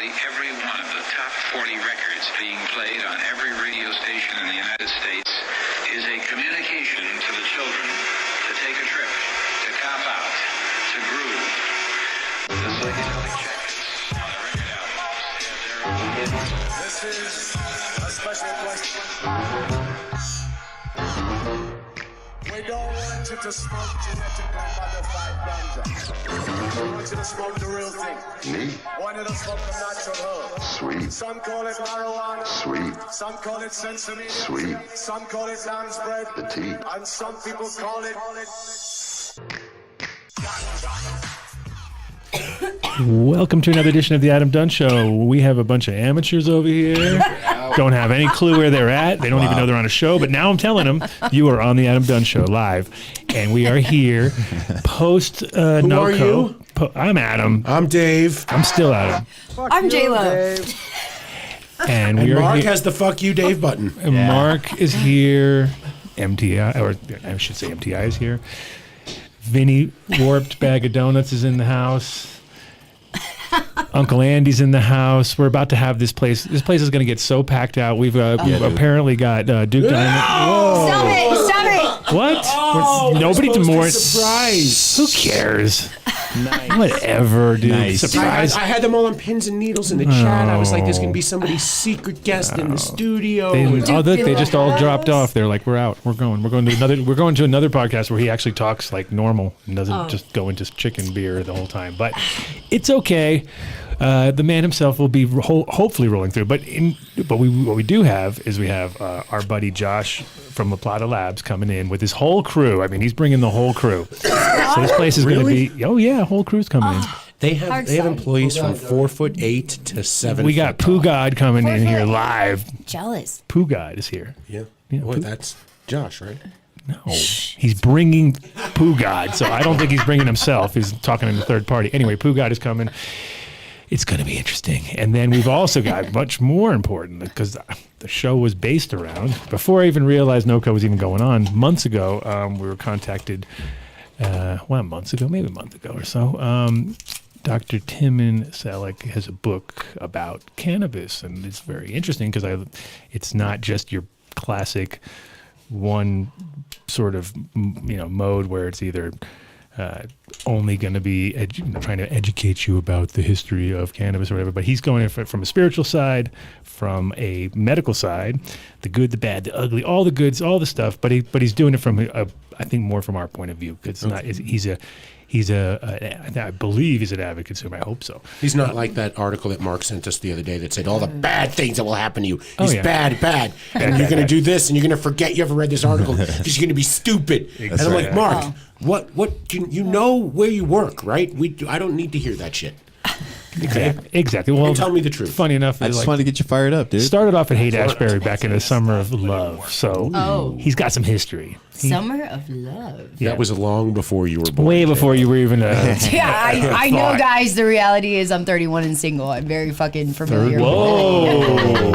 virtually every one of the top 40 records being played on every radio station in the United States is a communication to the children to take a trip, to cop out, to groove. The psychedelic jackets on the record albums have their own. This is a special question. We don't want you to smoke genetically modified ganja. We want you to smoke the real thing. Me? We want you to smoke the natural herb. Sweet. Some call it marijuana. Sweet. Some call it sesame. Sweet. Some call it lamb's bread. The tea. And some people call it... Welcome to another edition of the Adam Dunn Show. We have a bunch of amateurs over here. Don't have any clue where they're at. They don't even know they're on a show. But now I'm telling them, you are on the Adam Dunn Show live. And we are here post NoCo. Are you? I'm Adam. I'm Dave. I'm still Adam. I'm J-Lo. And And we are Mark here. has the fuck you Dave button. And Mark is here. MTI, or I should say MTI is here. Vinny Warped Bag of Donuts is in the house. Uncle Andy's in the house. We're about to have this place. This place is going to get so packed out. We've apparently got Duke Diamond. Whoa. Stop it! Stop it! What? Oh, Nobody we're supposed to more. be surprised. Who cares? Whatever, dude. Surprise. I had them all on pins and needles in the chat. I was like, there's going to be somebody's secret guest in the studio. They just all dropped off. They're like, we're out. We're going. We're going to another podcast where he actually talks like normal and doesn't just go into chicken beer the whole time. But it's okay. The man himself will be hopefully rolling through. But what we do have is we have our buddy Josh from LaPlata Labs coming in with his whole crew. I mean, he's bringing the whole crew. So this place is going to be. Oh yeah, whole crew's coming in. They have employees from 4'8" to 7. We got PooGod coming in here live. Jealous. PooGod is here. Yeah. Yeah, Boy, that's Josh, right? No, he's bringing PooGod, so I don't think he's bringing himself. He's talking in the third party. Anyway, PooGod is coming. It's going to be interesting. And then we've also got much more important, because the show was based around, before I even realized NoCo was even going on, months ago, we were contacted, months ago, maybe a month ago or so. Dr. Timmen Cermek has a book about cannabis, and it's very interesting because it's not just your classic one sort of mode where it's either only going to be trying to educate you about the history of cannabis or whatever, but he's going from a spiritual side, from a medical side, the good, the bad, the ugly, all the goods, all the stuff. But he's doing it from I think more from our point of view, because I believe he's an avid consumer. I hope so. He's not like that article that Mark sent us the other day that said all the bad things that will happen to you. He's bad. And you're going to do this, and you're going to forget you ever read this article because you're going to be stupid. And I'm like, Mark, what you know where you work, right? I don't need to hear that shit. Exactly. Well, tell me the truth. Funny enough, I just wanted to get you fired up, dude. Started off at Haight Ashbury back in the summer of love, so he's got some history. Summer of love. Yeah. That was long before you were born. Way before you were even. Yeah, I know, guys. The reality is, I'm 31 and single. I'm very fucking familiar. Whoa.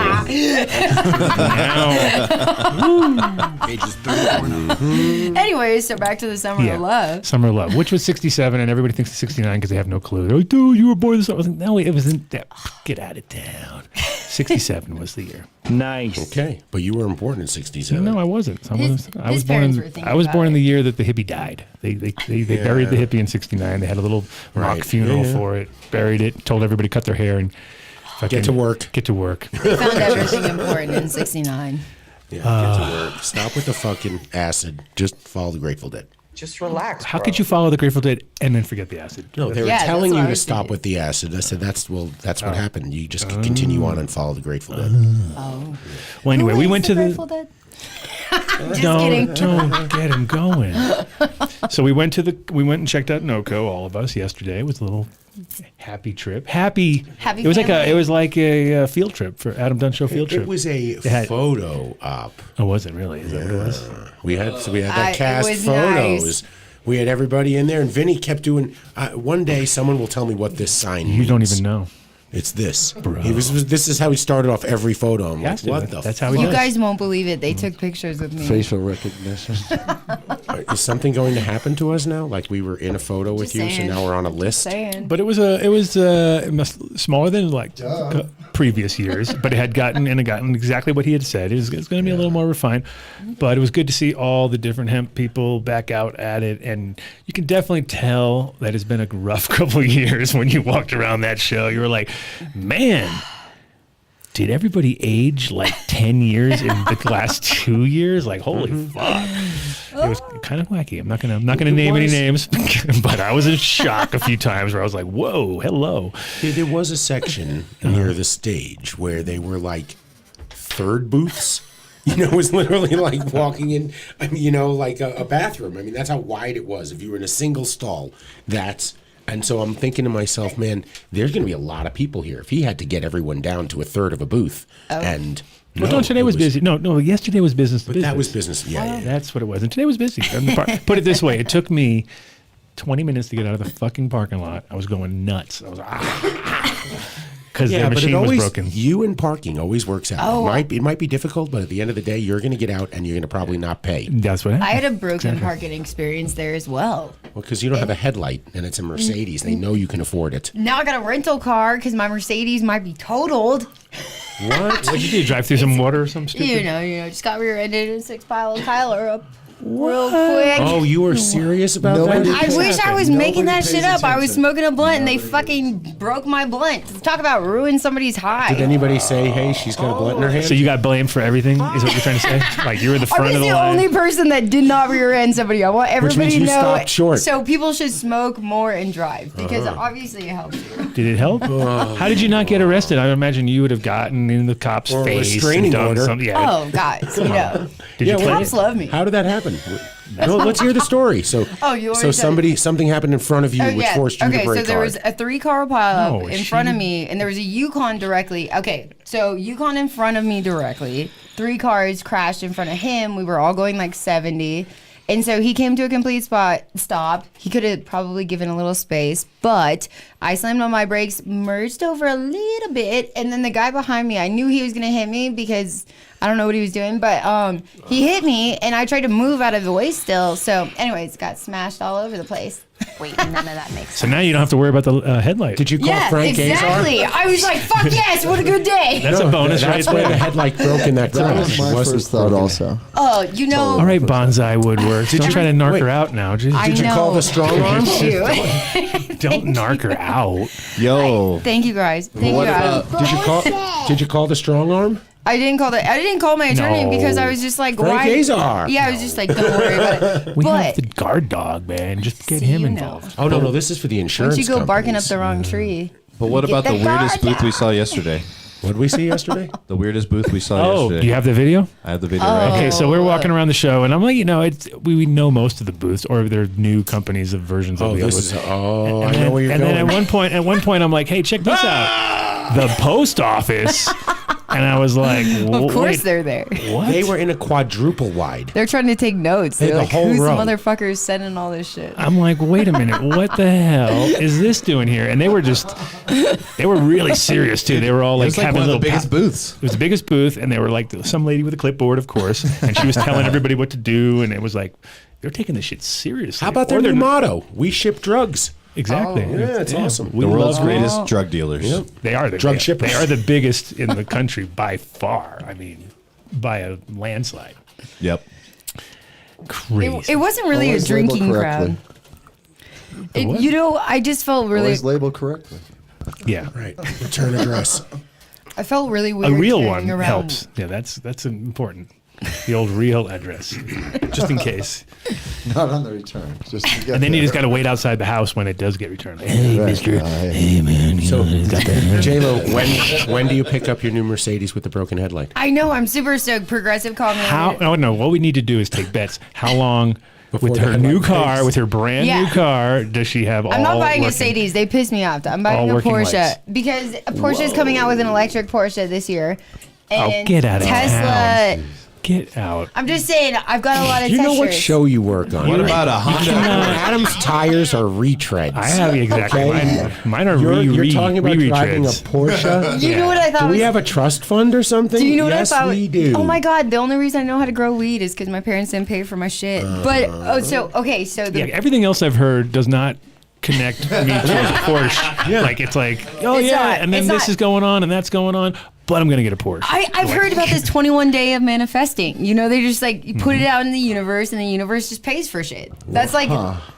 Ages 34 Anyway, so back to the summer of love. Summer of Love, which was 67, and everybody thinks it's 69 because they have no clue. They're like, dude, you were born this. I was like, no, it wasn't that. Get out of town. 67 was the year. Nice. Okay, but you weren't born in 67. No, I wasn't. I was parents were thinking born in about the year that the hippie died. They buried the hippie in 69. They had a little mock funeral for it, buried it, told everybody to cut their hair and Get to work. Get to work. They found everything important in 69. Yeah, get to work. Stop with the fucking acid. Just follow the Grateful Dead. Just relax, How could you follow the Grateful Dead and then forget the acid? No, they were Yeah, telling that's what you I to was stop thinking. with the acid. I said, that's what happened. You just continue on and follow the Grateful Dead. Oh. Well, anyway, we went to the. Grateful Dead? Just kidding. Don't get him going. So we went and checked out NoCo, all of us, yesterday. It was a little happy trip. Happy. It was like a field trip for Adam Dunn Show field trip. It was a photo op. Oh, was it really? Is that what it was? We had that cast it was photos. nice. We had everybody in there, and Vinny kept doing. One day, someone will tell me what this sign means. You don't even know. It's this. This is how he started off every photo. I'm like, what the That's how he You does. guys won't believe it. They took pictures with me. Facial recognition. Is something going to happen to us now? Like we were in a photo with you, so now we're on a list. Saying. But it was smaller than like previous years, but it had gotten exactly what he had said. It was going to be a little more refined, but it was good to see all the different hemp people back out at it, and you can definitely tell that it's been a rough couple of years when you walked around that show. You were like, man, did everybody age like 10 years in the last 2 years? Like, holy fuck. It was kind of wacky. I'm not gonna name any names, but I was in shock a few times where I was like, whoa, hello. There was a section near the stage where they were like third booths. It was literally like walking in, like a bathroom. I mean, that's how wide it was. If you were in a single stall, and so I'm thinking to myself, man, there's going to be a lot of people here. If he had to get everyone down to a third of a booth, and today was busy. No, yesterday was business to business. That was business. Yeah. That's what it was. And today was busy. Put it this way: it took me 20 minutes to get out of the fucking parking lot. I was going nuts. I was because the machine was broken. You and parking always works out. It might be difficult, but at the end of the day, you're going to get out and you're going to probably not pay. That's what happened. I had a broken parking experience there as well. Well, because you don't have a headlight and it's a Mercedes. They know you can afford it. Now I got a rental car because my Mercedes might be totaled. What? What'd you do? Drive through some water or something stupid? Just got rear-ended and 6-pile Tyler up real quick. Oh, you were serious about that? I wish I was making that shit up. I was smoking a blunt and they fucking broke my blunt. Talk about ruin somebody's high. Did anybody say, hey, she's got a blunt in her hand? So you got blamed for everything, is what you're trying to say? Like you were the front of the line? I was the only person that did not rear end somebody. I want everybody to know. Stopped short. So people should smoke more and drive because obviously it helps you. Did it help? How did you not get arrested? I imagine you would have gotten in the cop's or face. Restraining order. Oh, guys, Did you cops love me. How did that happen? No, let's hear the story. So something happened in front of you which forced you to brake so there was a 3-car pileup in front of me, and there was a Yukon directly. Okay, so Yukon in front of me directly. 3 cars crashed in front of him. We were all going like 70. And so he came to a complete stop. He could have probably given a little space, but I slammed on my brakes, merged over a little bit, and then the guy behind me, I knew he was going to hit me because I don't know what he was doing, but he hit me, and I tried to move out of the way still. So anyways, got smashed all over the place. Wait, none of that makes sense. So now you don't have to worry about the headlight. Did you call Frank exactly. Azar? I was like, fuck yes, what a good day. That's a bonus right That's where the headlight broke in that That crash. was my first thought also. Oh, All right, bonsai woodworks. Don't try to narc her out now. Did you call the strong arm? Don't narc her out. Yo. Thank you guys. Thank you guys. Did you call the strong arm? I didn't call my attorney because I was just like, Frank why? Azar. Yeah, I was just like, don't worry about it. We have the guard dog, man. Just get him involved. Oh, no, this is for the insurance Once you go barking up companies. the wrong tree. But what about the weirdest booth we saw yesterday? What did we see yesterday? The weirdest booth we saw yesterday. Do you have the video? I have the video right Okay, here. so we're walking around the show, and I'm like, we know most of the booths, or they're new companies of versions of the other. I know where you're and going. then at one point, I'm like, hey, check this out. The post office. And I was like, of course they're there. What? They were in a quadruple wide. They're trying to take notes. They're the like, whole who's row. the motherfucker sending all this shit? I'm like, wait a minute, what the hell is this doing here? And they were really serious too. They were all like, It was like having one of little the biggest booths. It was the biggest booth, and they were like some lady with a clipboard, of course, and she was telling everybody what to do, and it was like they're taking this shit seriously. How about their new motto? We ship drugs. Exactly. Yeah, it's awesome. The world's greatest drug dealers. Yep. They are the Drug shippers. They are the biggest in the country by far. I mean, by a landslide. Yep. Crazy. It wasn't really Always a drinking labeled crowd. correctly. I just felt really. Always labeled correctly. Yeah. Right. Return address. I felt really weird. A real carrying one around. helps. Yeah, that's important. The old real address, just in case. Not on the return. Just to get And then you there. just got to wait outside the house when it does get returned. Like, hey, Right. mister. Right. Hey, man. So, got that. J-Lo, when do you pick up your new Mercedes with the broken headlight? I know. I'm super stoked. Progressive called me. Oh, no. What we need to do is take bets. How long, Before with the her headlight new car, breaks. with her brand new car, does she have all I'm not buying a working- Mercedes. They pissed me off. I'm buying All a working Porsche lights. because Porsche is coming out with an electric Porsche this year. And get out of Tesla. town. Get out. I'm just saying, I've got a lot of You know what textures. show you work on? What about a Honda? Adam's tires are retreads. I have exactly. Okay. Mine are You're talking about driving a retreads. Porsche. You know what I thought Do we was... have a trust fund or something? Do you know yes, what I thought? we do. Oh my God! The only reason I know how to grow weed is because my parents didn't pay for my shit. But so the Yeah, everything else I've heard does not connect me to a Porsche. Yeah. Like it's like, oh It's yeah, not- and then it's this not- is going on and that's going on, but I'm gonna get a Porsche. I've heard about this 21 day of manifesting. You know, they just like you put it Mm-hmm. out in the universe, and the universe just pays for shit. That's like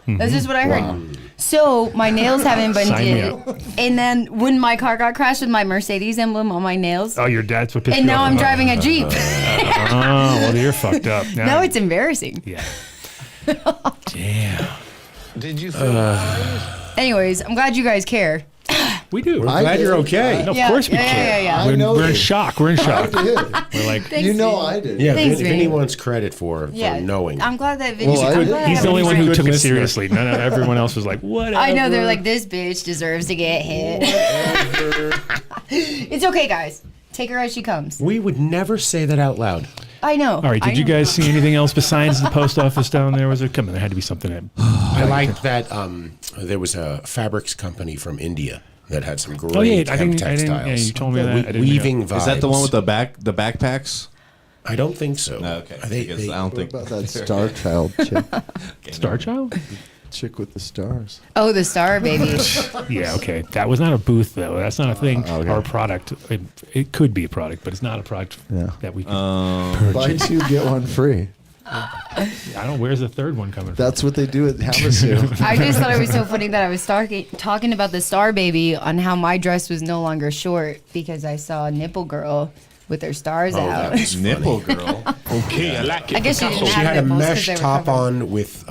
that's just what I heard. So my nails haven't been Sign me did, and then when my car got crashed with my Mercedes emblem on my nails, Oh, your dad's what pissed and you now off. I'm driving a Jeep. Oh, well, you're fucked up. Now it's embarrassing. Yeah. Damn. Did you feel Anyways, I'm glad you guys care. We do. We're glad you're okay. Of Yeah, course we yeah, care. yeah, yeah. I know We're in you. shock. We're in shock. I did. We're like, Thanks, You know Vinny. I did. Yeah, Thanks, Vinny Vinny. wants credit for knowing. I'm glad that Vinny. Well, I I'm did. glad he's that the only one who Good took it listener. seriously. None of everyone else was like, whatever. I know they're like, this bitch deserves to get hit. It's okay, guys. Take her as she comes. We would never say that out loud. I know. All right, did you guys see anything else besides the post office down there? Was there? Come on, there had to be something. I liked that there was a fabrics company from India that had some great Oh yeah, I hemp didn't. textiles. Yeah, you told me that. I didn't know. Weaving vibes. Is that the one with the backpacks? I don't think so. No, okay. They- Because they- I don't think About that Star Child chick. Star Child? Chick with the stars. Oh, the star baby. Yeah, okay. That was not a booth though. That's not a thing okay. or a product. It could be a product, but it's not a product Yeah. that we can Buy purchase. 2, get 1 free. I don't. Where's the third one coming from? That's what they do at Havasu. I just thought it was so funny that I was talking about the star baby on how my dress was no longer short because I saw a nipple girl with her stars out. that was Nipple girl. okay? I like it. I guess she didn't She have had a nipples 'cause mesh they were top covered. on with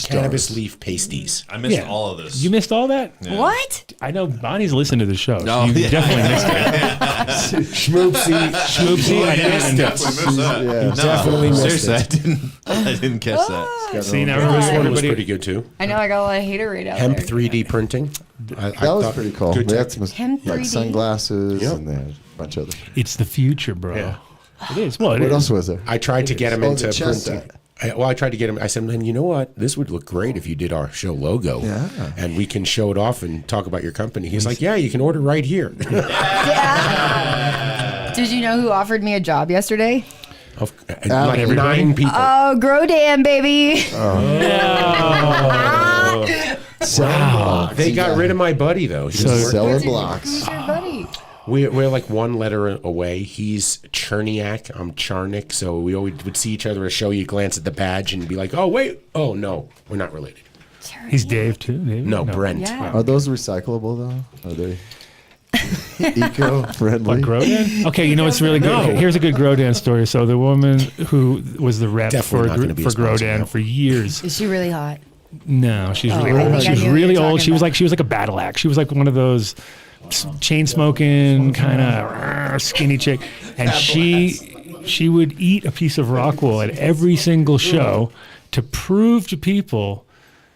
cannabis leaf pasties. I missed Yeah. all of this. You missed all that? What? I know Bonnie's listened to the show. So Oh, you yeah. definitely missed it. Schmoopsie. I didn't even- Yeah. Definitely missed seriously, it. I didn't catch that. See, now This one was everybody. pretty good too. I know I got a lot of haterade out Hemp there. 3D printing. I That was thought pretty cool. good They tech. had some Hemp like 3D. sunglasses Yep. and they had a bunch of other. It's the future, bro. Yeah. It is. Well, it What is. else was there? I tried to get him Oh, into the chess printing. set. I tried to get him. I said, man, you know what? This would look great if you did our show logo. Yeah. And we can show it off and talk about your company. He's like, yeah, you can order right here. Did you know who offered me a job yesterday? Like everybody? 9 people. Oh, Grodan, baby. Wow. They got rid of my buddy, though. He was working- Seller blocks. Who's your buddy? We're like one letter away. He's Cherniak. I'm Charnik. So we always would see each other at a show. You glance at the badge and be like, oh, wait. Oh, no. We're not related. He's Dave too. Dave? No, Brent. Yeah. Are those recyclable though? Are they eco-friendly? What, Grodan? Okay, you know it's really good. No. Okay, here's a good Grodan story. So the woman who was the rep Definitely not for gonna be a sponsor Grodan now. for years. Is she really hot? No, she's really I old. think She I was knew what really you're old. talking She was about. like a battle axe. She was like one of those chain smoking kind of skinny chick, and she would eat a piece of Rockwool at every single show to prove to people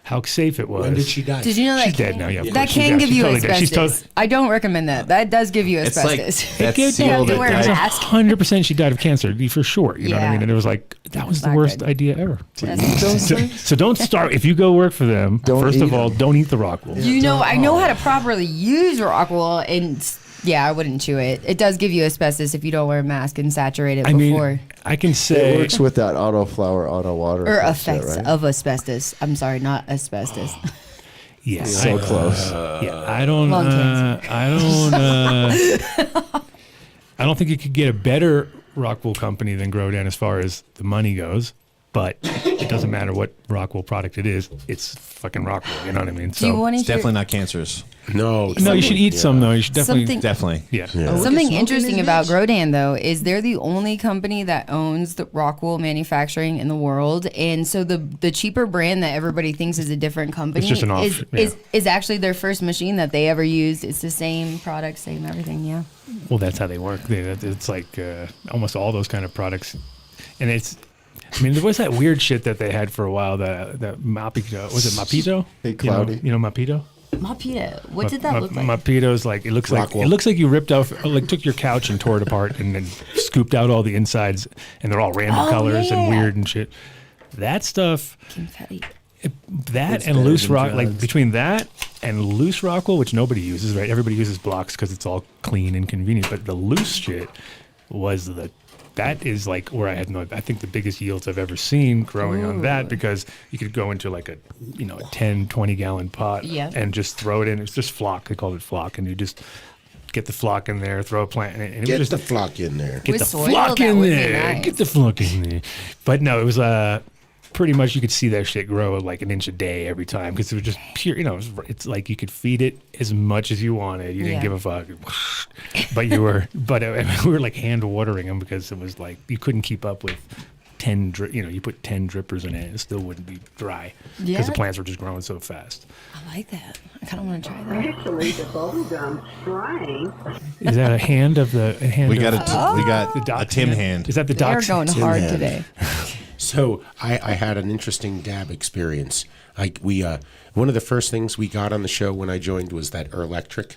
how safe it was. When did she die? Did you know that She's dead now. Yeah, of that course. She's can dead. give She's you totally dead. She's asbestos? I don't recommend that. That does give you It's like asbestos. that You seal have to that wear a died. mask. 100% she died of cancer, for sure. You know what I Yeah. mean? And it was like, that was the Not worst good. idea ever. That's- So don't start, if you go work for them, Don't first eat of all, them. don't eat the Rockwool. You know, I know how to properly use Rockwool, and yeah, I wouldn't chew it. It does give you asbestos if you don't wear a mask and saturate it I before. mean, I can It It say, works with that auto flower, auto water. or type shit, effects right? of asbestos. I'm sorry, not asbestos. yeah, So close. yeah, I don't, Lung cancer. I don't think you could get a better Rockwool company than Grodan as far as the money goes. But it doesn't matter what Rockwool product it is. It's fucking Rockwool. You know what I mean? Do you want to It's definitely not cancerous. No. No, you should eat some though. You should definitely. Something- Definitely. Yeah. Something interesting about Grodan, though, is they're the only company that owns the Rockwool manufacturing in the world, and so the cheaper brand that everybody thinks is a different company just an is actually their first machine that they ever used. It's the same product, same everything. Yeah. Well, that's how they work. It's like almost all those kind of products, and it's. I mean, there was that weird shit that they had for a while. That Mapito, was it Mapito? Hey, Cloudy. You know Mapito? Mapito. What did that look like? Mapito's like it looks Rockwool. like you ripped off, like took your couch and tore it apart and then scooped out all the insides, and they're all random colors and weird and shit. That stuff. Confetti. That and loose rock, like between that and loose Rockwool, which nobody uses, right? Everybody uses blocks because it's all clean and convenient. But the loose shit was that is like where I had I think the biggest yields I've ever seen growing on that, because you could go into like a 10, 20 gallon pot and just throw it in. It's just flock. They called it flock. And you just get the flock in there, throw a plant in it. And Get the flock in there. Get With the soil, flock that in would be there. nice. Get the flock in there. But no, it was pretty much you could see that shit grow like an inch a day every time, because it was just pure, it's like you could feed it as much as you wanted. You didn't give a fuck. But we were like hand watering them because it was like you couldn't keep up with 10 you put 10 drippers in it, it still wouldn't be dry because the plants were just growing so fast. I like that. I kind of want to try that. Actually, the bubblegum spraying. Is that a hand of the We got the a doc's Tim hand. Is that the They're doc's going hard today. So I had an interesting dab experience. One of the first things we got on the show when I joined was that electric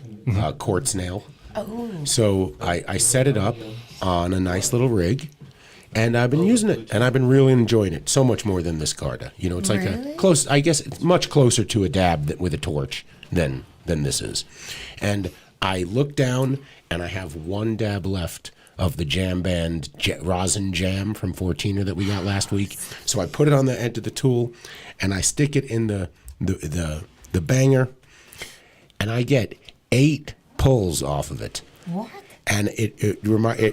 quartz nail. Oh. So I set it up on a nice little rig, and I've been using it, and I've been really enjoying it so much more than this Carta. It's like a close. I guess it's much closer to a dab with a torch than this is. And I look down, and I have one dab left of the Jam Band rosin jam from 14er that we got last week. So I put it on the end of the tool, and I stick it in the banger, and I get 8 pulls off of it. What? And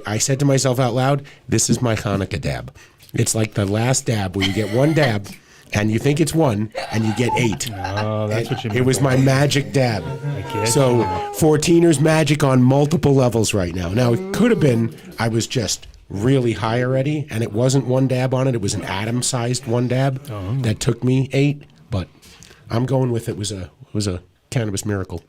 I said to myself out loud, this is my Hanukkah dab. It's like the last dab where you get one dab, and you think it's one, and you get 8. Oh, that's what you mean. It was my magic dab. get So 14er's magic on multiple levels right now. Now, it could have been I was just really high already, and it wasn't one dab on it. It was an atom-sized one dab that took me 8. But I'm going with it was a cannabis miracle.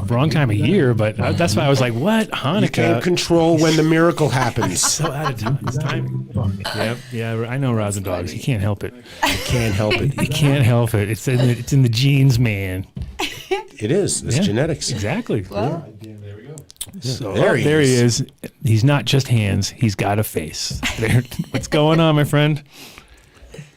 Wrong time of year, but that's why I was like, what? Hanukkah? You can't control when the miracle happens. So out of time. It's timing. Yep. Yeah, I know rosin dogs. You can't help it. You can't help it. You can't help it. It's in the genes, man. It is. It's genetics. Exactly. Well, So There he he is. He's not just hands. He's got a face. What's going on, my friend?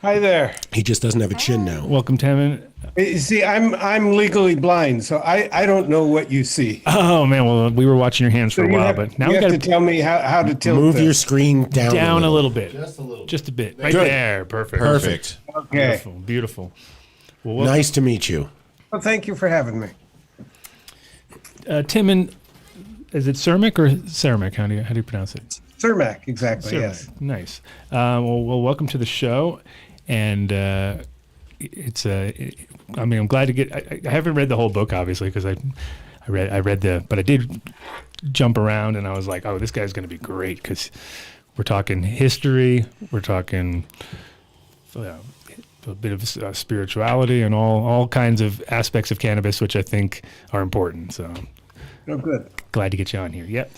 Hi there. He just doesn't have a chin now. Welcome, Timmen. You see, I'm legally blind, so I don't know what you see. Oh man, well we were watching your hands for So a you while, have, but now you we have got to tell me how to tilt Move this. your screen down a little bit, just a bit, right Good. there. Perfect. Perfect. Okay. Beautiful. Beautiful. Well, welcome. Nice to meet you. Well, thank you for having me. Timmen, is it Cermak or Cermak? How do you pronounce it? Cermak, exactly. Cermak. Yes. Nice. Well, welcome to the show, and it's I'm glad to get. I haven't read the whole book, obviously, because I read but I did jump around, and I was like, oh, this guy's going to be great because we're talking history, we're talking a bit of spirituality, and all kinds of aspects of cannabis, which I think are important. So, Oh, good. glad to get you on here. Yep.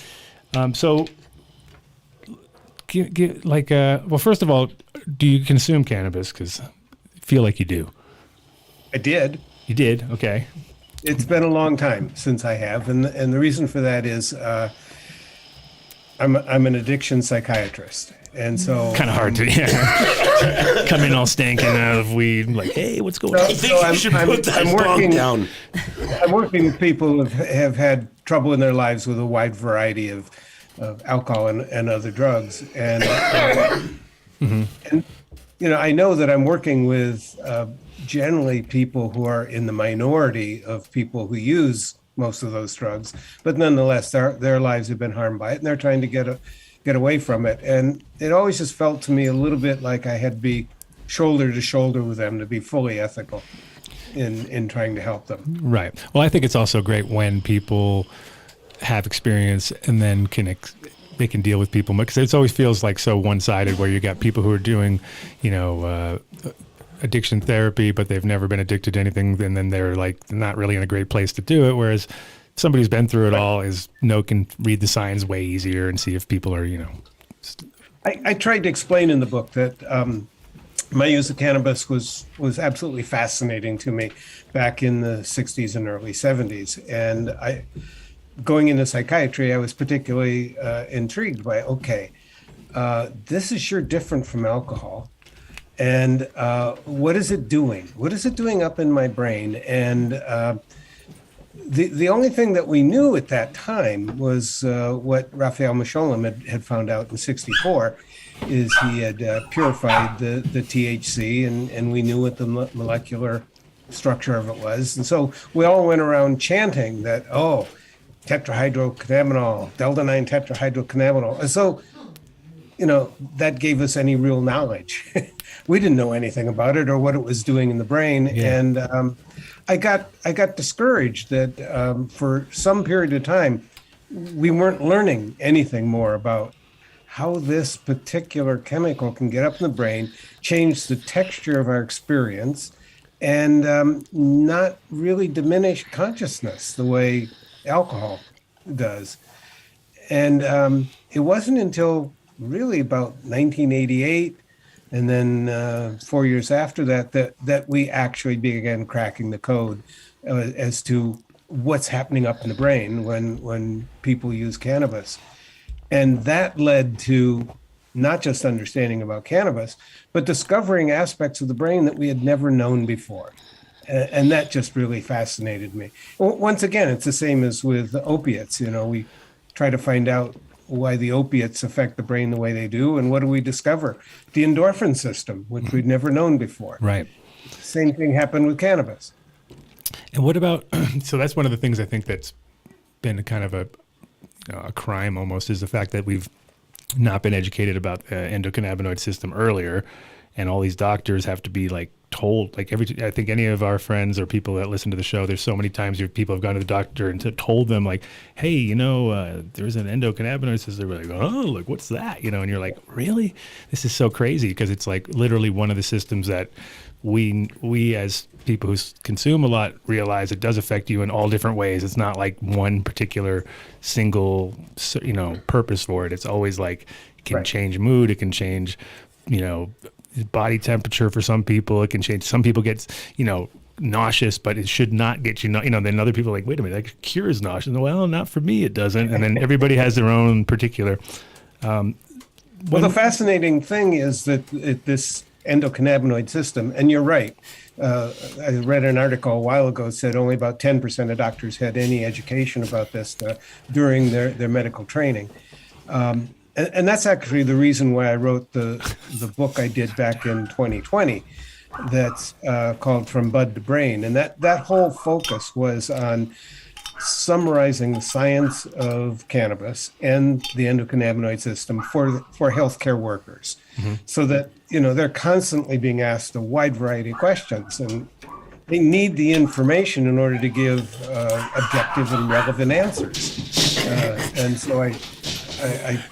So, well, first of all, do you consume cannabis? Because I feel like you do. I did. You did? Okay. It's been a long time since I have, and the reason for that is I'm an addiction psychiatrist, and so Kind of hard to come in all stinking out of weed, like, hey, what's going on? So I'm working down. I'm working with people who have had trouble in their lives with a wide variety of alcohol and other drugs, and I know that I'm working with generally people who are in the minority of people who use most of those drugs, but nonetheless their lives have been harmed by it, and they're trying to get away from it. And it always just felt to me a little bit like I had to be shoulder to shoulder with them to be fully ethical in trying to help them. Right. Well, I think it's also great when people have experience and then they can deal with people, because it always feels like so one-sided, where you got people who are doing, addiction therapy, but they've never been addicted to anything, and then they're like not really in a great place to do it. Whereas somebody who's been through it all can read the signs way easier and see if people are, I tried to explain in the book that my use of cannabis was absolutely fascinating to me back in the 60s and early 70s. And going into psychiatry, I was particularly intrigued by, this is sure different from alcohol. And what is it doing? What is it doing up in my brain? And the only thing that we knew at that time was what Raphael Mechoulam had found out in '64, is he had purified the THC, and we knew what the molecular structure of it was. And so we all went around chanting that, tetrahydrocannabinol, delta-9 tetrahydrocannabinol. And so, that gave us any real knowledge. We didn't know anything about it or what it was doing in the brain. Yeah. And I got discouraged that for some period of time, we weren't learning anything more about how this particular chemical can get up in the brain, change the texture of our experience, and not really diminish consciousness the way alcohol does. And it wasn't until really about 1988, and then 4 years after that we actually began cracking the code as to what's happening up in the brain when people use cannabis. And that led to not just understanding about cannabis, but discovering aspects of the brain that we had never known before. And that just really fascinated me. Once again, it's the same as with the opiates. We try to find out why the opiates affect the brain the way they do. And what do we discover? The endorphin system, which we'd never known before. Right. Same thing happened with cannabis. And what about, so that's one of the things I think that's been kind of a crime almost, is the fact that we've not been educated about the endocannabinoid system earlier. And all these doctors have to be told, I think any of our friends or people that listen to the show, there's so many times people have gone to the doctor and told them hey, there's an endocannabinoid system. They're like, what's that? And you're like, really? This is so crazy, because it's literally one of the systems that we as people who consume a lot realize it does affect you in all different ways. It's not like one particular single, purpose for it. It's always it can change mood. It can change, body temperature for some people. It can change. Some people get, nauseous, but it should not get you, then other people are like, wait a minute, that cures nausea. Well, not for me, it doesn't. And then everybody has their own particular. Well, the fascinating thing is that this endocannabinoid system, and you're right. I read an article a while ago that said only about 10% of doctors had any education about this during their medical training. And that's actually the reason why I wrote the book I did back in 2020 that's called From Bud to Brain. And that whole focus was on summarizing the science of cannabis and the endocannabinoid system for healthcare workers, so that they're constantly being asked a wide variety of questions, and they need the information in order to give objective and relevant answers. And so I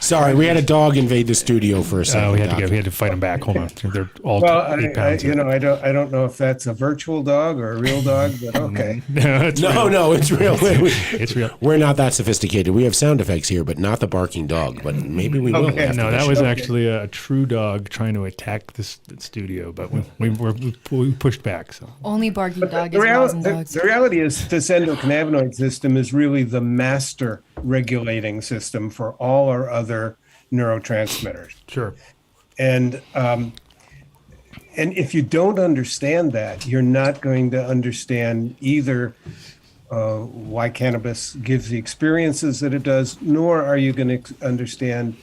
Sorry, we had a dog invade the studio for a second. We had to fight him back. Hold on, they're all 8 pounds. I don't know if that's a virtual dog or a real dog, but okay. No, it's real. It's real. We're not that sophisticated. We have sound effects here, but not the barking dog. But maybe we will. No, that was actually a true dog trying to attack the studio, but we pushed back. So only barking dog is dogs. The reality is this endocannabinoid system is really the master regulating system for all our other neurotransmitters. Sure. And if you don't understand that, you're not going to understand either why cannabis gives the experiences that it does, nor are you going to understand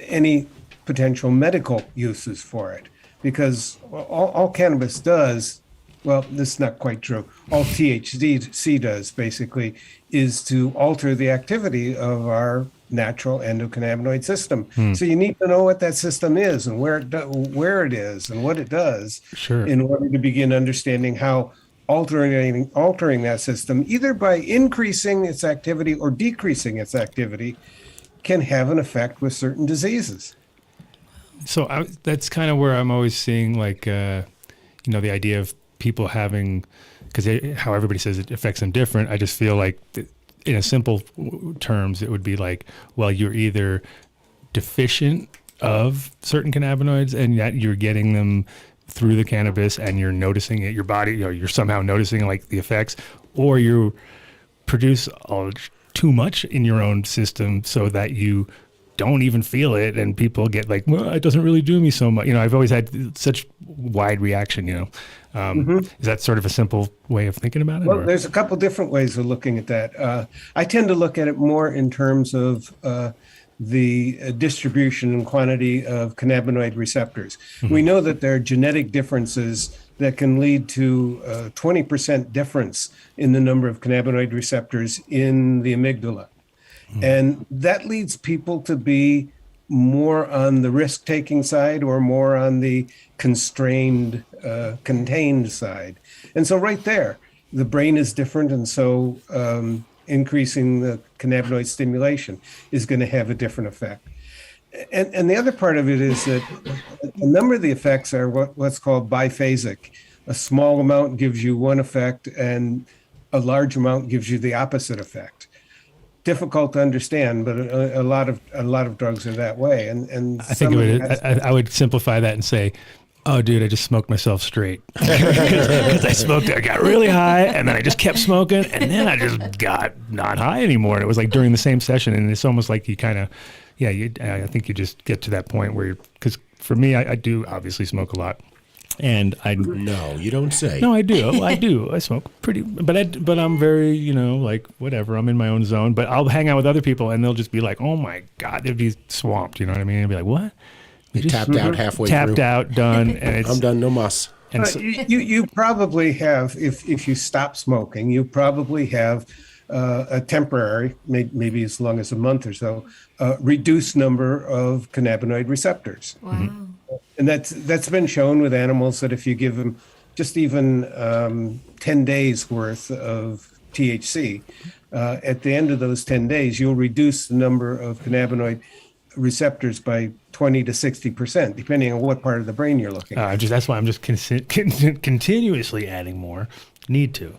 any potential medical uses for it. Because all cannabis does, well, this is not quite true. All THC does, basically, is to alter the activity of our natural endocannabinoid system. So you need to know what that system is and where it is and what it does, in order to begin understanding how altering that system, either by increasing its activity or decreasing its activity, can have an effect with certain diseases. So that's kind of where I'm always seeing, the idea of people having, because how everybody says it affects them different. I just feel like, in a simple terms, it would be well, you're either deficient of certain cannabinoids, and yet you're getting them through the cannabis, and you're noticing it, your body, you're somehow noticing like the effects, or you produce too much in your own system so that you don't even feel it, and people get like, well, it doesn't really do me so much. I've always had such wide reaction, Is that sort of a simple way of thinking about it? Well, there's a couple different ways of looking at that. I tend to look at it more in terms of the distribution and quantity of cannabinoid receptors. We know that there are genetic differences that can lead to a 20% difference in the number of cannabinoid receptors in the amygdala. And that leads people to be more on the risk-taking side or more on the constrained, contained side. And so right there, the brain is different. And so increasing the cannabinoid stimulation is going to have a different effect. And the other part of it is that a number of the effects are what's called biphasic. A small amount gives you one effect, and a large amount gives you the opposite effect. Difficult to understand, but a lot of drugs are that way. And I think I would simplify that and say, oh, dude, I just smoked myself straight because I got really high, and then I just kept smoking, and then I just got not high anymore. And it was like during the same session, and it's almost like you kind of, I think you just get to that point where, because for me, I do obviously smoke a lot. And No, you don't say. No, I do. I do. I smoke pretty, but I'm very, like whatever. I'm in my own zone. But I'll hang out with other people, and they'll just be like, "Oh my God," they'd be swamped. You know what I mean? They'd be like, "What?" You tapped out halfway through. Tapped out, done, and it's. I'm done. No mas. And you probably have, if you stop smoking, you probably have a temporary, maybe as long as a month or so, reduced number of cannabinoid receptors. Wow. And that's been shown with animals that if you give them just even 10 days worth of THC, at the end of those 10 days, you'll reduce the number of cannabinoid receptors by 20 to 60%, depending on what part of the brain you're looking at. That's why I'm just continuously adding more. Need to.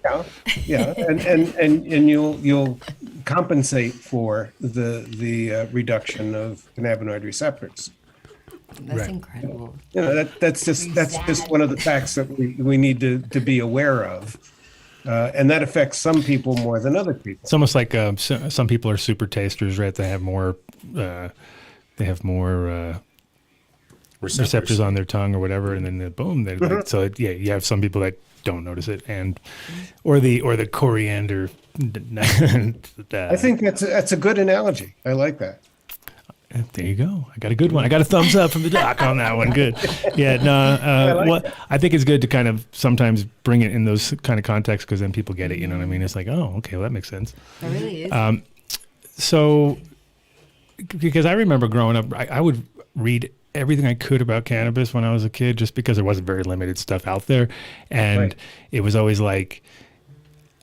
Yeah, and you'll compensate for the reduction of cannabinoid receptors. That's incredible. That's just one of the facts that we need to be aware of. And that affects some people more than other people. It's almost like some people are super tasters, right? They have more receptors on their tongue or whatever, and then boom. Like, so you have some people that don't notice it, or the coriander. I think that's a good analogy. I like that. There you go. I got a good one. I got a thumbs up from the doc on that one. Good. Yeah. No. I think it's good to kind of sometimes bring it in those kind of contexts, because then people get it. You know what I mean? It's like, oh, okay, well, that makes sense. It really is. So, because I remember growing up, I would read everything I could about cannabis when I was a kid, just because there wasn't very limited stuff out there, and it was always like,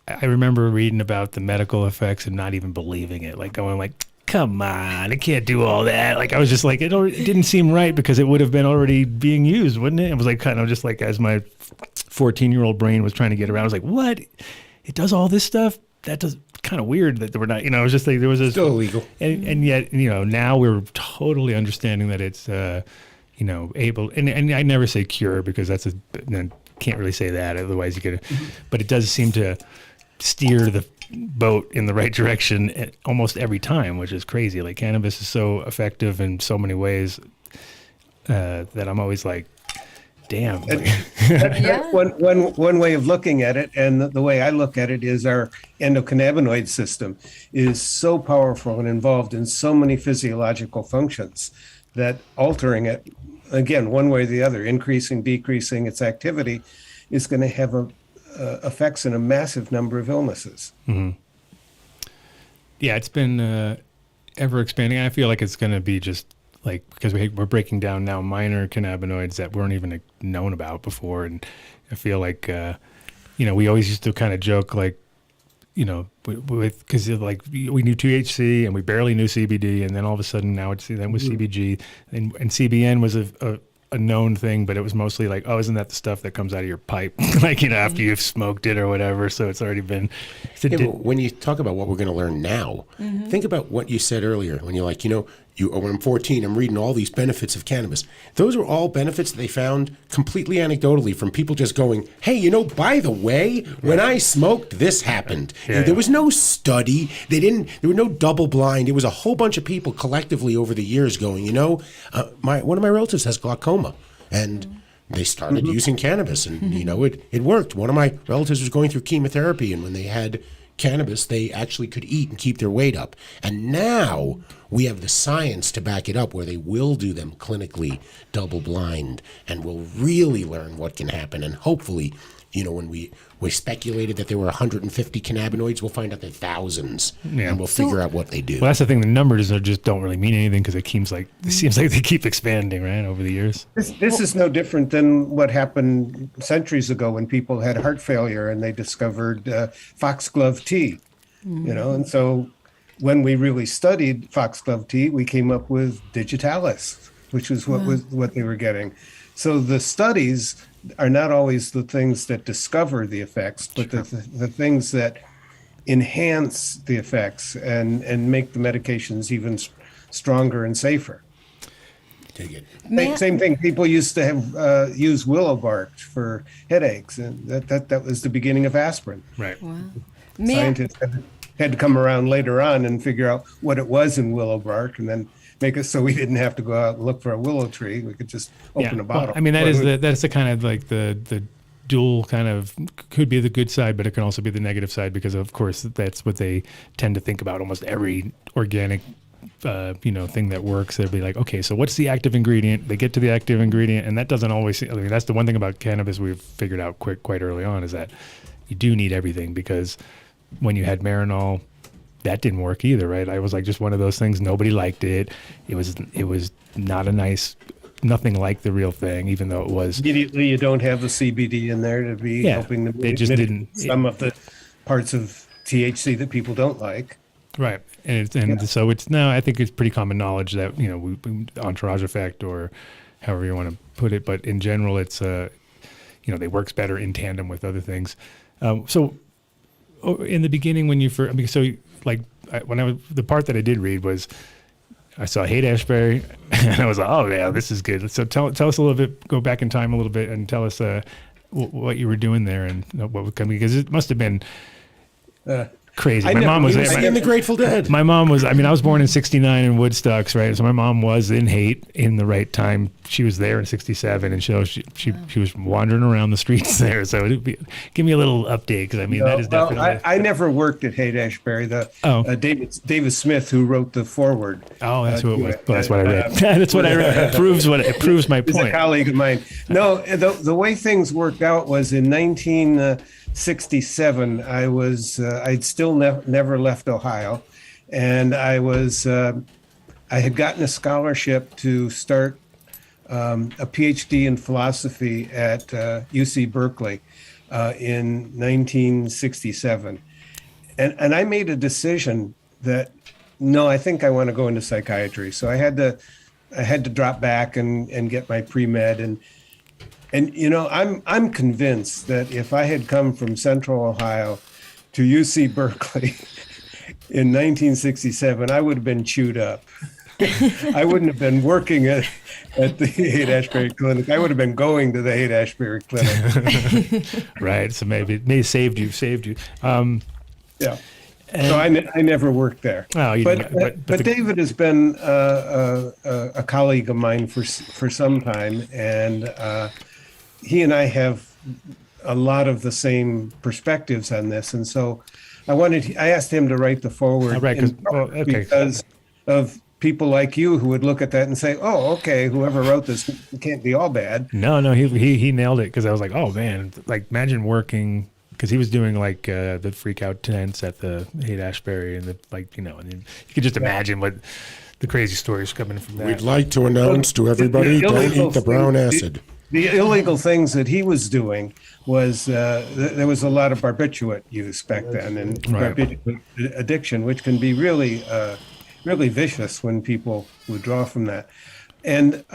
I remember reading about the medical effects and not even believing it, like going like, come on, it can't do all that. Like I was just like, it didn't seem right, because it would have been already being used, wouldn't it? It was like kind of just like, as my 14-year-old brain was trying to get around, I was like, what? It does all this stuff? That does kind of weird that we're not, it was just like, there was this. Still illegal. And yet, now we're totally understanding that it's, able, and I never say cure, because can't really say that. Otherwise you get but it does seem to steer the boat in the right direction almost every time, which is crazy. Like cannabis is so effective in so many ways that I'm always like, damn. That's one way of looking at it, and the way I look at it is our endocannabinoid system is so powerful and involved in so many physiological functions that altering it, again, one way or the other, increasing, decreasing its activity, is going to have effects in a massive number of illnesses. Mm-hmm. Yeah, it's been ever expanding. I feel like it's going to be just like, because we're breaking down now minor cannabinoids that weren't even known about before. And I feel like, we always used to kind of joke like, because like we knew THC and we barely knew CBD, and then all of a sudden now then with CBG and CBN was a known thing, but it was mostly like, oh, isn't that the stuff that comes out of your pipe? Like, after you've smoked it or whatever. So it's already been. When you talk about what we're going to learn now, think about what you said earlier when you're like, when I'm 14, I'm reading all these benefits of cannabis. Those are all benefits that they found completely anecdotally from people just going, hey, by the way, when I smoked, this happened. There was no study. There were no double blind. It was a whole bunch of people collectively over the years going, one of my relatives has glaucoma, and they started using cannabis, and it worked. One of my relatives was going through chemotherapy, and when they had cannabis, they actually could eat and keep their weight up. And now we have the science to back it up, where they will do them clinically double blind, and we'll really learn what can happen. And hopefully, when we speculated that there were 150 cannabinoids, we'll find out there are thousands, and we'll figure out what they do. Well, that's the thing. The numbers just don't really mean anything, because it seems like they keep expanding, right, over the years. This is no different than what happened centuries ago when people had heart failure and they discovered foxglove tea. And so when we really studied foxglove tea, we came up with digitalis, which was what they were getting. So the studies are not always the things that discover the effects, but the things that enhance the effects and make the medications even stronger and safer. Take it. Same thing. People used to have use willow bark for headaches, and that was the beginning of aspirin. Right. Wow. Scientists had to come around later on and figure out what it was in willow bark, and then make it so we didn't have to go out and look for a willow tree. We could just open a bottle. Well, I mean, that's the kind of like the dual kind of, could be the good side, but it can also be the negative side, because of course that's what they tend to think about almost every organic thing that works. They'll be like, okay, so what's the active ingredient? They get to the active ingredient, and that doesn't always, that's the one thing about cannabis we've figured out quite early on, is that you do need everything, because when you had Marinol, that didn't work either, right? I was like, just one of those things. Nobody liked it. It was not nothing like the real thing, even though it was. Immediately, you don't have the CBD in there to be helping them. They just didn't. Some of the parts of THC that people don't like. Right, so it's now, I think it's pretty common knowledge that entourage effect, or however you want to put it, but in general, it's they works better in tandem with other things. So in the beginning, when you first, the part that I did read was, I saw Haight Ashbury, and I was like, oh yeah, this is good. So tell us a little bit, go back in time a little bit, and tell us what you were doing there, and what was coming, because it must have been crazy. My mom was there. In the Grateful Dead. My mom was, I was born in 69 in Woodstocks, right? So my mom was in Haight in the right time. She was there in 67, and she was wandering around the streets there. So give me a little update, because that is definitely. I never worked at Haight Ashbury. David Smith, who wrote the foreword. Oh, that's who it was. Well, that's what I read. That's what I read. It proves my point. He's a colleague of mine. No, the way things worked out was in 1967. I'd still never left Ohio, and I had gotten a scholarship to start a PhD in philosophy at UC Berkeley in 1967, and I made a decision that no, I think I want to go into psychiatry. So I had to drop back and get my pre-med, and I'm convinced that if I had come from Central Ohio to UC Berkeley in 1967, I would have been chewed up. I wouldn't have been working at the Haight Ashbury Clinic. I would have been going to the Haight Ashbury Clinic. Right. So maybe it saved you. Yeah. So I never worked there. Oh, but David has been a colleague of mine for some time, and he and I have a lot of the same perspectives on this, and so I asked him to write the foreword, because of people like you who would look at that and say, "Oh, okay, whoever wrote this can't be all bad." No, he nailed it, because I was like, "Oh man, like imagine working." Because he was doing like the freak out tents at the Haight Ashbury, and and you could just imagine what the crazy stories coming from that. We'd like to announce to everybody, don't eat the brown acid. The illegal things that he was doing was there was a lot of barbiturate use back then, and barbiturate addiction, which can be really vicious when people withdraw from that. And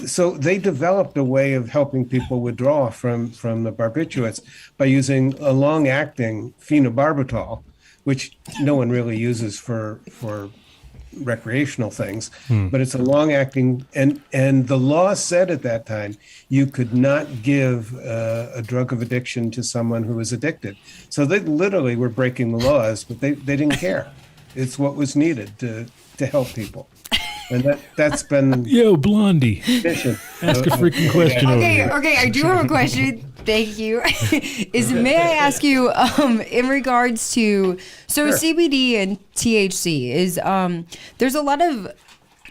so they developed a way of helping people withdraw from the barbiturates by using a long-acting phenobarbital, which no one really uses for recreational things, but it's a long-acting, and the law said at that time you could not give a drug of addiction to someone who was addicted. So they literally were breaking the laws, but they didn't care. It's what was needed to help people. And that's been Yo, Blondie. mission. Ask a freaking question over here. Okay, I do have a question. Thank you. May I ask you, in regards to, so Sure. CBD and THC there's a lot of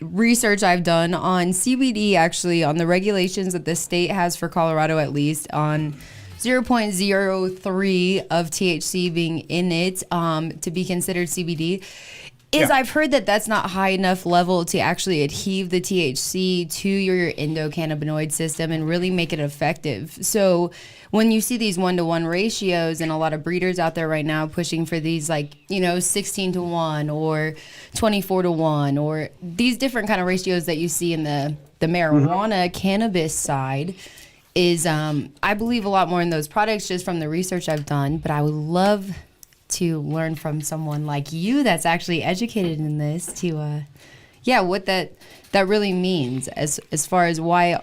research I've done on CBD, actually, on the regulations that the state has for Colorado, at least, on 0.03 of THC being in it, to be considered CBD. I've heard that that's not high enough level to actually adhere the THC to your endocannabinoid system and really make it effective. So when you see these 1-to-1 ratios, and a lot of breeders out there right now pushing for these 16-to-1 or 24-to-1 or these different kind of ratios that you see in the marijuana cannabis side, is I believe a lot more in those products just from the research I've done. But I would love to learn from someone like you that's actually educated in this to what that really means as far as why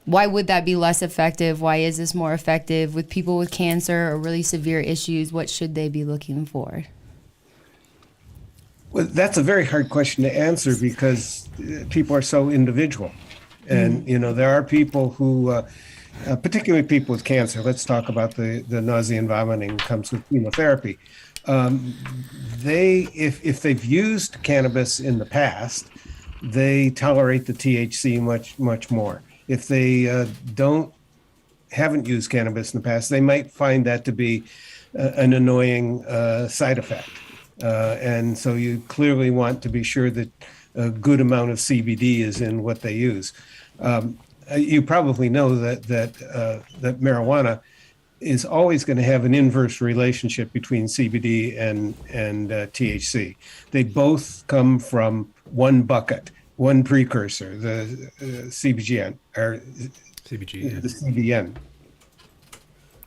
would that be less effective? Why is this more effective with people with cancer or really severe issues? What should they be looking for? Well, that's a very hard question to answer because people are so individual. And, there are people who, particularly people with cancer, let's talk about the nausea and vomiting comes with chemotherapy. If they've used cannabis in the past, they tolerate the THC much more. If they haven't used cannabis in the past, they might find that to be an annoying side effect. And so you clearly want to be sure that a good amount of CBD is in what they use. You probably know that marijuana is always going to have an inverse relationship between CBD and THC. They both come from one bucket, one precursor, the CBGN or CBG. The CBN.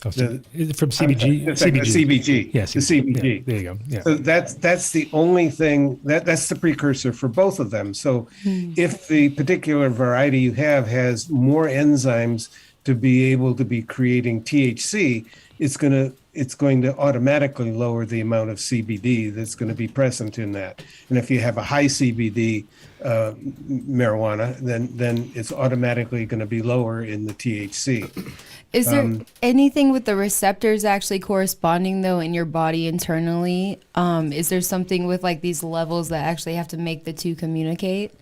From CBG. CBG. Yes. The CBG. Yeah, there you go. Yeah. So that's the only thing that's the precursor for both of them. So if the particular variety you have has more enzymes to be able to be creating THC, it's going to automatically lower the amount of CBD that's going to be present in that. And if you have a high CBD marijuana, then it's automatically going to be lower in the THC. Is there anything with the receptors actually corresponding though in your body internally? Is there something with these levels that actually have to make the two communicate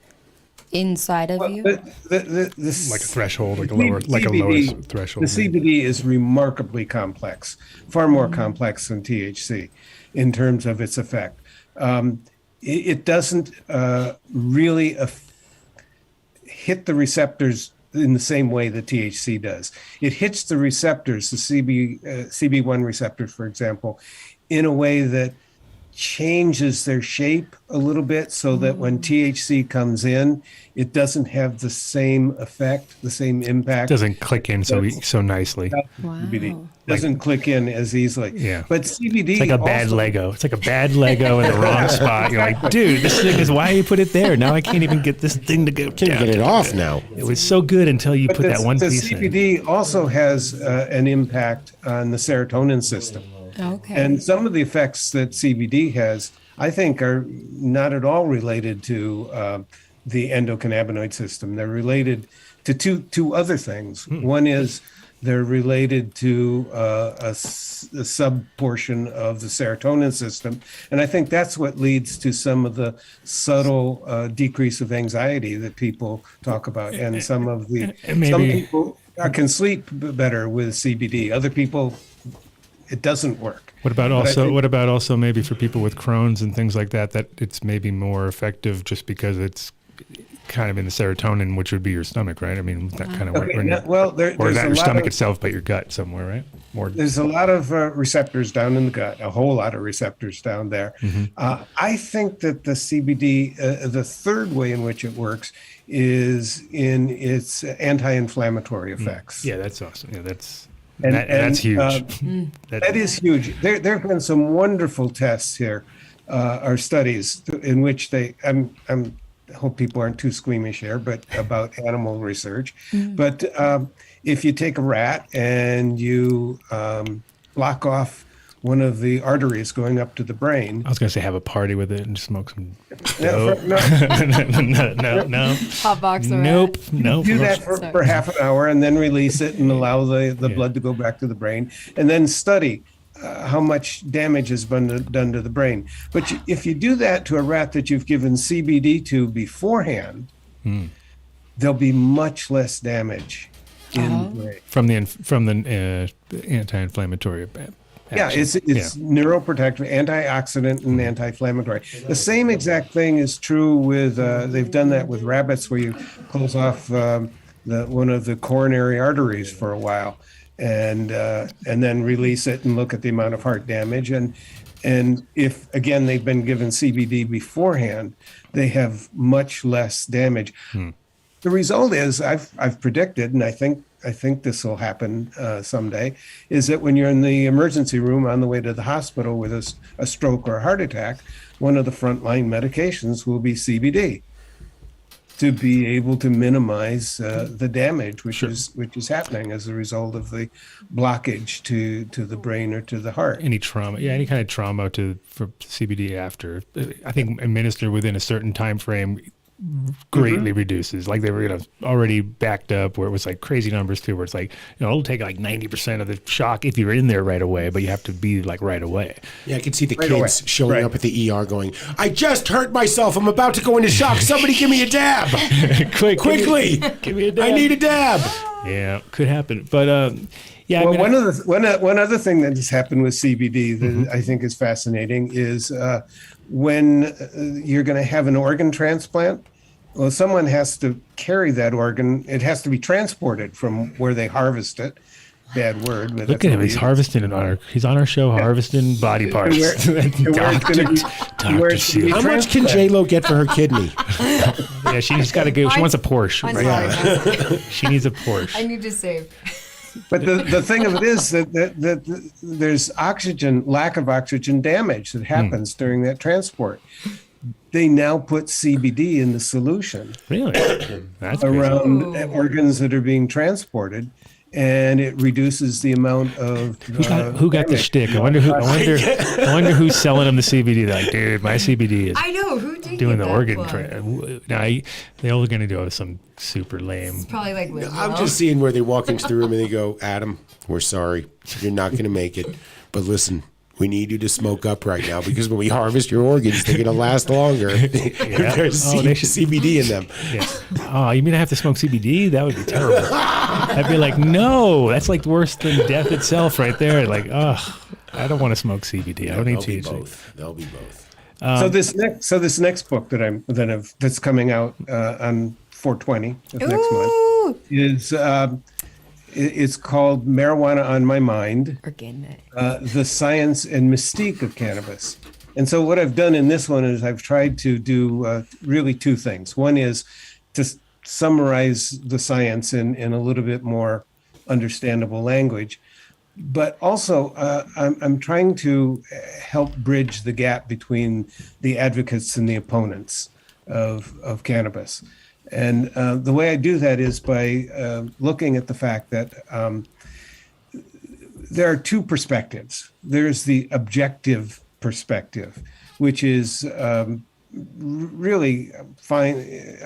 inside of you? Like a threshold, like a lower threshold. The CBD is remarkably complex, far more complex than THC in terms of its effect. It doesn't really hit the receptors in the same way that THC does. It hits the receptors, the CB1 receptors, for example, in a way that changes their shape a little bit so that when THC comes in, it doesn't have the same effect, the same impact. Doesn't click in so nicely. CBD doesn't click in as easily. Yeah. But CBD It's like a bad Lego. It's like a bad Lego in the wrong spot. You're like, dude, this thing is why you put it there. Now I can't even get this thing to go down. Can't get it off now. It was so good until you put that one piece in. The CBD also has an impact on the serotonin system. Okay. And some of the effects that CBD has, I think, are not at all related to the endocannabinoid system. They're related to two other things. One is they're related to a sub portion of the serotonin system. And I think that's what leads to some of the subtle decrease of anxiety that people talk about. And some people can sleep better with CBD. Other people, it doesn't work. What about also maybe for people with Crohn's and things like that it's maybe more effective just because it's kind of in the serotonin, which would be your stomach, right? I mean, that kind of or not your stomach itself, but your gut somewhere, right? There's a lot of receptors down in the gut, a whole lot of receptors down there. Mm-hmm. I think that the CBD, the third way in which it works is in its anti-inflammatory effects. Yeah, that's awesome. Yeah, that's huge. That is huge. There have been some wonderful tests here are studies in which I hope people aren't too squeamish here, but about animal research. But if you take a rat and you block off one of the arteries going up to the brain. I was going to say have a party with it and smoke some No, dope. no. No. Hotbox the Nope. rat. Nope. Do that for half an hour and then release it and allow the blood to go back to the brain, and then study how much damage has been done to the brain. But if you do that to a rat that you've given CBD to beforehand, there'll be much less damage in the brain. From the anti-inflammatory. Yeah, it's neuroprotective, antioxidant, and anti-inflammatory. The same exact thing is true with. They've done that with rabbits, where you close off one of the coronary arteries for a while, and then release it and look at the amount of heart damage. And if again they've been given CBD beforehand, they have much less damage. The result is I've predicted, and I think this will happen someday, is that when you're in the emergency room on the way to the hospital with a stroke or a heart attack, one of the frontline medications will be CBD to be able to minimize the damage which is happening as a result of the blockage to the brain or to the heart. Any trauma, any kind of trauma for CBD after, I think administered within a certain time frame greatly reduces. Like they were already backed up where it was like crazy numbers too, where it's like, it'll take like 90% of the shock if you're in there right away, but you have to be like right away. Yeah, I can see the kids showing up at the ER going, I just hurt myself. I'm about to go into shock. Somebody give me a dab. Quickly. Give me a dab. I need a dab. Yeah, could happen. But yeah. Well, one other thing that has happened with CBD that I think is fascinating is when you're going to have an organ transplant. Well, someone has to carry that organ. It has to be transported from where they harvest it. Bad word. But look at him. He's harvesting he's on our show harvesting body parts. How much can J-Lo get for her kidney? Yeah, she's got to go. She wants a Porsche. She needs a Porsche. I need to save. But the thing of it is that there's lack of oxygen damage that happens during that transport. They now put CBD in the solution. Really? That's around organs that are being transported, and it reduces the amount of who got the shtick. I wonder who's selling them the CBD. They're like, dude, my CBD is. I know who did doing the organ. Now they're all going to do some super lame. It's probably like I'm just seeing where they walk into the room and they go, Adam, we're sorry, you're not going to make it, but listen. We need you to smoke up right now because when we harvest your organs, they're going to last longer. There's CBD in them. Yeah. Oh, you mean I have to smoke CBD? That would be terrible. I'd be like, no, that's like worse than death itself right there. Like, I don't want to smoke CBD. I don't need THC. They'll be both. So this next book that's coming out on 4/20 of next month is. It's called Marijuana on My Mind, The Science and Mystique of Cannabis. And so what I've done in this one is I've tried to do really two things. One is to summarize the science in a little bit more understandable language. But also I'm trying to help bridge the gap between the advocates and the opponents of cannabis. And the way I do that is by looking at the fact that there are two perspectives. There's the objective perspective, which is really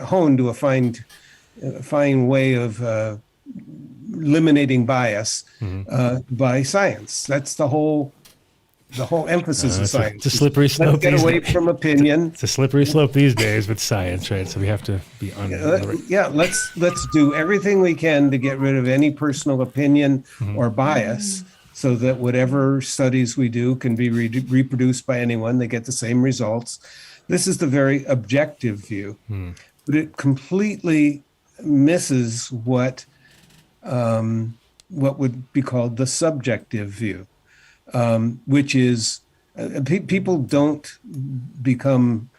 honed to a fine way of eliminating bias by science. That's the whole emphasis of science. It's a slippery slope. Let's get away from opinion. It's a slippery slope these days with science, right? So we have to be on. Let's do everything we can to get rid of any personal opinion or bias, so that whatever studies we do can be reproduced by anyone. They get the same results. This is the very objective view, but it completely misses what would be called the subjective view. Which is people don't become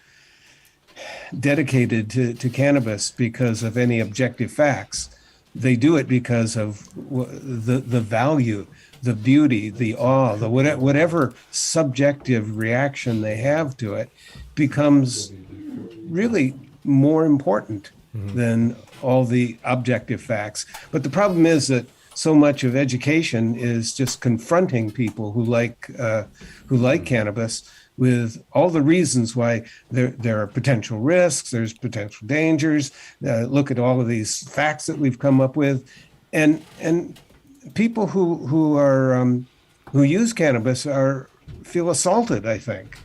dedicated to cannabis because of any objective facts. They do it because of the value the beauty, the awe, the whatever subjective reaction they have to it becomes really more important than all the objective facts. But the problem is that so much of education is just confronting people who like cannabis with all the reasons why there are potential risks, there's potential dangers. Look at all of these facts that we've come up with, and people who use cannabis feel assaulted, I think,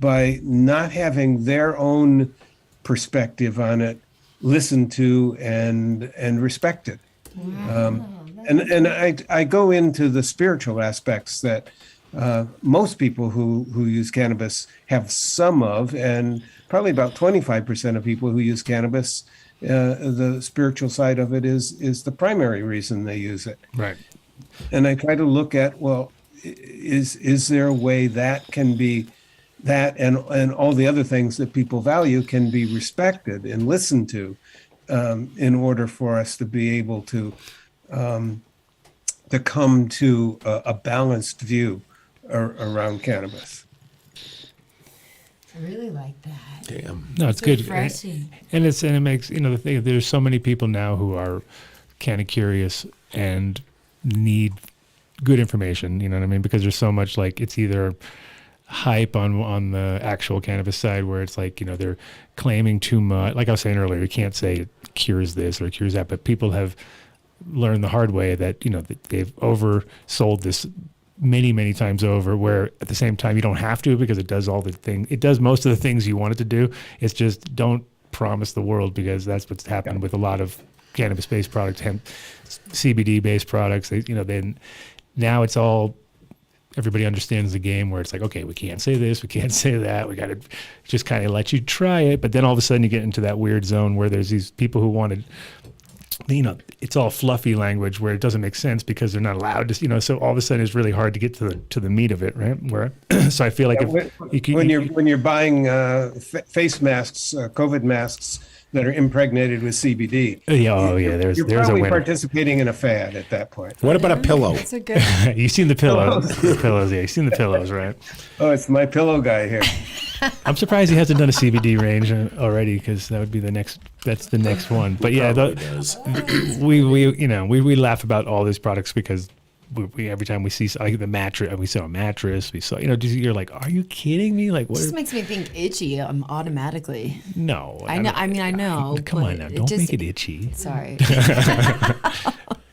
by not having their own perspective on it listened to and respected. And I go into the spiritual aspects that most people who use cannabis have some of, and probably about 25% of people who use cannabis, the spiritual side of it is the primary reason they use it. Right. And I try to look at, well, is there a way that can be, that and all the other things that people value can be respected and listened to, in order for us to be able to come to a balanced view around cannabis. I really like that. Damn. No, it's good. Refreshing. And it makes, the thing, there's so many people now who are kind of curious and need good information, you know what I mean? Because there's so much, like, it's either hype on the actual cannabis side where it's like, they're claiming too much. Like I was saying earlier, you can't say it cures this or it cures that, but people have learned the hard way that, that they've oversold this many times over, where at the same time you don't have to, because it does all the thing. It does most of the things you want it to do. It's just don't promise the world, because that's what's happened with a lot of cannabis-based products, hemp, CBD-based products. Then now it's all, everybody understands the game where it's like, okay, we can't say this, we can't say that, we got to just kind of let you try it. But then all of a sudden you get into that weird zone where there's these people who wanted, it's all fluffy language where it doesn't make sense because they're not allowed to, so all of a sudden it's really hard to get to the meat of it, right? Where, so I feel like when you're buying face masks, COVID masks that are impregnated with CBD. There's you're a probably winner. participating in a fad at that point. What about a pillow? That's a good. You've seen the pillows. The pillows, yeah. You've seen the pillows, right? Oh, it's my pillow guy here. I'm surprised he hasn't done a CBD range already, because that would be that's the next one. But yeah, we laugh about all these products because we every time we see like the mattress, we saw a mattress, we saw, you're like, are you kidding me? Like, what? It just makes me think itchy automatically. No. I know. Come on now, don't make it itchy. Sorry.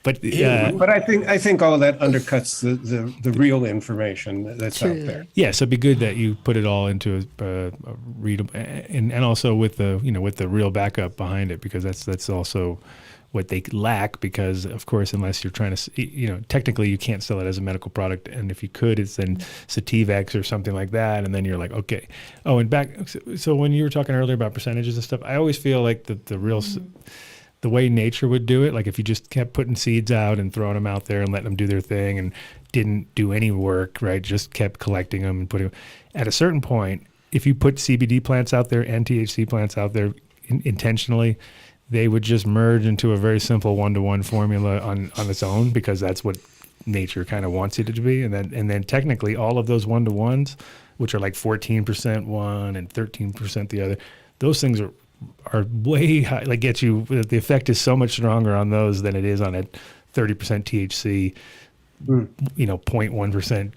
But but I think all of that undercuts the real information that's out there. Yeah, so it'd be good that you put it all into a readable, and also with the real backup behind it, because that's also what they lack. Because of course, unless you're trying to, technically you can't sell it as a medical product, and if you could, it's then Sativex or something like that, and then you're like, okay. Oh, and so when you were talking earlier about percentages and stuff, I always feel like the real. The way nature would do it, like if you just kept putting seeds out and throwing them out there and letting them do their thing and didn't do any work, right? Just kept collecting them and putting them. At a certain point, if you put CBD plants out there and THC plants out there intentionally, they would just merge into a very simple 1-to-1 formula on its own, because that's what nature kind of wants it to be. And then technically all of those 1-to-1s, which are like 14% one and 13% the other, those things are way high, like the effect is so much stronger on those than it is on a 30% THC, 0.1%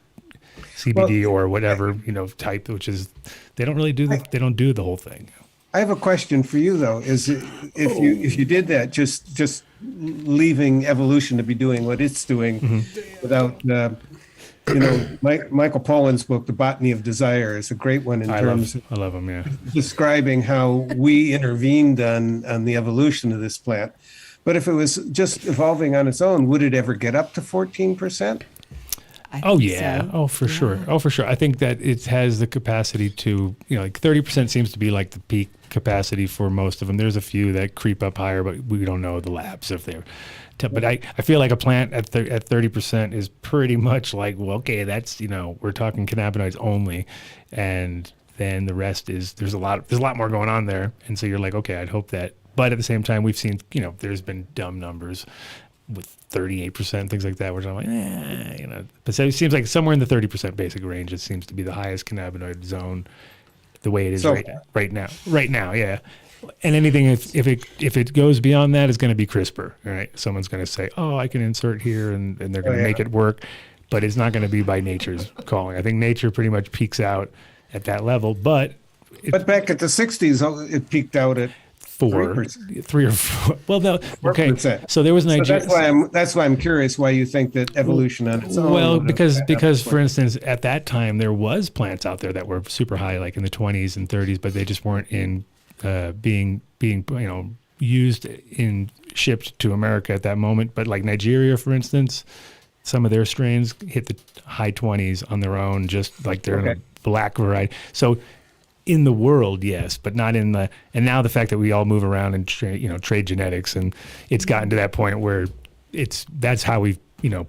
CBD or whatever, type, which is, they don't do the whole thing. I have a question for you though, is if you did that, just leaving evolution to be doing what it's doing without, Michael Pollan's book, The Botany of Desire, is a great one I love him, yeah. Describing how we intervened on the evolution of this plant. But if it was just evolving on its own, would it ever get up to 14%? Oh yeah. So. Oh for sure. Oh for sure. I think that it has the capacity to, like 30% seems to be like the peak capacity for most of them. There's a few that creep up higher, but we don't know the labs if they're. But I feel like a plant at 30% is pretty much like, well, okay, that's, we're talking cannabinoids only, and then the rest is there's a lot more going on there, and so you're like, okay, I'd hope that. But at the same time, we've seen, there's been dumb numbers with 38%, things like that, which I'm like, you know. But so it seems like somewhere in the 30% basic range, it seems to be the highest cannabinoid zone, the way it is right now, yeah. And anything if it goes beyond that, is going to be CRISPR, right? Someone's going to say, oh, I can insert here, and they're going to make it work, but it's not going to be by nature's calling. I think nature pretty much peaks out at that level, but back at the 60s, it peaked out at 3 or 4. Well, no, okay. 4%. So there was Nigeria. So that's why I'm curious why you think that evolution on its own. Well, because for instance, at that time there was plants out there that were super high, like in the 20s and 30s, but they just weren't in being used in shipped to America at that moment. But like Nigeria, for instance, some of their strains hit the high 20s on their own, just like they're in a black variety. So in the world, yes, but not in the. And now the fact that we all move around and trade genetics, and it's gotten to that point where that's how we've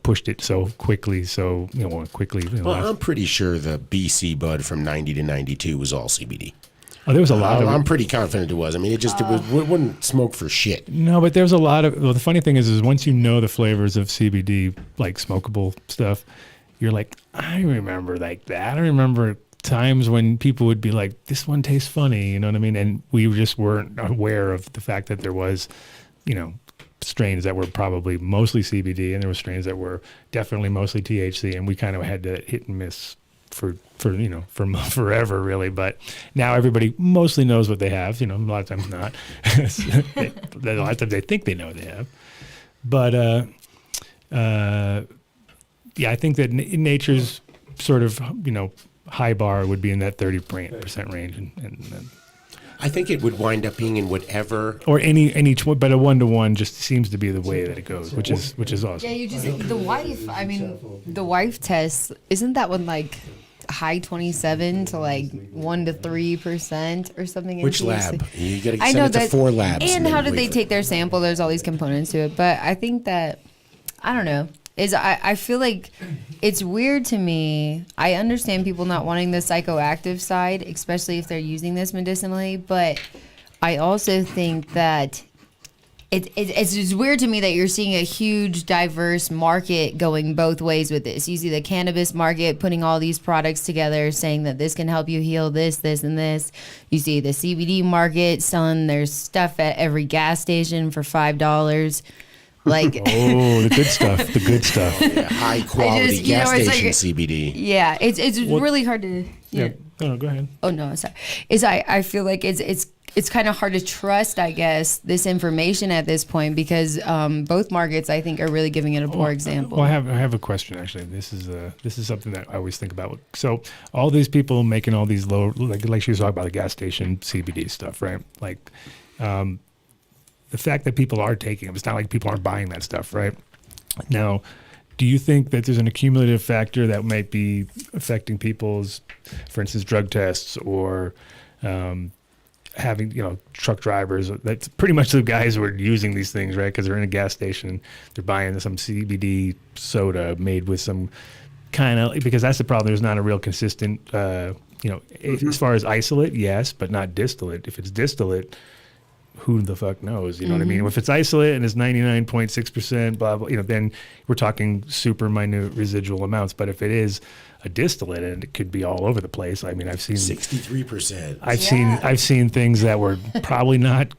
pushed it so quickly. So quickly. Well, I'm pretty sure the BC bud from 90 to 92 was all CBD. Oh, there was a lot of. I'm pretty confident it was. I mean, it wouldn't smoke for shit. No, but there's a lot of. Well, the funny thing is once you know the flavors of CBD, like smokable stuff, you're like, I remember like that. I remember times when people would be like, this one tastes funny, you know what I mean? And we just weren't aware of the fact that there was, strains that were probably mostly CBD, and there were strains that were definitely mostly THC, and we kind of had to hit and miss for forever, really. But now everybody mostly knows what they have. A lot of times not. A lot of times they think they know what they have. But I think that nature's sort of high bar would be in that 30% range, and I think it would wind up being in whatever or any but a 1-to-1 just seems to be the way that it goes, which is awesome. Yeah, you just the wife test, isn't that one like high 27 to like 1 to 3% or something? Which lab? You got to send it to 4 labs. And how did they take their sample? There's all these components to it, but I think that I don't know. I feel like it's weird to me. I understand people not wanting the psychoactive side, especially if they're using this medicinally, but I also think that it's just weird to me that you're seeing a huge diverse market going both ways with this. You see the cannabis market putting all these products together, saying that this can help you heal this, and this. You see the CBD market selling their stuff at every gas station for $5. Like the good stuff. Yeah, high quality gas station CBD. Yeah, it's really hard to. Yeah. No, go ahead. Oh no, sorry. I feel like it's kind of hard to trust, I guess, this information at this point because both markets, I think, are really giving it a poor example. Well, I have a question actually. This is something that I always think about. So all these people making all these low, like she was talking about the gas station CBD stuff, right? Like. The fact that people are taking them, it's not like people aren't buying that stuff, right? Now, do you think that there's an accumulative factor that might be affecting people's, for instance, drug tests or having, truck drivers? That's pretty much the guys who are using these things, right? Because they're in a gas station, they're buying some CBD soda made with some kind of, because that's the problem. There's not a real consistent, as far as isolate, yes, but not distillate. If it's distillate, who the fuck knows? You know what I mean? If it's isolate and it's 99.6%, blah, blah, then we're talking super minute residual amounts. But if it is a distillate, and it could be all over the place. I mean, I've seen 63%. I've seen things that were probably not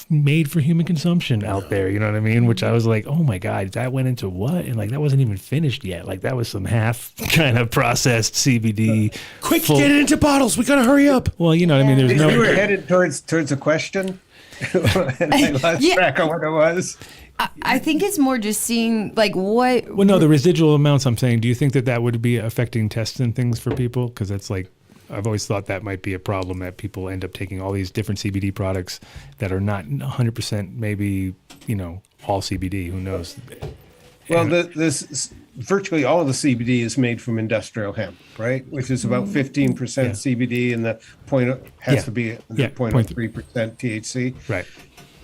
made for human consumption out there. You know what I mean? Which I was like, oh my God, that went into what? And like, that wasn't even finished yet. Like that was some half kind of processed CBD. Quick, get it into bottles. We got to hurry up. Well, you know what I mean? There's no. You were headed towards a question. And I lost track of what it was. I think it's more just seeing like what. Well, no, the residual amounts. I'm saying, do you think that would be affecting tests and things for people? Because that's like, I've always thought that might be a problem, that people end up taking all these different CBD products that are not 100% maybe all CBD. Who knows? Well, this virtually all of the CBD is made from industrial hemp, right? Which is about 15% CBD, and the point has to be 0.3% THC. Right.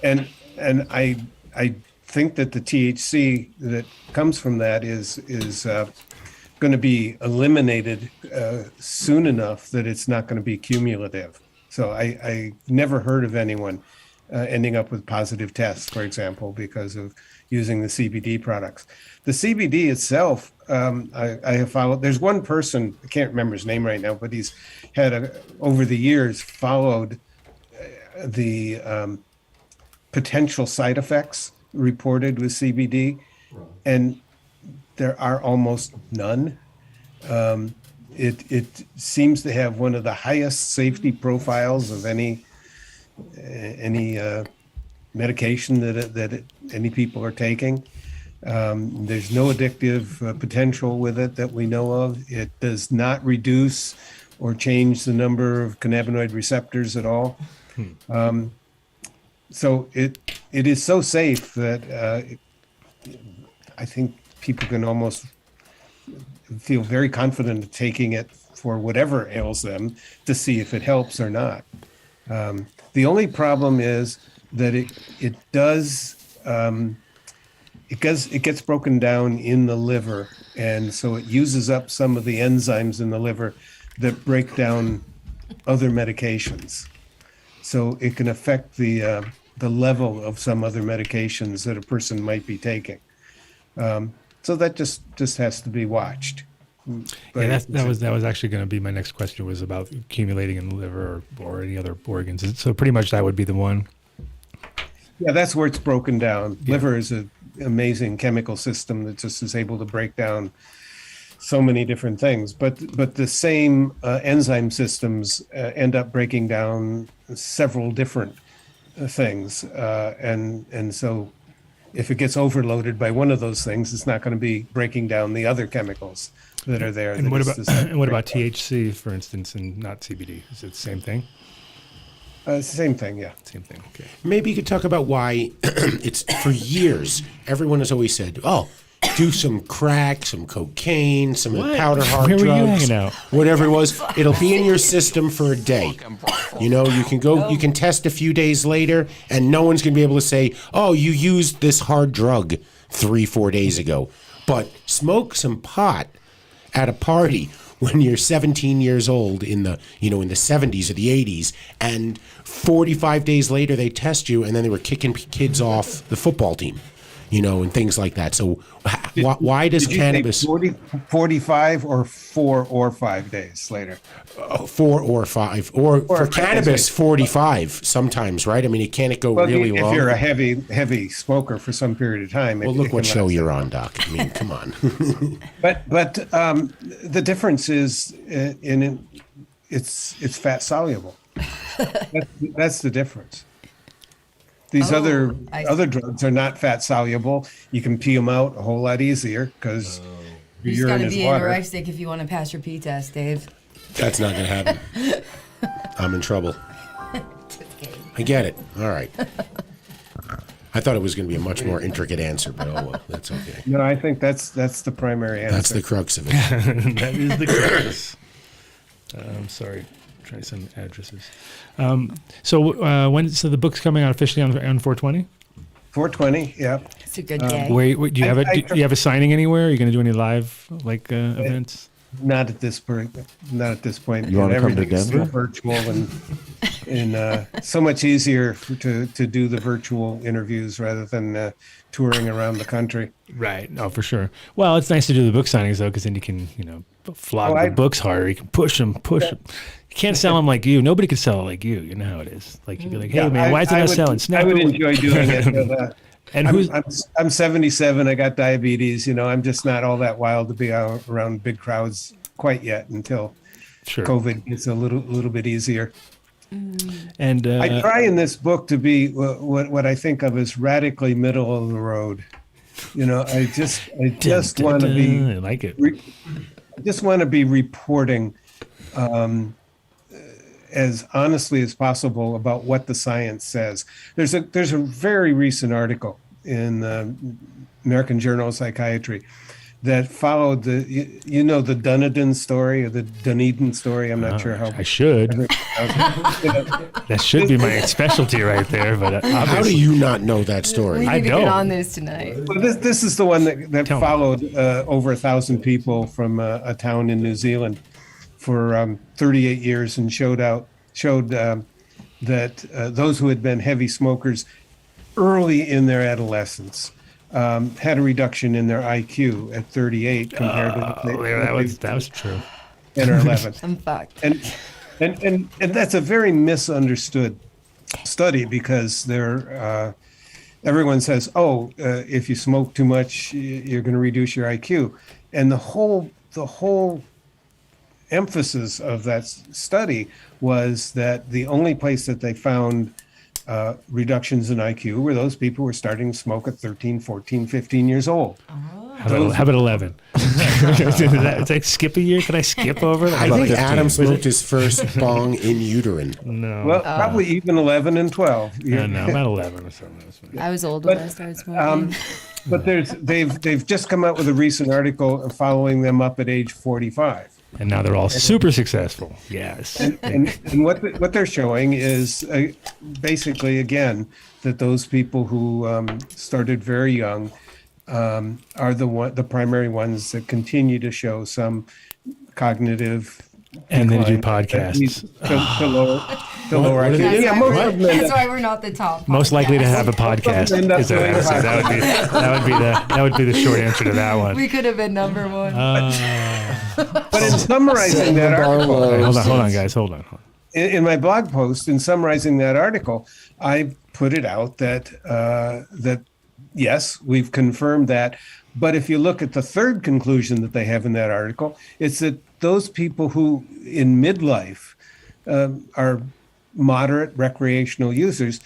And I think that the THC that comes from that is going to be eliminated soon enough that it's not going to be cumulative. So I never heard of anyone ending up with positive tests, for example, because of using the CBD products. The CBD itself, I have followed. There's one person, I can't remember his name right now, but he's had over the years followed the potential side effects reported with CBD, and there are almost none. It seems to have one of the highest safety profiles of any medication that any people are taking. There's no addictive potential with it that we know of. It does not reduce or change the number of cannabinoid receptors at all. So it is so safe that I think people can almost feel very confident of taking it for whatever ails them to see if it helps or not. The only problem is that it gets broken down in the liver, and so it uses up some of the enzymes in the liver that break down other medications. So it can affect the level of some other medications that a person might be taking. So that just has to be watched. But yeah, that was actually going to be my next question, was about accumulating in the liver or any other organs. So pretty much that would be the one. Yeah, that's where it's broken down. Yeah. Liver is an amazing chemical system that just is able to break down so many different things. But the same enzyme systems end up breaking down several different things, and so if it gets overloaded by one of those things, it's not going to be breaking down the other chemicals that are there. And what about THC, for instance, and not CBD? Is it the same thing? Same thing, yeah. Same thing, okay. Maybe you could talk about why it's, for years, everyone has always said, oh, do some crack, some cocaine, some powder hard drugs. Where were you hanging out? Whatever it was, it'll be in your system for a day. You know, you can go, you can test a few days later, and no one's going to be able to say, oh, you used this hard drug 3-4 days ago. But smoke some pot at a party when you're 17 years old in the 70s or the 80s, and 45 days later they test you, and then they were kicking kids off the football team, and things like that. So why does cannabis... 45 or 4 or 5 days later? 4 or 5. Or for cannabis, 45 sometimes, right? I mean, can't go really long? If you're a heavy smoker for some period of time. Well, look what show you're on, Doc. I mean, come on. But the difference is it's fat soluble. That's the difference. These other drugs are not fat soluble. You can pee them out a whole lot easier because your urine is water. You just got to be anorexic if you want to pass your pee test, Dave. That's not going to happen. I'm in trouble. I get it. All right. I thought it was going to be a much more intricate answer, but oh well, that's okay. No, I think that's the primary answer. That's the crux of it. That is the crux. I'm sorry. Try some addresses. So the book's coming out officially on 4/20? 4/20, yeah. It's a good day. Wait, do you have a signing anywhere? Are you going to do any live events? Not at this point. Not at this point. You want to come to Denver? Virtual and so much easier to do the virtual interviews rather than touring around the country. Right. No, for sure. Well, it's nice to do the book signings though, because then you can flog the books harder. You can push them. You can't sell them like you. Nobody can sell it like you. You know how it is. Like you'd be like, hey man, why is it not selling? I would enjoy doing it. And I'm 77. I got diabetes. I'm just not all that wild to be around big crowds quite yet until COVID gets a little bit easier. And I try in this book to be what I think of as radically middle of the road. I just want to be. I like it. I just want to be reporting as honestly as possible about what the science says. There's a very recent article in the American Journal of Psychiatry that followed the Dunedin story or the Dunedin story. I'm not sure how. I should. That should be my specialty right there. But how do you not know that story? We need to get on this tonight. Well, this is the one that followed over 1,000 people from a town in New Zealand for 38 years and showed that those who had been heavy smokers early in their adolescence had a reduction in their IQ at 38 compared to that was true. 10 or 11. I'm fucked. And that's a very misunderstood study because everyone says, if you smoke too much, you're going to reduce your IQ. And the whole emphasis of that study was that the only place that they found reductions in IQ were those people who were starting to smoke at 13, 14, 15 years old. How about 11? It's like skip a year. Can I skip over? I think Adam smoked his first bong in uterine. No. Well, probably even 11 and 12. No, about 11 or something. I was old when I started smoking. But they've just come out with a recent article following them up at age 45. And now they're all super successful. Yes. And what they're showing is basically, again, that those people who started very young are the primary ones that continue to show some cognitive and then do podcasts to lower IQ. Yeah, most of them That's why we're not the top. Most likely to have a podcast. That would be the short answer to that one. We could have been number one. But in summarizing that article, hold on, guys, hold on. In my blog post, in summarizing that article, I put it out that yes, we've confirmed that. But if you look at the third conclusion that they have in that article, it's that those people who in midlife are moderate recreational users,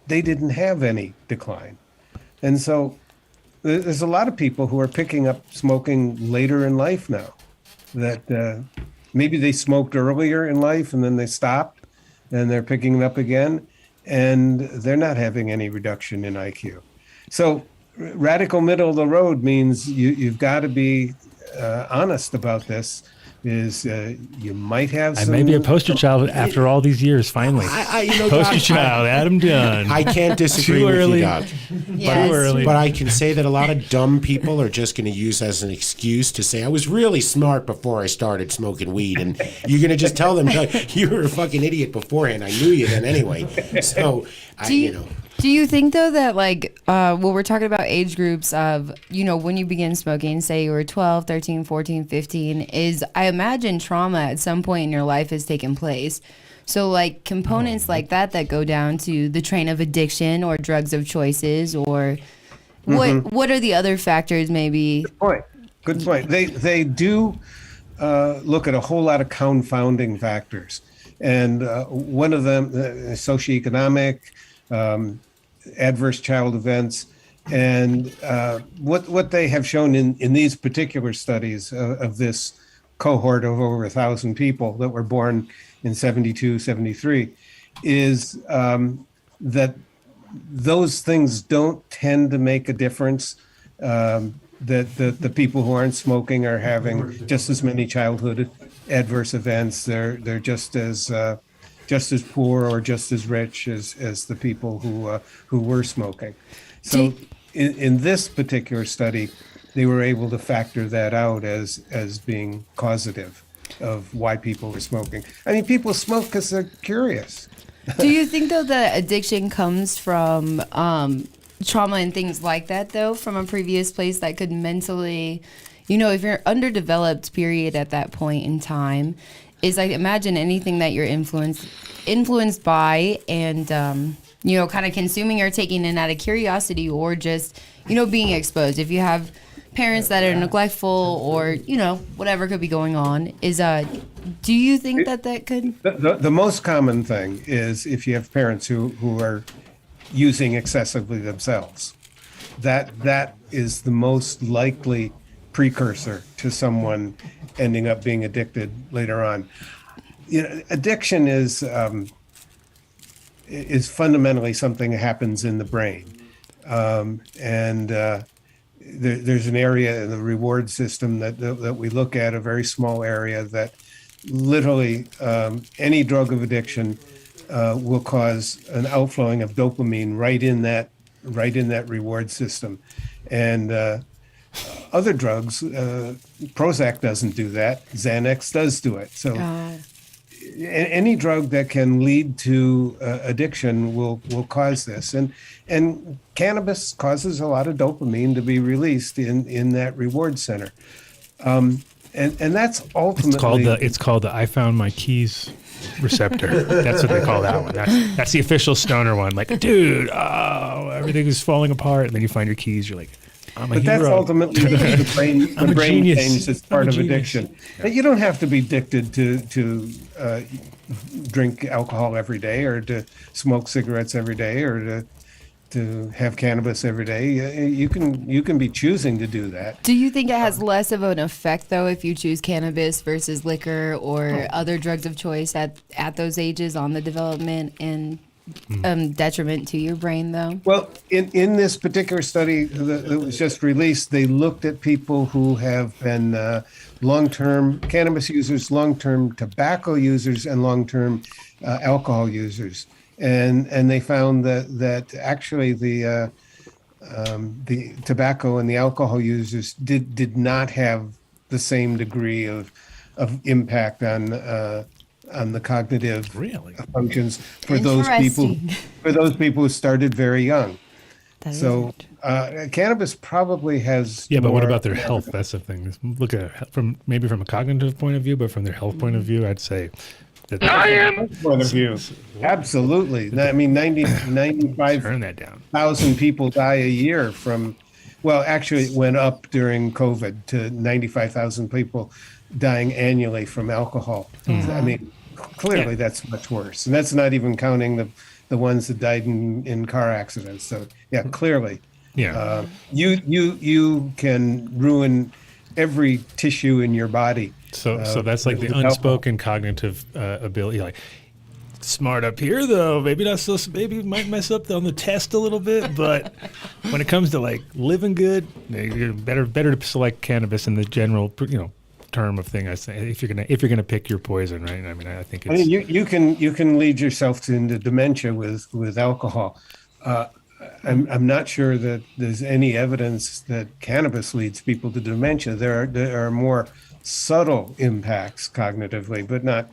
they didn't have any decline. And so there's a lot of people who are picking up smoking later in life now, that maybe they smoked earlier in life and then they stopped and they're picking it up again, and they're not having any reduction in IQ. So radical middle of the road means you've got to be honest about this. You might have some... I may be a poster child after all these years, finally. Poster child, Adam Dunn. I can't disagree with you, Doc. Yes. Too early. But I can say that a lot of dumb people are just going to use as an excuse to say, I was really smart before I started smoking weed. And you're going to just tell them, you were a fucking idiot beforehand. I knew you then anyway. So, Do you think, though, that, we're talking about age groups of, when you begin smoking, say you were 12, 13, 14, 15, I imagine trauma at some point in your life has taken place. So, components like that go down to the train of addiction or drugs of choices, or what are the other factors, maybe? Good point. They do look at a whole lot of confounding factors. And one of them, socioeconomic, adverse child events, and what they have shown in these particular studies of this cohort of over 1,000 people that were born in 72, 73, is that those things don't tend to make a difference. That the people who aren't smoking are having just as many childhood adverse events. They're just as poor or just as rich as the people who were smoking. So in this particular study, they were able to factor that out as being causative of why people were smoking. I mean, people smoke because they're curious. Do you think, though, that addiction comes from trauma and things like that, though, from a previous place that could mentally, if you're underdeveloped period at that point in time, is imagine anything that you're influenced by and, kind of consuming or taking in out of curiosity or just, being exposed. If you have parents that are neglectful or, whatever could be going on, do you think that could? The most common thing is if you have parents who are using excessively themselves, that is the most likely precursor to someone ending up being addicted later on. Addiction is fundamentally something that happens in the brain, and there's an area in the reward system that we look at, a very small area that literally any drug of addiction will cause an outflowing of dopamine right in that reward system, and other drugs, Prozac doesn't do that. Xanax does do it. So any drug that can lead to addiction will cause this, and cannabis causes a lot of dopamine to be released in that reward center, and that's ultimately it's called the I found my keys receptor. That's what they call that one. That's the official stoner one. Like, dude, everything is falling apart, and then you find your keys. You're like, I'm a but hero. that's ultimately the brain. The brain genius. change that's part of addiction. Yeah. You don't have to be addicted to drink alcohol every day, or to smoke cigarettes every day, or to have cannabis every day. You can be choosing to do that. Do you think it has less of an effect though if you choose cannabis versus liquor or other drugs of choice at those ages on the development and detriment to your brain though? Well, in this particular study that was just released, they looked at people who have been long-term cannabis users, long-term tobacco users, and long-term alcohol users, and they found that actually the tobacco and the alcohol users did not have the same degree of impact on the cognitive functions for those people who started very young. So cannabis probably has. Yeah, but what about their health? That's the thing. Look at it from a cognitive point of view, but from their health point of view, I'd say that point of view. Absolutely. I mean, 95,000 people die a year from. Well, actually, it went up during COVID to 95,000 people dying annually from alcohol. I mean, clearly that's much worse, and that's not even counting the ones that died in car accidents. So yeah, clearly, you can ruin every tissue in your body. So that's like the unspoken cognitive ability. Like, smart up here though, maybe not so. Maybe might mess up on the test a little bit, but when it comes to like living good, you're better to select cannabis in the general, term of thing. I say if you're gonna pick your poison, right? I mean, I think it's. I mean, you can lead yourself into dementia with alcohol. I'm not sure that there's any evidence that cannabis leads people to dementia. There are more subtle impacts cognitively, but not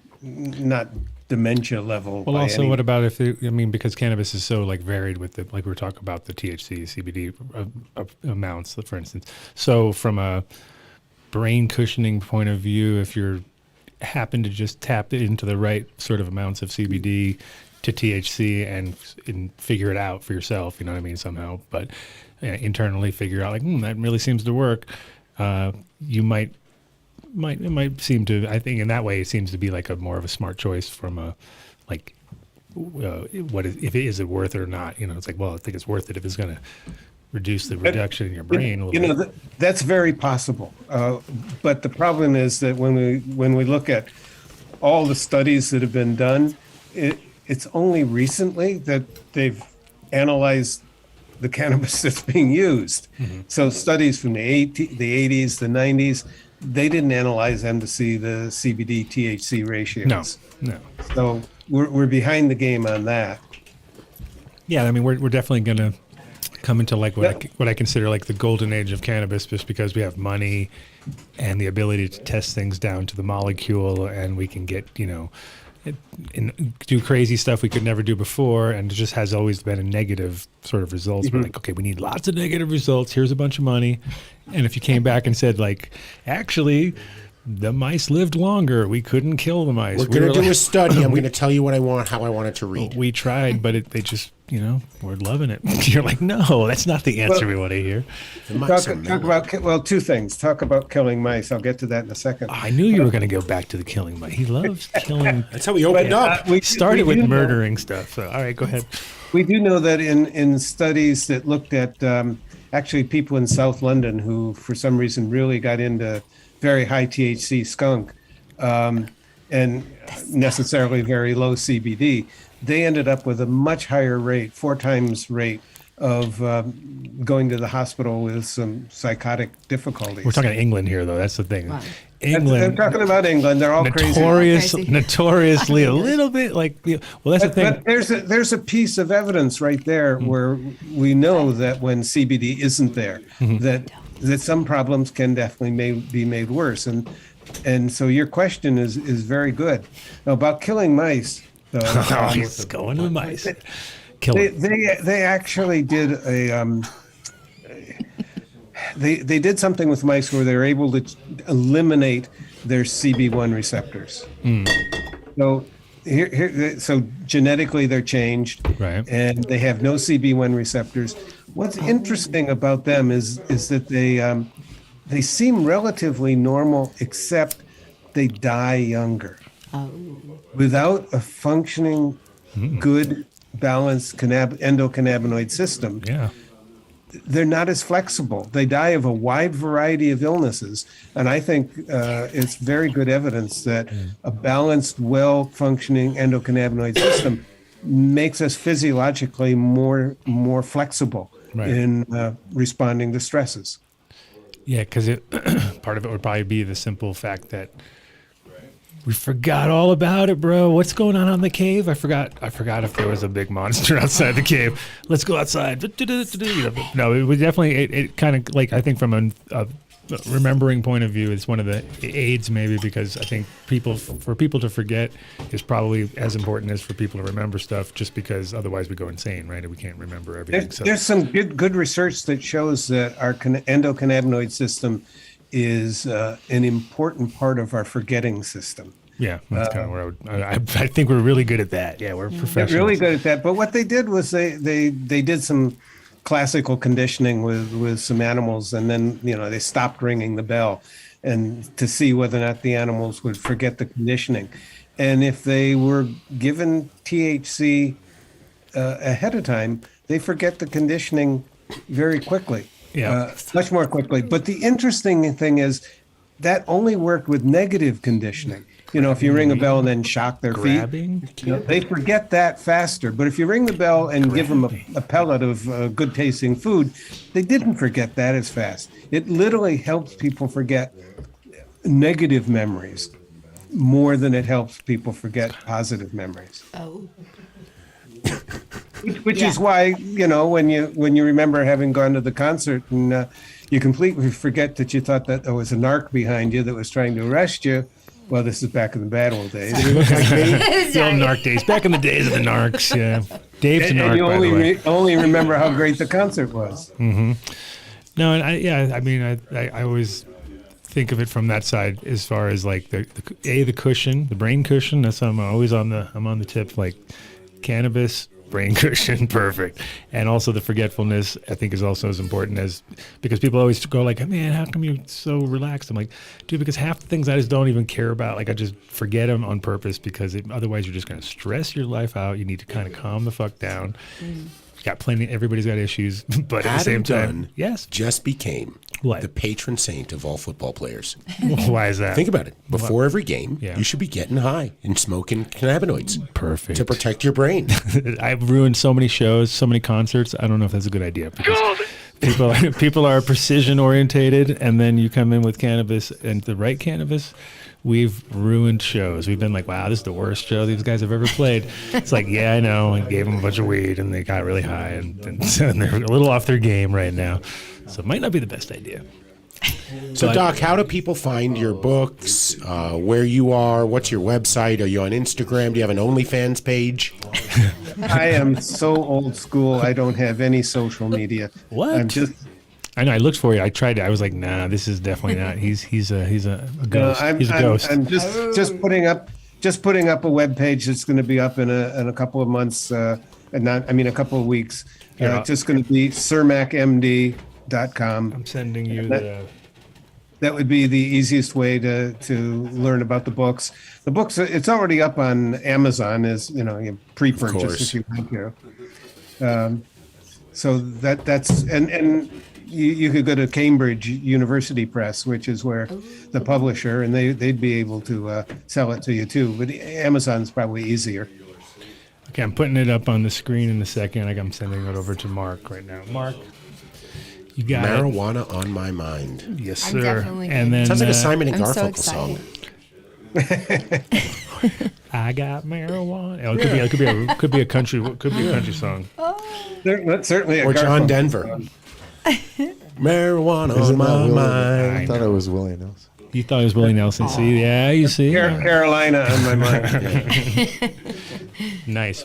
dementia level. Well, also, what about because cannabis is so like varied with the, like we were talking about the THC, CBD amounts, for instance. So from a brain cushioning point of view, if you're happen to just tap into the right sort of amounts of CBD to THC and figure it out for yourself, you know what I mean, somehow, but internally figure out like, that really seems to work. You might seem to, I think in that way, it seems to be like a more of a smart choice from a, like, if it worth it or not, it's like, well, I think it's worth it if it's going to reduce the reduction in your brain a little bit. That's very possible. But the problem is that when we look at all the studies that have been done, it's only recently that they've analyzed the cannabis that's being used. Mm-hmm. So studies from the 80s, the 90s, they didn't analyze them to see the CBD THC ratios. No. So we're behind the game on that. Yeah, I mean, we're definitely going to come into like what I consider like the golden age of cannabis, just because we have money and the ability to test things down to the molecule, and we can get, and do crazy stuff we could never do before, and it just has always been a negative sort of results. Mm-hmm. We're like, okay, we need lots of negative results. Here's a bunch of money. And if you came back and said, like, actually, the mice lived longer, we couldn't kill the mice. We're going to do a study. I'm going to tell you what I want, how I want it to read. We tried, but they just, we're loving it. You're like, no, that's not the answer we want to hear. Talk about, two things. Talk about killing mice. I'll get to that in a second. I knew you were going to go back to the killing mice. He loves killing. That's how we opened up. We started with murdering stuff. So, all right, go ahead. We do know that in studies that looked at actually people in South London who, for some reason, really got into very high THC skunk and necessarily very low CBD, they ended up with a much higher rate, 4 times rate of going to the hospital with some psychotic difficalties. We're talking England here, though. That's the thing. Wow. England. I'm talking about England. They're all crazy. Notoriously a little bit like. Well, that's the thing. But there's a piece of evidence right there where we know that when CBD isn't there, that some problems can definitely be made worse. And And so your question is very good. Now, about killing mice. He's going to the mice. Kill them. They actually did they did something with mice where they were able to eliminate their CB1 receptors. So so genetically they're changed, right? And they have no CB1 receptors. What's interesting about them is that they seem relatively normal, except they die younger. Without a functioning, good, balanced endocannabinoid system, they're not as flexible. They die of a wide variety of illnesses. And I think it's very good evidence that a balanced, well-functioning endocannabinoid system makes us physiologically more flexible in responding to stresses. Yeah, because part of it would probably be the simple fact that we forgot all about it, bro. What's going on in the cave? I forgot if there was a big monster outside the cave. Let's go outside. No, it was definitely, it kind of like, I think from a remembering point of view, it's one of the aids maybe, because I think for people to forget is probably as important as for people to remember stuff, just because otherwise we go insane, right? And we can't remember everything. There's some good research that shows that our endocannabinoid system is an important part of our forgetting system. Yeah, that's kind of where I think we're really good at that. Yeah, we're professionals. Really good at that. But what they did was they did some classical conditioning with some animals, and then they stopped ringing the bell, and to see whether or not the animals would forget the conditioning. And if they were given THC ahead of time, they forget the conditioning very quickly. Much more quickly. But the interesting thing is that only worked with negative conditioning. If you ring a bell and then shock their feet, they forget that faster. But if you ring the bell and give them a pellet of good tasting food, they didn't forget that as fast. It literally helps people forget negative memories more than it helps people forget positive memories. Which is why, when you remember having gone to the concert and you completely forget that you thought that there was a narc behind you that was trying to arrest you. Well, this is back in the bad old days. The old narc days. Back in the days of the narcs, yeah. Dave's a narc, and you by the way. only remember how great the concert was. Mm-hmm. No, and I always think of it from that side as far as like the cushion, the brain cushion. That's I'm always on the tip, like cannabis, brain cushion, perfect. And also the forgetfulness, I think, is also as important as, because people always go like, man, how come you're so relaxed? I'm like, dude, because half the things I just don't even care about. Like I just forget them on purpose because otherwise you're just going to stress your life out. You need to kind of calm the fuck down. Everybody's got issues, but at the same time, Dunn just became the patron saint of all football players. Why is that? Think about it. Before every game, you should be getting high and smoking cannabinoids. Perfect. To protect your brain. I've ruined so many shows, so many concerts. I don't know if that's a good idea because people are precision orientated, and then you come in with cannabis and the right cannabis. We've ruined shows. We've been like, wow, this is the worst show these guys have ever played. It's like, yeah, I know. I gave them a bunch of weed and they got really high and they're a little off their game right now. So it might not be the best idea. So, Doc, how do people find your books, where you are? What's your website? Are you on Instagram? Do you have an OnlyFans page? I am so old school. I don't have any social media. What? I know. I looked for you. I tried it. I was like, nah, this is definitely not. He's a ghost. He's a ghost. I'm just putting up a web page that's going to be up in a couple of months, a couple of weeks. It's just going to be cermakmd.com. I'm sending you That would be the easiest way to learn about the books. The books, it's already up on Amazon as you pre-purchase if you want to. So that's and. You could go to Cambridge University Press, which is where the publisher, and they'd be able to sell it to you too. But Amazon's probably easier. Okay, I'm putting it up on the screen in a second. I'm sending it over to Mark right now. Mark, you got marijuana on my mind. Yes, sir. And then sounds like a Simon and Garfunkel song. I got marijuana. Oh, it could be a country song. Certainly, or John Denver. Marijuana on my mind. I thought it was Willie Nelson. You thought it was Willie Nelson. See, yeah, you see. Carolina on my mind. Nice.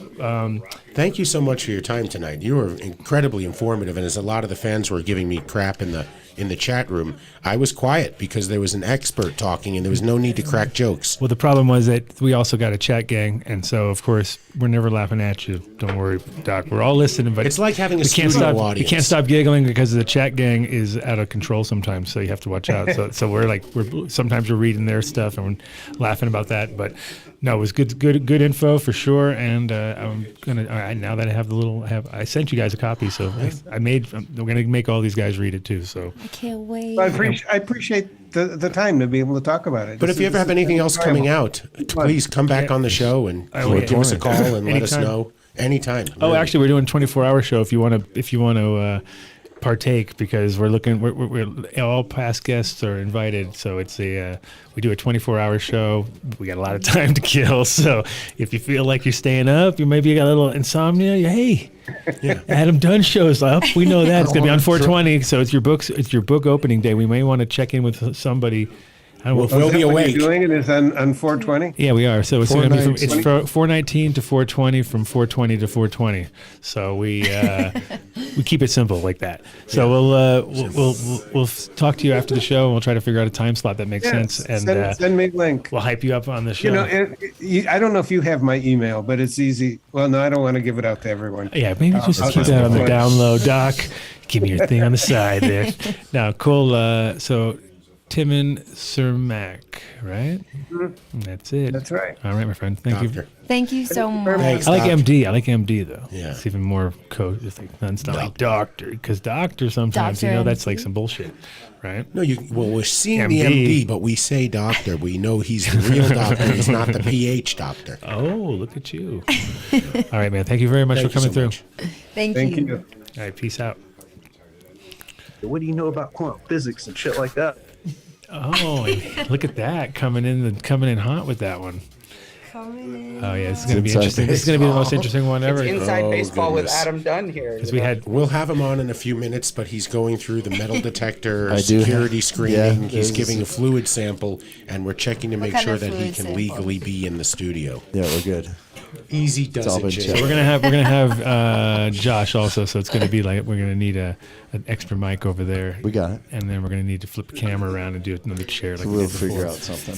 Thank you so much for your time tonight. You were incredibly informative, and as a lot of the fans were giving me crap in the chat room, I was quiet because there was an expert talking, and there was no need to crack jokes. Well, the problem was that we also got a chat gang, and so of course we're never laughing at you. Don't worry, Doc. We're all listening, but It's like having a studio audience. You can't stop giggling because the chat gang is out of control sometimes. So you have to watch out. So we're sometimes we're reading their stuff and we're laughing about that, but. No, it was good info for sure, and I'm gonna now that I have I sent you guys a copy, so we're gonna make all these guys read it too. So I can't wait. Well, I appreciate the time to be able to talk about it. But if you ever have anything else coming out, please come back on the show and give us a call and let us know anytime. Oh, actually, we're doing a 24-hour show if you want to partake, because we're all past guests are invited, so it's we do a 24-hour show. We got a lot of time to kill, so if you feel like you're staying up, maybe you got a little insomnia, Adam Dunn shows up. We know that it's gonna be on 420, so it's your book opening day. We may want to check in with somebody. We'll be awake. Doing it is on 420. Yeah, we are. So it's going to be from 419 to 420, from 420 to 420. So we keep it simple like that. So we'll talk to you after the show, and we'll try to figure out a time slot that makes sense. And send me a link. We'll hype you up on the show. I don't know if you have my email, but it's easy. Well, no, I don't want to give it out to everyone. Yeah, maybe just keep that on the down low, Doc. Give me your thing on the side there. Now, cool. So. Timmen Cermak, right? Mm-hmm. That's it. That's right. All right, my friend. Thank you. Thank you so much. Thanks, I like Doc. MD. I like MD though. Yeah. It's even more it's not like doctor, because doctor sometimes Doctor that's MD. like some bullshit, right? No, we're seeing the MD, but we say doctor. We know he's the real doctor. He's not the PH doctor. Oh, look at you. All right, man. Thank you very much for coming through. Thank you. All right, peace out. What do you know about quantum physics and shit like that? Oh, look at that coming in hot with that one. Oh yeah, this is going to be interesting. This is going to be the most interesting one ever. It's inside baseball with Adam Dunn here. We'll have him on in a few minutes, but he's going through the metal detector security screening. He's giving a fluid sample, and we're checking to make sure that he can legally be in the studio. Yeah, we're good. Easy does it, Jay. So we're gonna have Josh also. So it's gonna be like we're gonna need an extra mic over there. We got it. And then we're gonna need to flip the camera around and do another chair. Like We'll figure out something.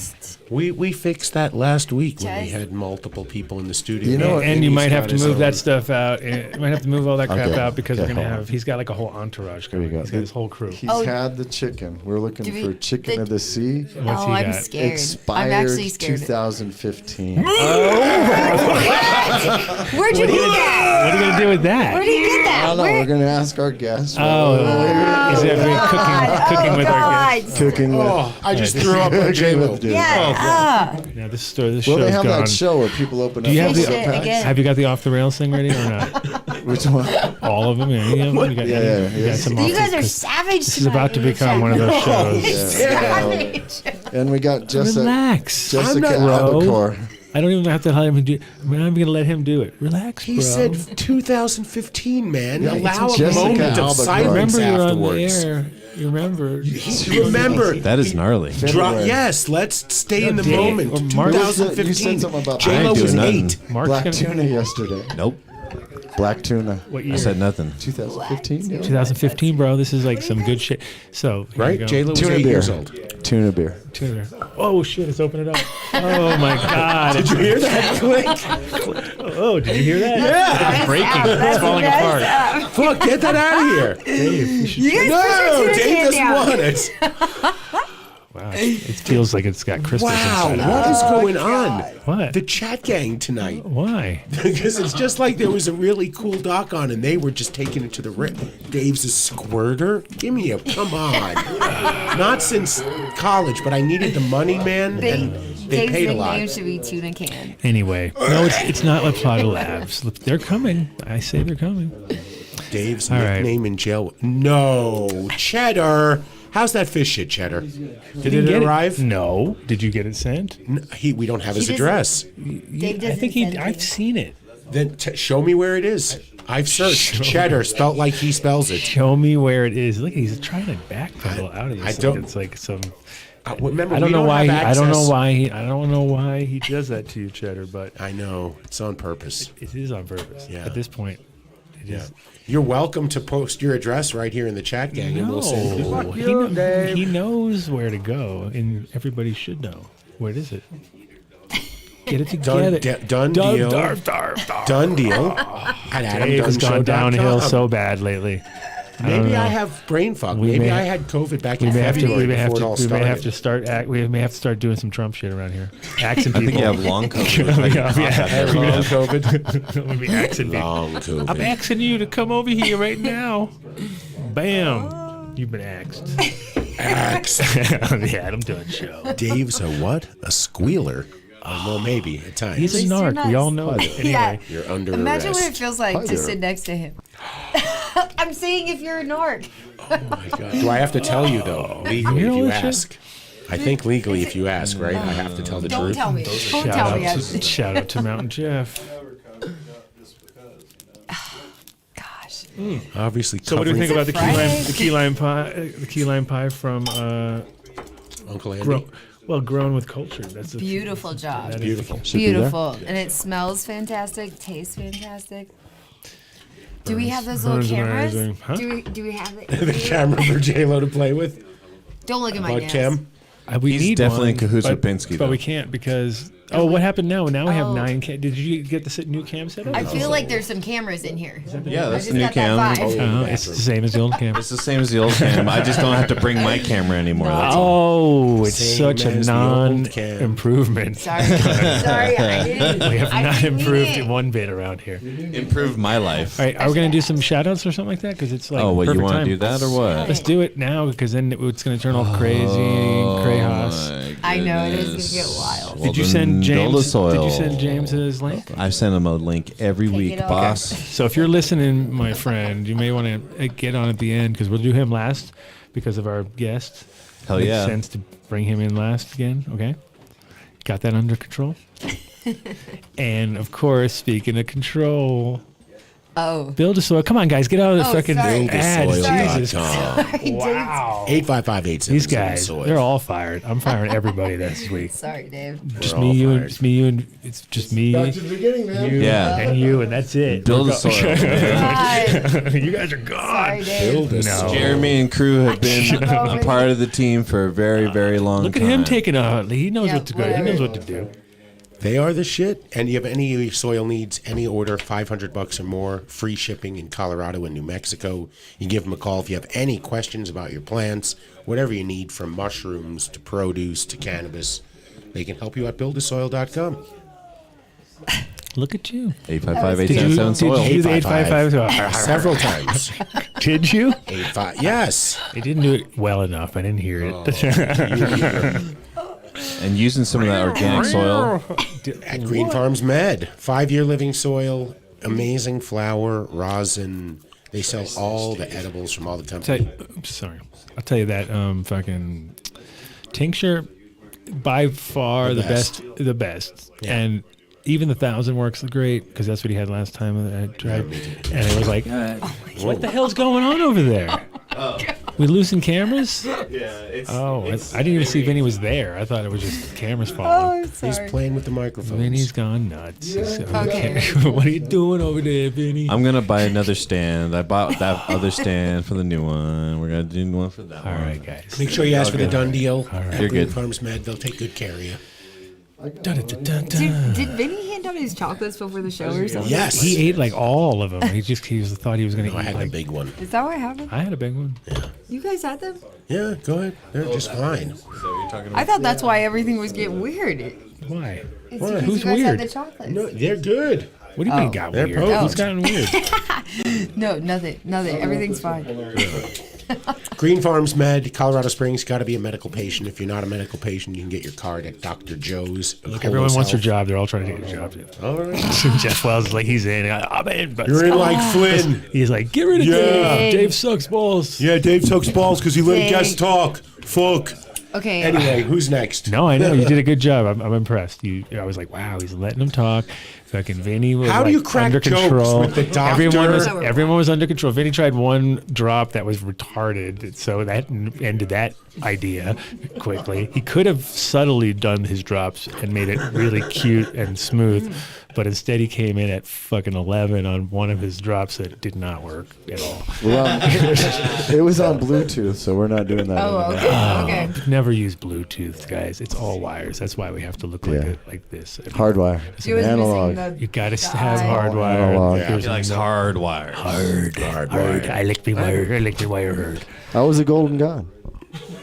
We fixed that last week when we had multiple people in the studio. You know, and you might have to move that stuff out. You might have to move all that crap out because we're gonna hold have. He's got like a whole entourage. There you go. He's got his whole crew. He's had the chicken. We're looking for chicken of the sea. What's he I'm got? scared. Expired I'm actually scared. 2015. Where'd you get that? What are you gonna do with that? Where did you get that? I don't know. We're gonna ask our guests. Oh, is it cooking with our guests? Cooking with. Oh, I just threw up on J-Lo. Yeah. Yeah, this show's Well, they have gone. that show where people open Do you up. have Fish it again. Have you got the off the rails thing ready or not? Which one? All of them? Any of them? You got, Yeah. you got some You guys off- are savage. This is about to become one of those shows. Savage. And we got Jessica Relax. Albacore. I don't even have to let him do it. I'm not even going to let him do it. Relax, bro. He said 2015, man. Yeah, Allow it's a Jessica moment of Albacore. silence Remember, you're afterwards. on the air. You remember. Remember. That is gnarly. Yes, let's stay in the Dave, moment. or Mark- 2015. You said something about J-Lo I do was nothing. 8. Mark's black gonna, tuna yesterday. Nope. Black tuna. What year? I said nothing. 2015. 2015, bro. This is like some good shit. So, here Right? you go. J-Lo was Tuna 8 beer. years old. Tuna beer. Tuna. Oh, shit. It's opening it up. Oh, my God. Did you hear that click? Oh, did you hear that? Yeah. It's breaking. It's falling apart. Fuck, get that out of here. Dave, you should. You guys No, put your Dave tuna can doesn't down. want it. Wow. It feels like it's got crystals Wow, inside. what is going on? What? The chat gang tonight. Why? Because it's just like there was a really cool doc on and they were just taking it to the rip. Dave's a squirter? Give me a, come on. Not since college, but I needed the money, man, and they Dave's paid a nickname lot. should be Tuna Can. Anyway, no, it's not LaPlata Labs. They're coming. I say they're coming. Dave's All right. nickname in jail. No, Cheddar. How's that fish shit, Cheddar? Did it Get arrive? No. Did you get it sent? We don't have his doesn't- address. Dave I doesn't think send I've it. seen it. Then show me where it is. I've searched. Cheddar, spelt like he spells it. Show me where it is. Look, he's trying to backpedal out of this. I don't- It's like some. Remember, I don't know why. I don't know access- why. I don't know why he does that to you, Cheddar. But I know it's on purpose. It is on purpose. Yeah. At this point, it is. You're welcome to post your address right here in the chat, gang, and we'll send you. He knows where to go, and everybody should know. Where is it? Get it together. Done deal. Done deal. At Dave has gone downhill AdamDunnShow.com. so bad lately. Maybe I have brain fog. Maybe I had COVID back in February before it all started. We may have to start. We may have to start doing some Trump shit around here. Axing people. I think you have long COVID. Long COVID. We'll be axing people. Long COVID. I'm axing you to come over here right now. Bam. You've been axed. Axed. On the Adam Dunn Show. Dave's a what? A squealer. Well, maybe at times. He's a narc. We all know it. Anyway, Yeah. You're under Imagine arrest. what it feels like to sit next to him. I'm saying if you're a narc. Oh my God. Do I have to tell you though? Legally, if you ask. I think legally, if you ask, right? I have to tell the Don't truth. tell me. Don't tell me. Shout out to Mountain Jeff. Gosh. Obviously, So what do you think about the key lime pie? The key lime pie from Uncle Andy? Grown with culture. That's Beautiful job. Beautiful. Beautiful. And it smells fantastic, tastes fantastic. Do we have those little Burns cameras? amazing. Huh? Do we have it? The camera for J-Lo to play with? Don't look at my Bud nails. Cam? We He's need definitely one, in cahoots but, with Pinsky, but though. we can't because what happened now? Now we have 9 cam. Did you get the new cam set up? I feel like there's some cameras in here. Yeah, that's the I new just got that cam. vibe. It's the same as the old cam. It's the same as the old cam. I just don't have to bring my camera anymore. That's all. Oh, it's Same such a as the old cam. non-improvement. Sorry, I didn't. We have I not didn't mean improved it. one bit around here. Improve my life. All right, are we going to do some shout-outs or something like that? Because it's like Oh, what, you perfect want to time. do that or what? Let's do it now because then it's going to turn all crazy, crayhouse. I know it is going to get wild. Well, Did you then send build a James? soil. Did you send James his link? I send him a link every week, it off. boss. So if you're listening, my friend, you may want to get on at the end because we'll do him last because of our guest. Hell Makes yeah. sense to bring him in last again. Okay, got that under control. And of course, speaking of control, build a soil. Come on, guys, get out of the fucking ad. Jesus. Wow. 855-877 These guys, soil. they're all fired. I'm firing everybody this week. Sorry, Dave. Just me, you, and it's just me, Back to the beginning, man. you, Yeah. and you, and that's it. Build We're a soil. You guys are gone. Sorry, Dave. Build a No. soil. Jeremy and crew have been a part of the team for a very, very long Look time. at him taking a. He knows Yeah, what to go. He knows what to do. They are the shit. And you have any soil needs, any order, $500 or more, free shipping in Colorado and New Mexico. You give them a call if you have any questions about your plants, whatever you need, from mushrooms to produce to cannabis. They can help you at buildasoil.com. Look at you. 855-877 soil. Did you do the 855? Several times. Did you? 85. Yes. I didn't do it well enough. I didn't hear it. And using some of that organic soil. At Green Farms Med, 5-year living soil, amazing flour, rosin. They sell all the edibles from all the companies. I'll tell you that fucking tincture, by far the best. Yeah. And even the 1,000 works great because that's what he had last time that I tried. And it was like, what the hell's going on over there? We losing cameras? Yeah. I didn't even see Vinny was there. I thought it was just cameras falling. He's playing with the microphones. Vinny's gone nuts. Okay. What are you doing over there, Vinny? I'm going to buy another stand. I bought that other stand for the new one. We're going to do one for that one. All right, guys. Make sure you ask for the done deal at You're Green good. Farms Med. They'll take good care of you. Did Vinny hand out his chocolates before the show or something? Yes. He ate like all of them. He thought he was going to I eat had like the big one. Is that what happened? I had a big one. You guys had them? Yeah, go ahead. They're just fine. I thought that's why everything was getting weird. Why? It's because Who's you guys weird? had the chocolates. No, they're good. What do you mean got They're weird? potent. Who's gotten weird? No, nothing. Everything's fine. Green Farms Med, Colorado Springs, got to be a medical patient. If you're not a medical patient, you can get your card at Dr. Joe's. Look, everyone wants their job. They're all trying to get your job. All right. Jeff Wells is like, he's in. I'm in. But You're in like Flynn. He's like, get rid of Dave. Dave sucks balls. Yeah, Dave sucks balls because he let Dave. guests talk. Fuck. Okay. Anyway, who's next? No, I know you did a good job. I'm impressed. I was like, wow, he's letting him talk. Fucking Vinny was How do you crack under jokes control. with the doctor? Everyone was under control. Vinny tried one drop that was retarded, so that ended that idea quickly. He could have subtly done his drops and made it really cute and smooth, but instead he came in at fucking 11 on one of his drops that did not work at all. Well, it was on Bluetooth, so we're not doing that. Oh, okay. Never use Bluetooth, guys. It's all wires. That's why we have to look like this. Hardwire. It's He was missing analog. You gotta have hardwire. Analog. Yeah, he likes hardwire. Hard. I like the wire. I like the wire hard. How was the Golden God?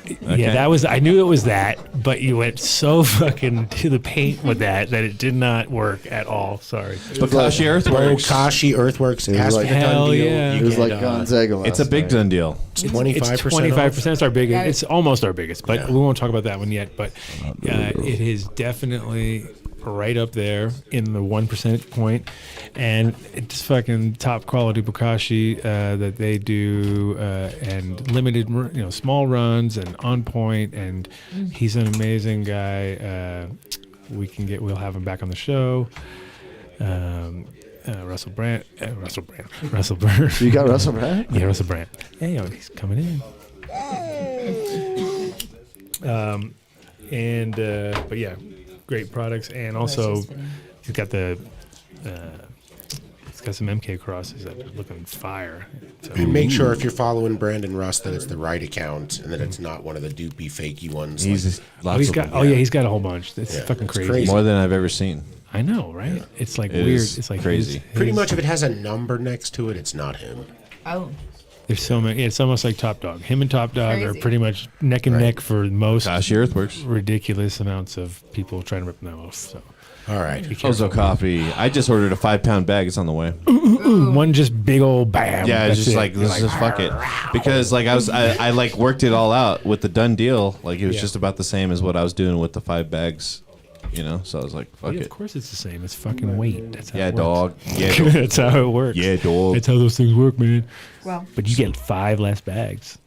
Okay. Yeah, that was. I knew it was that, but you went so fucking to the paint with that it did not work at all. Sorry. Bokashi Earthworks. Bokashi Earthworks. Ask for the hell done deal. yeah. You It was get, like Gonzaga last It's a big night. done deal. It's 25%. It's 25%. It's our biggest. Yeah. It's almost our biggest, but we won't talk about that one yet. But it is definitely right up there in the 1% point, and it's fucking top quality Bokashi that they do, and limited, small runs and on point. And he's an amazing guy. We'll have him back on the show. Russell Brand. Russell Brand. You got Russell Brand? Yeah, Russell Brand. Hey, he's coming in. But yeah, great products, and also he's got some MK crosses that are looking fire. So. And make sure if you're following Brandon Russ that it's the right account and that it's not one of the dupey, fakey ones. He's He's got a whole bunch. It's fucking crazy. More than I've ever seen. I know, right? Yeah. It's like It weird. is It's like crazy. Pretty much if it has a number next to it, it's not him. Oh. There's so many. It's almost like Top Dog. Him and Top Dog are Crazy. pretty much neck and neck for most Bokashi Earthworks. ridiculous amounts of people trying to rip them off. So. All right. Ozo Coffee. I just ordered a 5-pound bag. It's on the way. One just big old bam. Yeah, it's That's just it. like, let's just fuck it. Because like I like worked it all out with the done deal. Like it was just about the same as what I was doing with the 5 bags. So I was like, fuck Yeah, it. of course it's the same. It's fucking weight. That's how Yeah, it dog. works. Yeah, dog. That's how it works. Yeah, dog. That's how those things work, man. Well. But you get 5 less bags.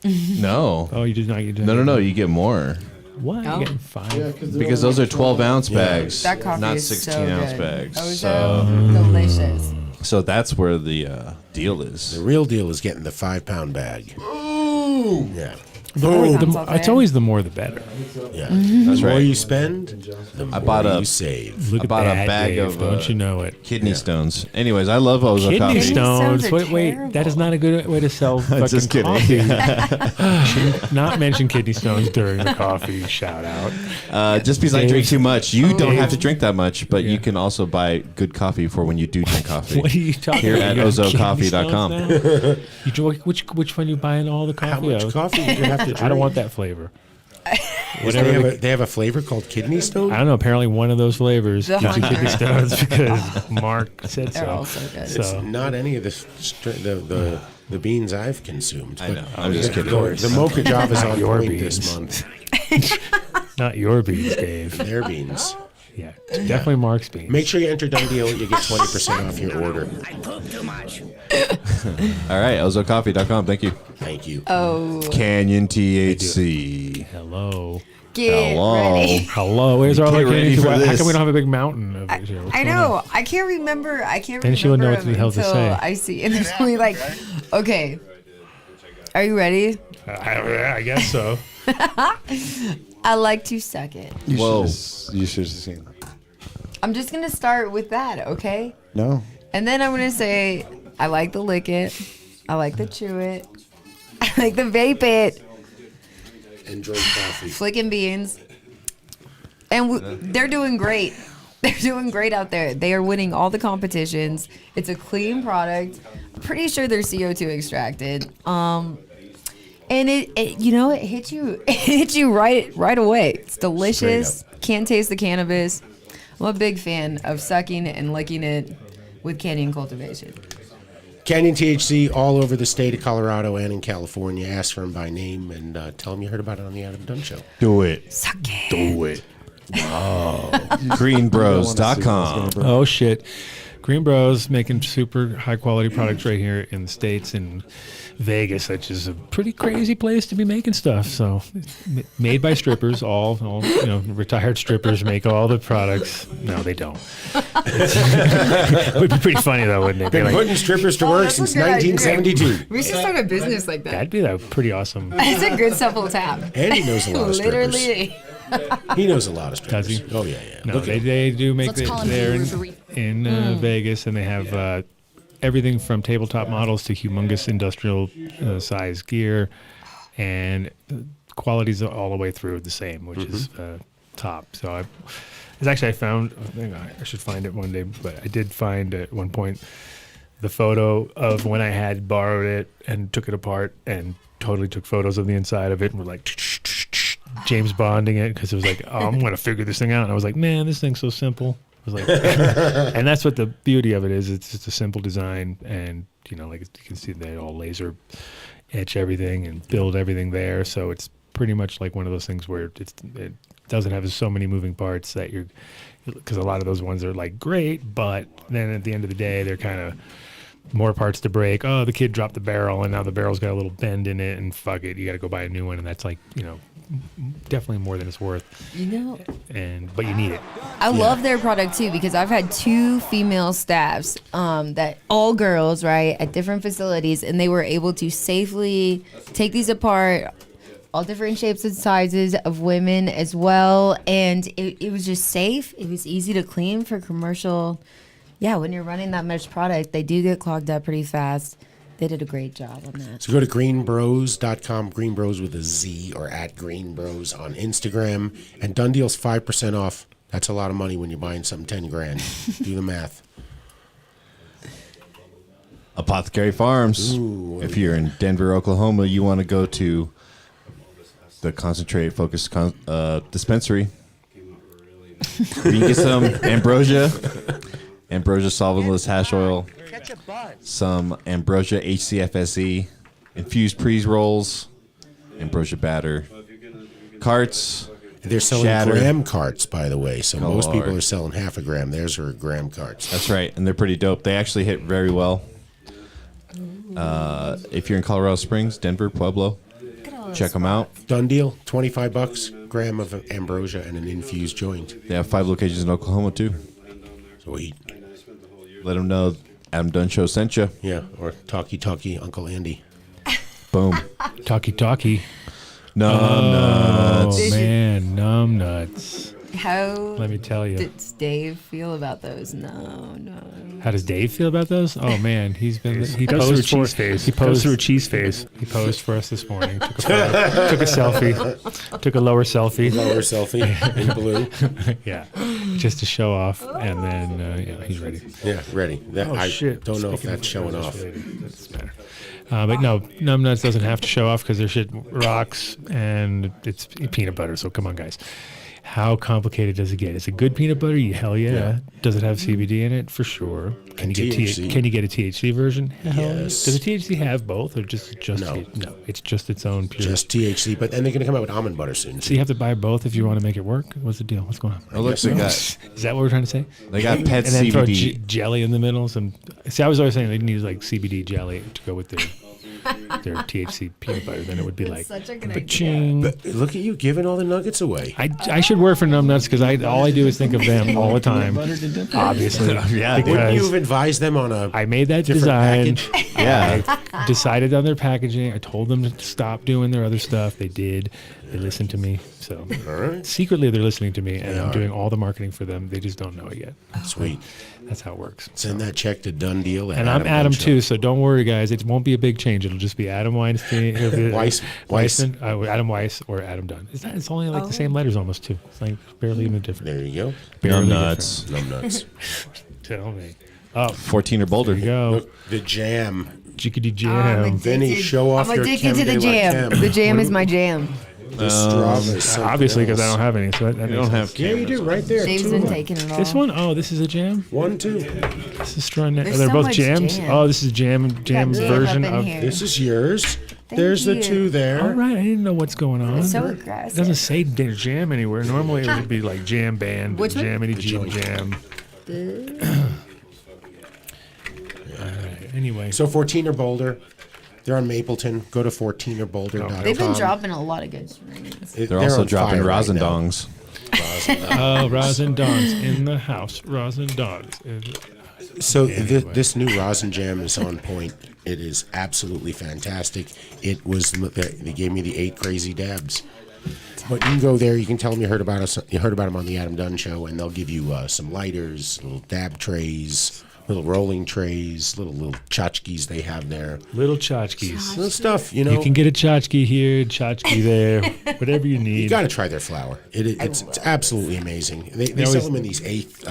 No. Oh, you did not get No. You get more. What? Oh. You're getting 5? Because those are 12-ounce bags, That coffee not is 16-ounce so good. bags. Ozo, delicious. So that's where the deal is. The real deal is getting the 5-pound bag. Ooh. Yeah. It's always the more the better. Yeah. That's The more right. you spend, the more I bought you save. Look I at bought that, a bag Dave. of Don't you know it? kidney stones. Anyways, I love Ozo Kidney Coffee. stones. stones are Wait, that is not a good way to sell fucking Just kidding. coffee. Not mention kidney stones during the coffee shout out. Just because I drink too much, you don't Dave. have to drink that much, but you can also buy good coffee for when you do drink coffee. What are you talking Here about? at You got kidney ozocoffee.com. stones now? You drink, which one you buying all the coffee How much of? coffee do you have to drink? I don't want that flavor. They have a flavor called kidney stone? I don't know. Apparently, one of those flavors The gives you Fungi. kidney stones because Mark said They're so. all so good. It's So not any of the beans I've consumed. I know. but I'm just kidding. The mocha job is Not on your point beans. this month. not your beans, Dave. Their beans. Yeah, definitely Mark's beans. Make sure you enter Done Deal. You get 20% off your order. All right, ozocoffee.com. Thank you. Thank you. Oh. Canyon THC. Hello. Get Hello. ready. Hello. Where's our Get ready location? for How this. come we don't have a big mountain of it here? What's I going know. on? I can't remember. Then she would know what the them hell to until say. I see. And there's only like, okay. Are you ready? I guess so. I like to suck it. Whoa. You should have seen that. I'm just going to start with that, okay? No. And then I'm going to say, I like to lick it. I like to chew it. I like to vape it. And drink coffee. Flicking beans. And they're doing great. They're doing great out there. They are winning all the competitions. It's a clean product. I'm pretty sure they're CO2 extracted. And it hits you it hits you right away. It's delicious. Can't taste the cannabis. I'm a big fan of sucking and licking it with Canyon Cultivation. Canyon THC all over the state of Colorado and in California. Ask for them by name and tell them you heard about it on the Adam Dunn Show. Do it. Suck it. Do it. Wow. Greenbros.com. Oh, shit. Green Bros making super high quality products right here in the States, in Vegas, which is a pretty crazy place to be making stuff. So made by strippers, all retired strippers make all the products. No, they don't. It would be pretty funny though, wouldn't it? Been putting strippers to work since 1972. We should start a business like that. That'd be pretty awesome. It's a good supple tap. And he knows a lot of strippers. Literally. He knows a lot of strippers. Does he? Oh yeah. No, they do make it there in Vegas, and they have everything from tabletop models to humongous industrial size gear, and quality's all the way through the same, which is top. So I found, I think I should find it one day, but I did find at one point the photo of when I had borrowed it and took it apart and totally took photos of the inside of it and were like James Bonding it, because it was like, oh, I'm going to figure this thing out. And I was like, man, this thing's so simple. I was like, and that's what the beauty of it is. It's just a simple design, and like you can see they all laser etch everything and build everything there. So it's pretty much like one of those things where it doesn't have so many moving parts that because a lot of those ones are like great, but then at the end of the day, they're kind of more parts to break. Oh, the kid dropped the barrel, and now the barrel's got a little bend in it, and fuck it, you got to go buy a new one, and that's like definitely more than it's worth. But you need it. I love their product too, because I've had 2 female staffs that all girls, right, at different facilities, and they were able to safely take these apart, all different shapes and sizes of women as well, and it was just safe. It was easy to clean for commercial. Yeah, when you're running that much product, they do get clogged up pretty fast. They did a great job on that. So go to greenbros.com, greenbros with a Z, or at greenbros on Instagram. And Dunn Deal's 5% off. That's a lot of money when you're buying something 10 grand. Do the math. Apothecary Farms. Ooh, if you're in Denver, Oklahoma, you want to go to the concentrated focus dispensary. You can get some ambrosia solventless hash oil, some ambrosia HCFSE, infused pre-rolls, ambrosia batter, carts. They're selling gram carts, by the way. So most Lord. people are selling half a gram. Theirs are gram carts. That's right, and they're pretty dope. They actually hit very well. If you're in Colorado Springs, Denver, Pueblo, check them out. Done deal. $25, gram of ambrosia and an infused joint. They have 5 locations in Oklahoma too. Sweet. Let them know Adam Dunn Show sent you. Yeah, or Talkie Uncle Andy. Boom. Talkie. Numb nuts. Oh man, numb nuts. How Let me tell you. does Dave feel about those? No. How does Dave feel about those? Oh man, he posed through a cheese phase. He posed through a cheese phase. He posed for us this morning. Took a selfie. Took a lower selfie. Lower selfie in blue. Yeah, just to show off, and then he's ready. Yeah, ready. I shit. don't know if that's showing off. That's better. But no, numb nuts doesn't have to show off because their shit rocks, and it's peanut butter. So come on, guys. How complicated does it get? It's a good peanut butter. Hell yeah. Does it have CBD in it? For sure. Can you get THC. Can you get a THC version? Hell Yes. Does the THC have both, or just No. No, it's just its own pure. Just THC, but then they're going to come out with almond butter soon. So you have to buy both if you want to make it work. What's the deal? What's going on? Oh, look, they got. Is that what we're trying to say? They got pet and then throw CBD. jelly in the middle. I was always saying they need like CBD jelly to go with their THC peanut butter. Then it would be like such a good ba-ching. But look at you giving all the nuggets away. I should work for numb nuts because all I do is think of them all the time. Obviously, Yeah, Wouldn't because you have advised them on a I made that different design. package? Yeah. I decided on their packaging. I told them to stop doing their other stuff. They did. They listened to me. So secretly, they're listening to me, and I'm doing all the marketing for them. They just don't know it yet. Sweet. That's how it works. Send that check to Done Deal. And I'm Adam too, so don't worry, guys. It won't be a big change. It'll just be Adam Weinstein, Weissman, Adam Weiss, or Adam Dunn. It's only like the same letters almost too. It's like barely even different. There you go. Numb nuts. Numb nuts. Tell me. Oh, 14 or bolder. there you go. Look, the jam. Jiggity jam. Vinny, show off I'm your addicted to the creme de la jam. creme. The jam is my jam. The Strava is something Obviously, because I else. don't have any. So that You don't have. Yeah, you do right there. Dave's two been of them. taking it all. this one. Oh, this is a jam. 1, 2. This is strong. There's They're so both much jams. jam. Oh, this is jam's jam version up in of. here. This is yours. There's the you. 2 there. All right, I didn't know what's going on. It's so It aggressive. doesn't say jam anywhere. Normally it would be like jam band, Which one? jamity The joint. jam. Anyway. So 14 or Boulder. They're on Mapleton. Go to 14orboulder.com. They've been dropping a lot of good strains. They're also dropping rosin dongs. Oh, rosin dongs in the house. Rosin dongs. So this new rosin jam is on point. It is absolutely fantastic. It was they gave me the 8 crazy dabs. But you can go there. You can tell them you heard about us. You heard about them on the Adam Dunn Show, and they'll give you some lighters, little dab trays, little rolling trays, little tchotchkes they have there. Little tchotchkes. Little stuff, you know. You can get a tchotchke here, tchotchke there, whatever you need. You got to try their flour. It's absolutely amazing. They sell them in these 8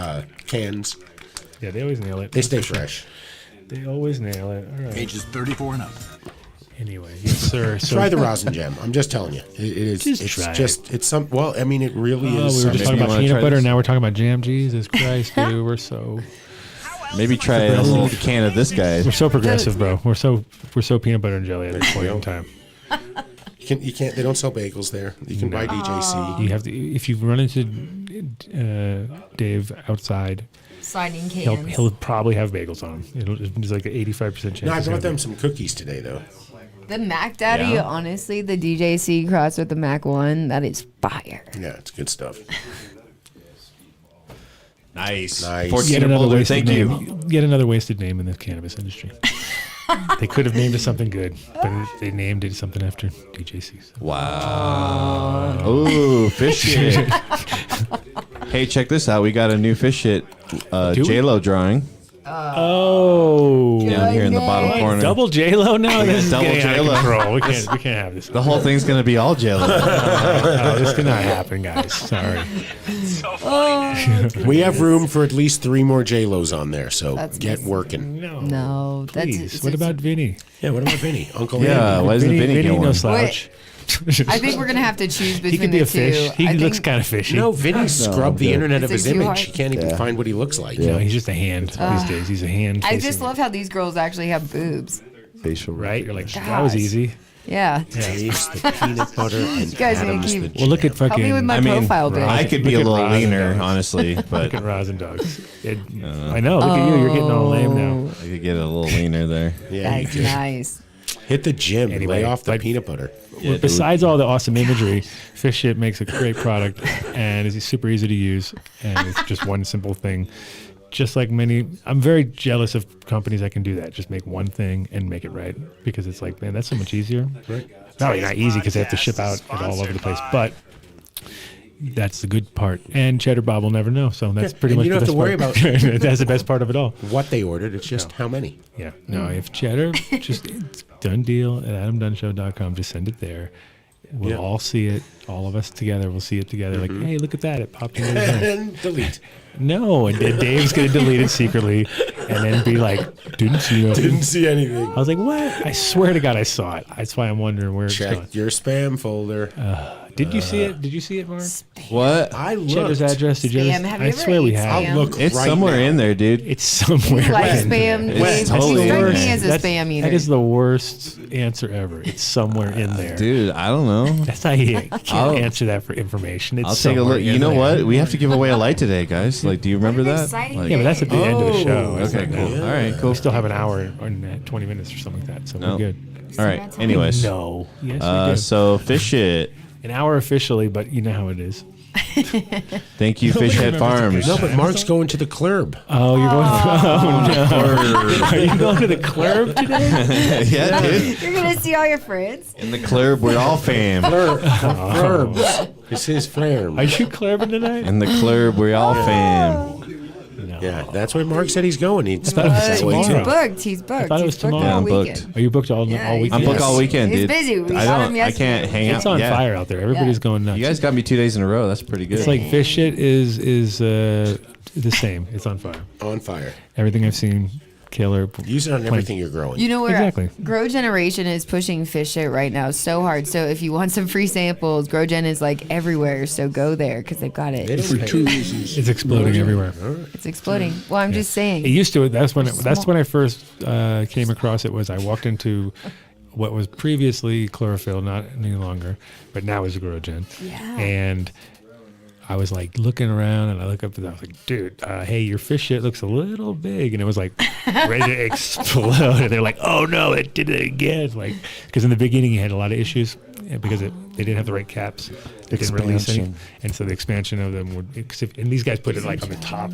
cans. Yeah, they always nail it. They stay fresh. They always nail it. All right. Ages 34 and up. Anyway, yes, sir. So try the rosin jam. I'm just telling you, it is. It's some. Well, I mean, it really is. We were just talking about peanut butter. Now we're talking about jam. Jesus Christ, dude, we're so. Maybe try a little can of this guy. We're so progressive, bro. We're so peanut butter and jelly at this point in time. You can't. They don't sell bagels there. You can buy DJC. You have to. If you run into Dave outside. Signing cans. He'll probably have bagels on him. It's like an 85% chance. No, I brought them some cookies today, though. The Mac Daddy, honestly, the DJC crossed with the Mac 1, that is fire. Yeah, it's good stuff. Nice. Yet another wasted name. Yet another wasted name in the cannabis industry. They could have named it something good, but they named it something after DJC. So. Wow. Ooh, fish shit. Hey, check this out. We got a new fish shit J-Lo drawing. Down here in the bottom corner. Double J-Lo now? This is double getting out of J-Lo. control. We can't have this. The whole thing's going to be all J-Lo. No, this cannot happen, guys. Sorry. We have room for at least 3 more J-Los on there, so That's get nice. working. No, Please. What about Vinny? Yeah, what about Vinny? Uncle Yeah, Vinny. why isn't Vinny no going? slouch. I think we're going to have to choose between He could be the a fish. two. He looks kind of fishy. No, Vinny scrubbed the internet of Is his it too image. hard? He can't even find what he looks like. No, he's just a hand these days. He's a hand. I just love how these girls actually have boobs. Facial. Right? You're like, that was Gosh. easy. Yeah. Taste the peanut butter and You guys need to Adam's keep- the Well, look at Help me with fucking. my profile pic. I could be a Look at little rosin leaner, dogs. honestly, Look but at rosin dogs. I know. Look at you. You're getting all lame now. I could get a little leaner there. Yeah, you That's can. nice. Hit the gym. Anyway, Lay off the but- peanut butter. Well, besides all the awesome imagery, Fish Shit makes a great product and is super easy to use. And it's just one simple thing. Just like I'm very jealous of companies that can do that. Just make one thing and make it right. Because it's like, man, that's so much easier. Right. Not easy because they have to ship out it all over the place. But that's the good part. And Cheddar Bob will never know. So that's pretty and much you don't the have best to worry part. That's the best part of it all. What they ordered, it's just how many. Yeah. No, if Cheddar, it's done deal at AdamDunnShow.com. Just send it there. We'll all see it. All of us together. We'll see it together. Like, hey, look at that. It popped in. And delete. No, and then Dave's going to delete it secretly and then be like, didn't see it. Didn't see anything. I was like, what? I swear to God I saw it. That's why I'm wondering where it's going. Check your spam folder. Did you see it? Did you see it, Mark? What? I Cheddar's looked. address. Did you Spam. ever? Have you I ever swear we ate have. spam? I'll look It's right somewhere now. in there, dude. It's somewhere. You like When? spam, When? Dave? Totally You strike is. me as a spam eater. That is the worst answer ever. It's somewhere in there. Dude, I don't know. That's how you can't I'll- answer that for information. It's I'll take a somewhere look. You in know there. what? We have to give away a light today, guys. Like, do you remember that? exciting Like, Yeah, but that's at the end of the show. It's Okay, like, cool. no. All right, cool. We still have an hour and 20 minutes or something like that, so No. we're good. All right. Anyways, No. Yes, we do. so fish shit. An hour officially, but you know how it is. Thank you, Fish Head Farms. No, but Mark's going to the club. Oh, you're going. Oh no! Are you going to the club today? Yeah, dude. You're going to see all your friends? In the club, we're all fam. Flurbs. It's his flam. Are you clubbing tonight? In the club, we're all fam. No. Yeah, that's where Mark said he's going. He's thought it was He's tomorrow. booked. He's booked. I thought it was He's booked tomorrow. all I'm booked. weekend. Are you booked all Yeah, weekend? I'm booked all weekend, He's dude. busy. We I saw him don't. I yesterday. can't hang out. It's on Yeah. fire out there. Everybody's going nuts. You guys got me 2 days in a row. That's pretty good. It's like Fish Shit is the same. It's on fire. on fire. Everything I've seen, killer. Use it on everything you're growing. You know where Exactly. Grow Generation is pushing Fish Shit right now so hard. So if you want some free samples, Grow Gen is like everywhere. So go there because they've got They it. don't pay. It's exploding everywhere. It's exploding. Well, I'm just It saying. used to. That's when I first came across it. Was I walked into what was previously chlorophyll, not any longer, but now is GrowGen. Yeah. And I was like looking around and I look up and I was like, dude, hey, your fish shit looks a little big. And it was like ready to explode. And they're like, oh no, it did it again. Like, because in the beginning you had a lot of issues because they didn't have the right caps. They didn't release any. And so the expansion of them would, and these guys put it like on the top.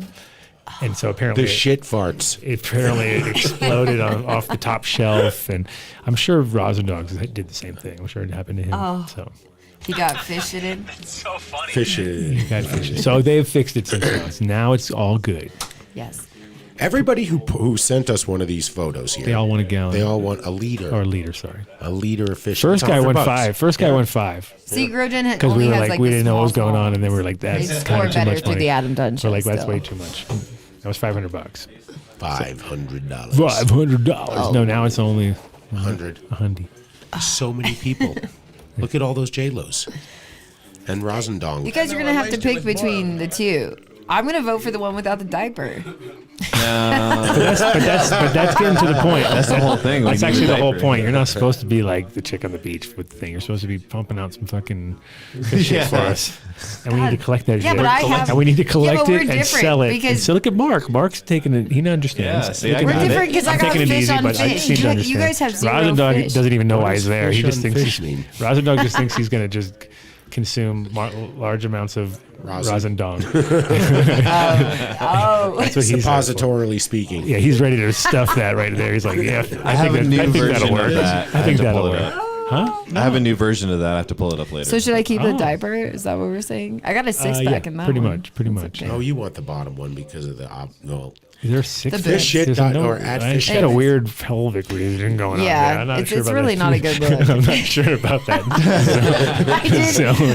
And so apparently the shit farts. It exploded off the top shelf. And I'm sure Rosin Dogs did the same thing. I'm sure it happened to him. Oh. So. He got fish in. It's so funny. Fish. So they've fixed it since then. So now it's all good. Yes. Everybody who sent us one of these photos here. They all want a gallon. They all want a liter. Or a liter, sorry. A liter of fish. First guy won $5. First guy won $5. See, GrowGen because we were has like, like we didn't know what was going small on, and then we were like, that's They kind of score too better much through money. the Adam Dunn We're show like, that's still. way too much. That was $500. $500. $500. No, now it's only 100. 100. So many people. Look at all those J-Los. And Rosendong. You guys are gonna have to pick between the two. I'm gonna vote for the one without the diaper. But that's getting to the point. That's the whole thing. That's We need actually a the whole diaper. point. You're not supposed to be like the chick on the beach with the thing. You're supposed to be pumping out some fucking good shit for us. And we need to collect that Yeah, shit. but I have- and we need to Yeah, collect but we're it and different sell it. And because- so look at Mark. Mark's taking it. He understands. Yeah, see, I Look at got me. it. We're different because I I'm got taking it fish easy, on but I fish. seem to You understand. guys have zero Rosendog fish. doesn't even know why he's there. He fish just on thinks fish mean? Rosendog just thinks he's going to just consume large amounts of Rosendong. Oh. That's what he's Suppositorily speaking. Yeah, he's ready to stuff that right there. He's like, yeah, I have a new that'll version work. of that. I think have to that'll pull it work. up. Huh? I have a new version of that. I have to pull it up later. So should I keep the Oh. diaper? Is that what we're saying? I got a six pack in that pretty one. much. Oh, you want the bottom one because of the no. Is there 6 The Fish shit There's dot no- or at I fish got a shit. weird pelvic region going on. Yeah, there. I'm not it's- sure it's about really that. not a good look. I'm not sure about that.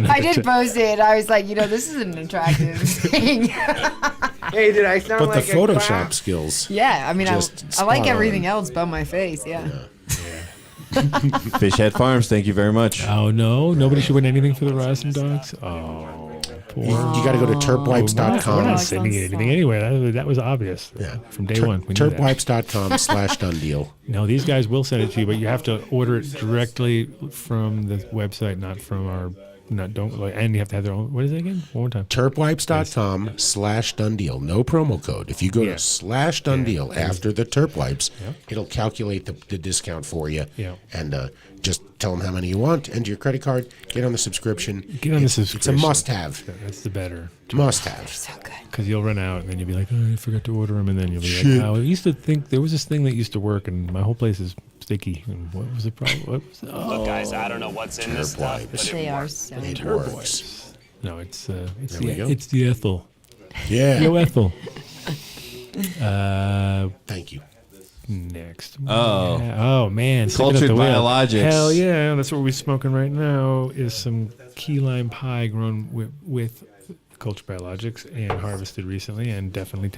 I did post it. I was like, this isn't an attractive thing. Hey, did I sound But like the a Photoshop clown? skills. Yeah, I mean, Just I spot like on. everything else but my face. Yeah. Fish Head Farms, thank you very much. Oh, no. Nobody should win anything for the Rosin Dogs? Oh, poor. You got to go to We're terpwipes.com. not sending you anything anyway. That was obvious. Yeah. From day one. We knew that. Terpwipes.com/done deal. No, these guys will send it to you, but you have to order it directly from the website, not from our. And you have to have their own. What is it again? One more time. Terpwipes.com/done deal. No promo code. If you go to /done deal after the Terp Wipes, it'll calculate the discount for you. Yeah. And just tell them how many you want. Enter your credit card. Get on the subscription. It's a must-have. That's the better. Must-have. So good. Because you'll run out, and then you'll be like, oh, I forgot to order them, and then you'll be like, oh, I used to think there was this thing that used to work, and my whole place is sticky. And what was the problem? What was it? Oh, Look, guys, I don't know what's in this stuff, but They are so It good. works. no, it's There we go. it's the Ethel. Yeah. Yo, Ethel. Thank you. Next. Oh. Yeah. Oh man. sipping Cultured at the wheel. biologics. Hell yeah. That's what we're smoking right now is some key lime pie grown with cultured biologics and harvested recently and definitely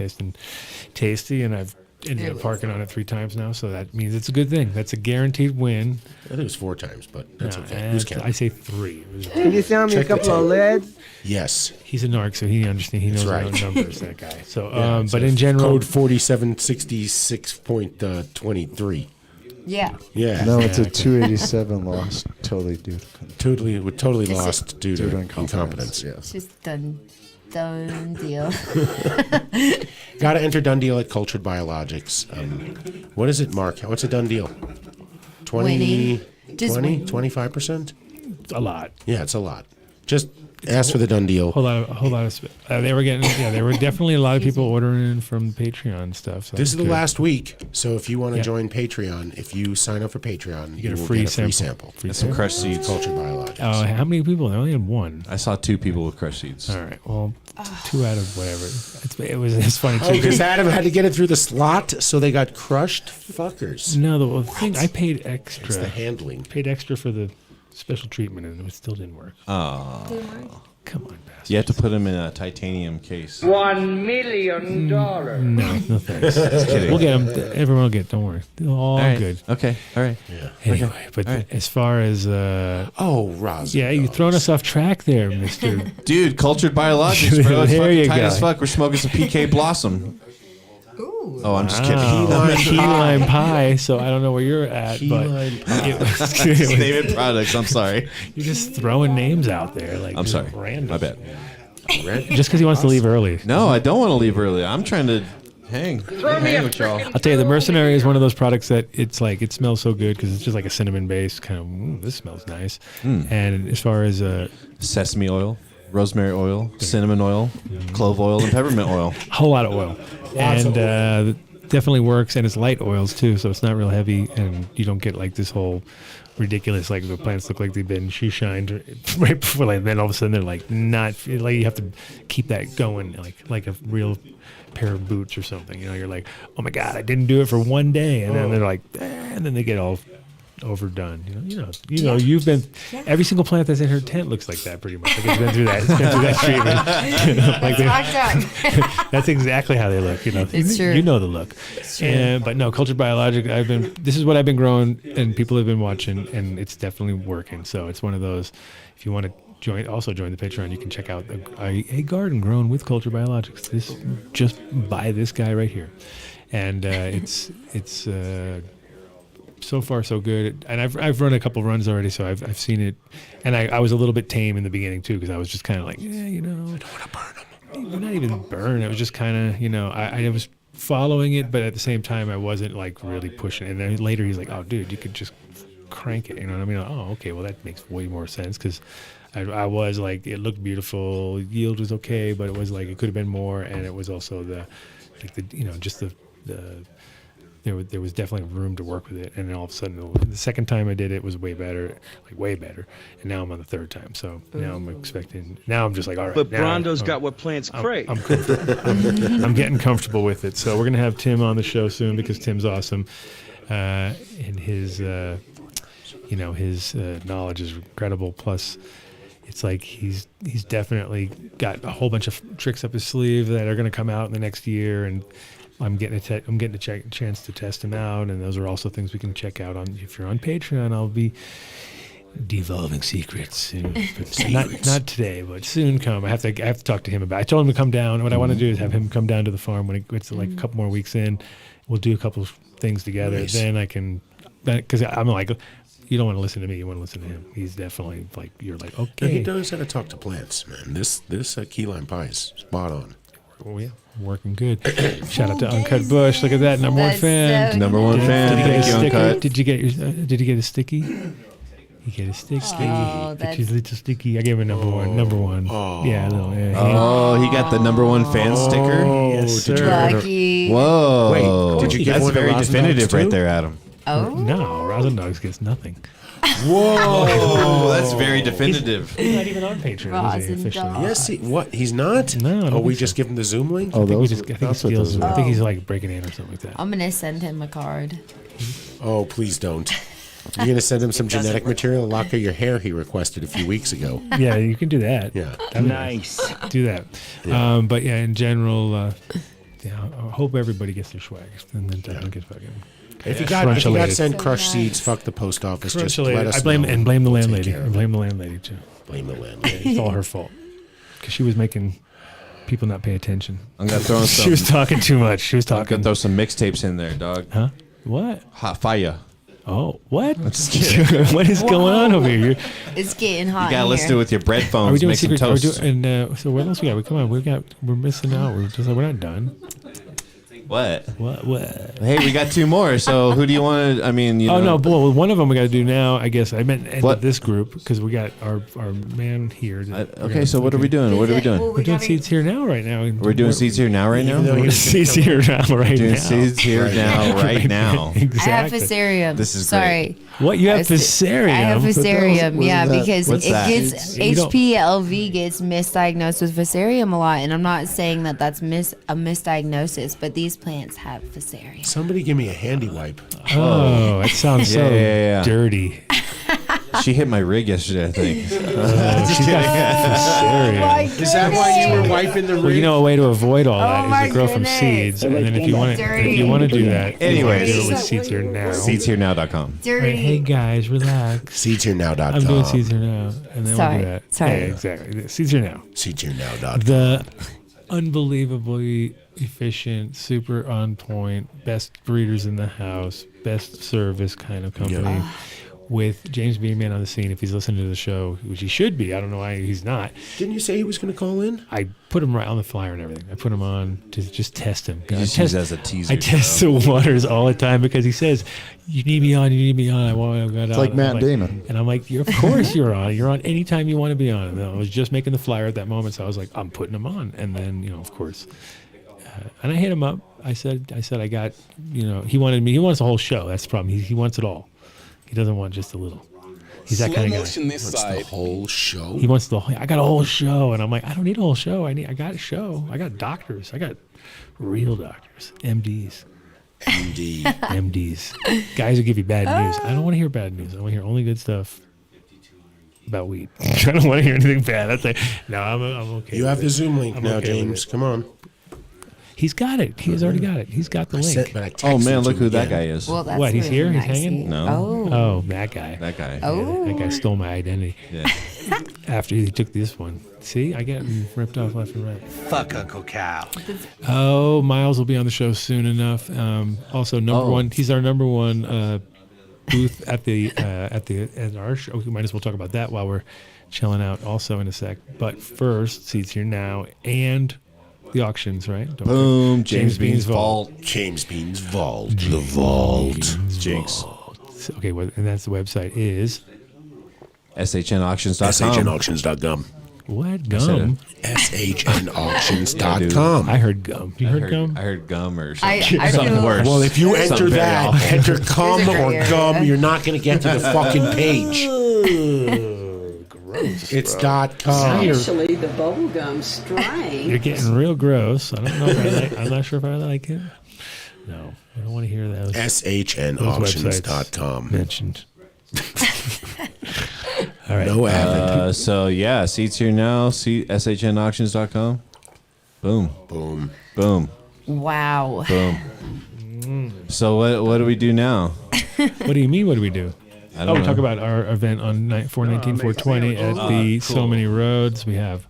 tasty. And I've ended up parking on it 3 times now. So that means it's a good thing. That's a guaranteed win. I think it was 4 times, but that's No, okay. Who's I counting? say 3. Can you sound me a Check the couple of tape. leads? Yes. He's a narc, so he understands. He knows That's our right. numbers. That guy. So, Yeah, but so in general, code 4766.23. Yeah. Yeah. No, it's a 287 loss. Totally due. Totally lost due to Due to incompetence. incompetence. It's just done deal. Got to enter done deal at Cultured Biologics. What is it, Mark? What's a done deal? 20, Winning. Just 20, win. 25%? a lot. Yeah, it's a lot. Just ask for the done deal. A whole lot of they were getting. Yeah, there were definitely a lot of people ordering from Patreon stuff. So This is the good. last week, so if you want to Yeah. join Patreon, if you sign up for Patreon, you get a will free get a free sample. sample. Free Some sample. crushed seeds. Cultured Biologics. Oh, how many people? I only had 1. I saw 2 people with crushed seeds. All right. Well, 2 out of whatever. It's funny too. Oh, because Adam had to get it through the slot, so they got crushed? Fuckers. No, the thing I paid extra. It's the handling. Paid extra for the special treatment, and it still didn't work. Oh. Come on, bastard. You have to put them in a titanium case. $1 million. No thanks. Just kidding. We'll get them. Everyone will get. Don't worry. They're all right. good. Okay. All right. Yeah. Anyway, but All right. as far as Oh, Roz. yeah, you're throwing us off track there, Mister. Dude, cultured biologics, bro. It's There fucking you tight go. as fuck. We're smoking some PK Blossom. Ooh. Oh, I'm just kidding. Key lime pie. So I don't know where you're at, Key but lime pie. it was, David Products. I'm sorry. you're just throwing names out there. Like I'm just sorry. Random. My bad. Just because he wants to leave early. No, I don't want to leave early. I'm trying to hang with y'all. I'll tell you, the Mercenary is one of those products that it's like it smells so good because it's just like a cinnamon base kind of. This smells nice. And as far as sesame oil, rosemary oil, cinnamon oil, clove oil, and peppermint oil. A whole lot of oil, definitely works. And it's light oils too, so it's not real heavy, and you don't get like this whole ridiculous, like the plants look like they've been shined right before, like then all of a sudden they're like not like you have to keep that going like a real pair of boots or something. You know, you're like, oh my god, I didn't do it for one day, and then they're like, and then they get all overdone. You know, you've been every single plant that's in her tent looks like that pretty much. Like it's been through that. It's been through that treatment. That's exactly how they look. You know, you know the look. But no, cultured biologic. This is what I've been growing, and people have been watching, and it's definitely working. So it's one of those. If you want to join the Patreon, you can check out a garden grown with cultured biologics. Just by this guy right here, and it's so far so good. And I've run a couple runs already, so I've seen it, and I was a little bit tame in the beginning too because I was just kind of like, I don't want to burn them. Not even burn. It was just kind of, I was following it, but at the same time I wasn't like really pushing. And then later he's like, oh dude, you could just crank it. You know what I mean? Oh, okay, well that makes way more sense because I was like, it looked beautiful, yield was okay, but it was like it could have been more, and it was also there was definitely room to work with it, and then all of a sudden the second time I did it was way better, and now I'm on the third time, so now I'm expecting. Now I'm just like, all right. But Brondo's got what plants crave. I'm getting comfortable with it, so we're gonna have Tim on the show soon because Tim's awesome, and his his knowledge is incredible. Plus, it's like he's definitely got a whole bunch of tricks up his sleeve that are going to come out in the next year, and I'm getting a chance to test him out, and those are also things we can check out on. If you're on Patreon, I'll be devolving secrets soon. Not today, but soon come. I have to talk to him about it. I told him to come down. What I want to do is have him come down to the farm when it gets like a couple more weeks in. We'll do a couple of things together. Nice. Then I can, because I'm like, you don't want to listen to me. You want to listen to him. He's definitely like, you're like, okay. No, he knows how to talk to plants, man. This key lime pie is spot on. Oh yeah, working good. Shout out to Uncut Bush. Look at that, number one fan. So number one fan. Thank you, Uncut. Did you get a sticky? You get a sticky. Get your little sticky. I gave him number one. Oh. Yeah, he got the number one fan sticker. Yes, sir. Lucky. Whoa. Wait, did you get That's one very of definitive too? right there, Adam. Oh no, Rosin Dogs gets nothing. Whoa, that's very definitive. He's not even on Patreon, is he, officially? Yes, he's not? No. We just give him the Zoom link? I think he's like breaking in or something like that. I'm gonna send him a card. Oh, please don't. You're going to send him some genetic material, lock of your hair he requested a few weeks ago. Yeah, you can do that. Yeah. Nice. Do that. Yeah. But yeah, in general, I hope everybody gets their swag. And then don't get fucking... If you got sent crushed seeds, fuck the post office. Just let us know. Blame the landlady. I blame the landlady too. Blame the landlady. It's all her fault. Because she was making people not pay attention. I'm going to throw some... She was talking too much. She was talking... I'm going to throw some mixtapes in there, dog. Huh? What? Hot fire. Oh, what? What is going on over here? It's getting hot. You gotta listen to it with your bread phones. Are we doing make secret some toast. So what else we got? Come on, we're missing out. We're not done. What? Hey, we got two more. So who do you want to? I mean, you know. Oh no, well, one of them we got to do now. I guess I meant end of this group because we got our man here. Okay, so what are we doing? What are we doing? We're doing seeds here now, right now. We're doing seeds here now, right now. We're seeds here now, right now. Doing seeds here now, right now. Exactly. I have fusarium. This is sorry. Great. What you have fusarium? I have fusarium, because What's it that? gets HPLV gets misdiagnosed with fusarium a lot, and I'm not saying that that's a misdiagnosis, but these plants have fusarium. Somebody give me a handy wipe. Oh, that sounds so dirty. She hit my rig yesterday, I think. She's got fusarium. Is that why you were wiping the rig? Well, you know, a way to avoid all that is to grow from seeds, and then if you want to do that, anyways, do it with Seeds Here Now. SeedsHereNow.com. Dirty. Hey guys, relax. SeedsHereNow.com. I'm doing Seeds Here Now, and then we'll do that. Sorry. Yeah, exactly. Seeds Here Now. SeedsHereNow.com. The unbelievably efficient, super on point, best breeders in the house, best service kind of company. with James Beeman on the scene. If he's listening to the show, which he should be, I don't know why he's not. Didn't you say he was going to call in? I put him right on the flyer and everything. I put him on to just test him. You just use it as a teaser. I test the waters all the time because he says, "You need me on. You need me on." It's like Matt Damon. And I'm like, "Of course you're on. You're on anytime you want to be on." And I was just making the flyer at that moment, so I was like, "I'm putting him on." And then, of course, and I hit him up. I said, I got, he wanted me. He wants the whole show. That's the problem. He wants it all. He doesn't want just a little. He's that kind of guy. What's the whole show? He wants I got a whole show, and I'm like, I don't need a whole show. I got a show. I got doctors. I got real doctors, MDs. MDs. Guys who give you bad news. I don't want to hear bad news. I want to hear only good stuff about weed. I don't want to hear anything bad. That's like, no, I'm okay. You have the Zoom link now, okay James. Come on. He's got it. He has already got it. He's got the link. Oh man, look who that guy is. Well, that's what? He's here. really He's hanging. No. Oh, that guy. That guy. Oh. That guy stole my identity. Yeah. After he took this one. See, I get ripped off left and right. Fuck Uncle Cal. Oh, Miles will be on the show soon enough. Also, number one. He's our number one booth at our show. We might as well talk about that while we're chilling out. Also in a sec. But first, Seeds Here Now and the auctions, right? Boom. James Bean's Vault. James Bean's Vault. The Vault. Jinx. Okay, and that's the website is SHNauctions.com. SHNauctions.com. What? Gum? SHNauctions.com. I heard gum. You heard gum? I heard gum or I something, something worse. Well, if you enter Something that, very awful. enter cum or gum, you're not going to get to the fucking page. Gross. It's .com. Actually, the bubblegum strain. You're getting real gross. I don't know if I'm not sure if I like it. No, I don't want to hear those. SHNauctions.com. Mentioned. All right. No avid. So yeah, Seats Here Now. SHNauctions.com. Boom. Boom. Boom. Wow. Boom. So what do we do now? What do you mean? What do we do? I don't know. We talk about our event on 419, 420 at the So Many Roads. We have.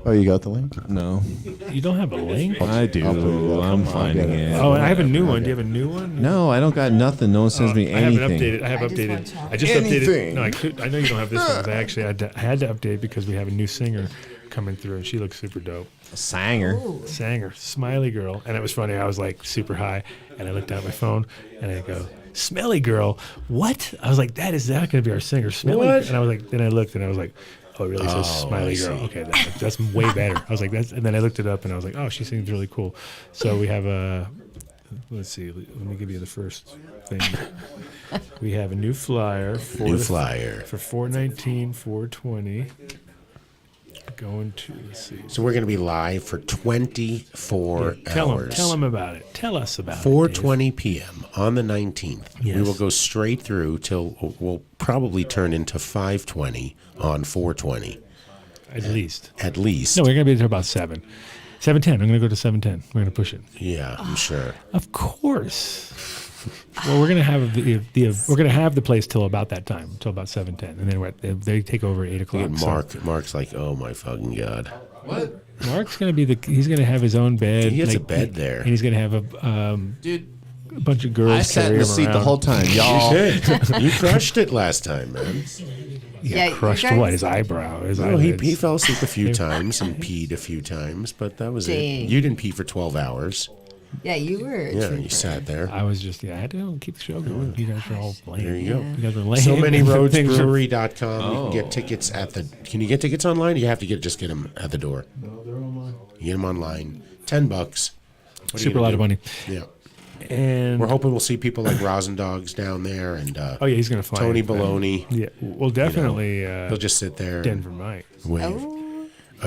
Oh, you got the link? No. You don't have a link? I do. I'm finding it. Oh, and I have a new one. Do you have a new one? No, I don't got nothing. No one sends me anything. I have updated. I just updated. No, I know you don't have this one. I actually had to update because we have a new singer coming through, and she looks super dope. A sanger. Smiley girl. And it was funny. I was like super high, and I looked down at my phone, and I go, Smelly girl. What? I was like, that is not going to be our singer, Smelly. What? And I was like, then I looked, and I was like, oh, it really says Smiley girl. Okay, that's way better. I was like, and then I looked it up, and I was like, oh, she sings really cool. So we have let's see, let me give you the first thing. We have a new flyer for 419, 420. Going to, let's see. So we're going to be live for 24 hours. Tell them about it. Tell us about 4:20 p.m. on the 19th. Yes. We will go straight through till we'll probably turn into 5:20 on 4:20. At least. No, we're going to be there about 7. 7:10. I'm going to go to 7:10. We're going to push it. Yeah, I'm sure. Of course. Well, we're going to have the place till about that time, till about 7:10, and then they take over at 8 o'clock. Mark's like, oh my fucking god. What? Mark's going to he's going to have his own bed. He has a bed there, and he's going to have a bunch of girls. I sat in the seat the whole time, y'all. You crushed it last time, man. Yeah, crushed what? His eyebrow. He fell asleep a few times and peed a few times, but that was it. You didn't pee for 12 hours. Yeah, you were. Yeah, you sat there. I was just, I had to keep the show going. You guys are all lame. There you go. You guys are lame. So many roadsbrewery.com. You can get tickets Can you get tickets online? Or you have to just get them at the door. No, they're online. You get them online. $10. Super lot of money. Yeah. And we're hoping we'll see people like Rosendogs down there and he's gonna fly. Tony Baloney. Yeah, well, definitely. They'll just sit there. Denver Mike. Wave.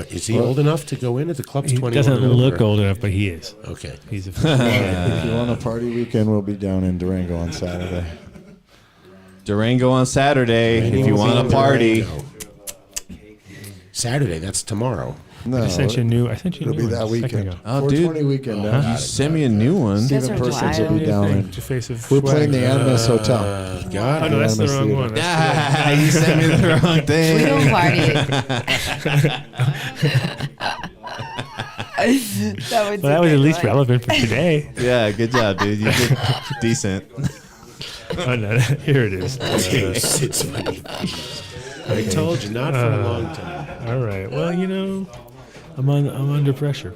Is he old enough to go in at the club's 21? He doesn't look old enough, but he is. Okay. He's a If you want a party weekend, we'll be down in Durango on Saturday. If you want a party. Saturday, that's tomorrow. No, I sent you a new It'll be that weekend. Oh, 420 dude. weekend. You sent me a new one. Stephen Persons will be down in. We're playing the Animus Hotel. God. Oh, no, that's the wrong one. You sent me the wrong thing. We don't party. That was at least relevant for today. Yeah, good job, dude. You did decent. Oh, no, here it is. It's funny. I told you, not for a long time. All right. Well, you know, I'm under pressure.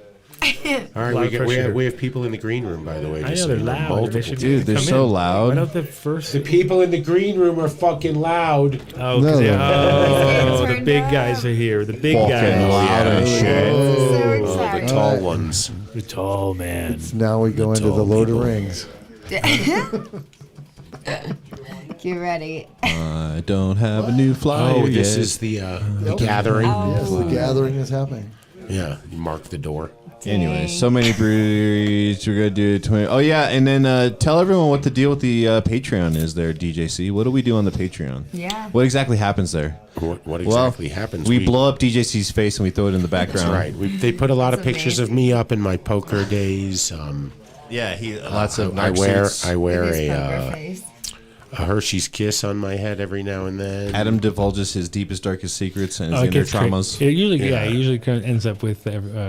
All right, we have people in the green room, by the way. I know they're loud. Dude, they're so loud. Why don't the people in the green room are fucking loud. Oh, the big guys are here. The big fucking guys. loud as shit. Oh, the tall ones. The tall man. Now we go into the Lord of Rings. Get ready. I don't have a new flyer. Oh, this is the gathering. Yes, the gathering is happening. Yeah, you mark the door. Anyway, so many breweries. We're gonna do 20. Oh yeah, and then tell everyone what the deal with the Patreon is there, DJC. What do we do on the Patreon? Yeah. What exactly happens there? What exactly happens? We blow up DJC's face and we throw it in the background. That's right. They put a lot of pictures of me up in my poker days. Yeah, lots of. I wear a Hershey's Kiss on my head every now and then. Adam divulges his deepest, darkest secrets and his inner traumas. It usually kind of ends up with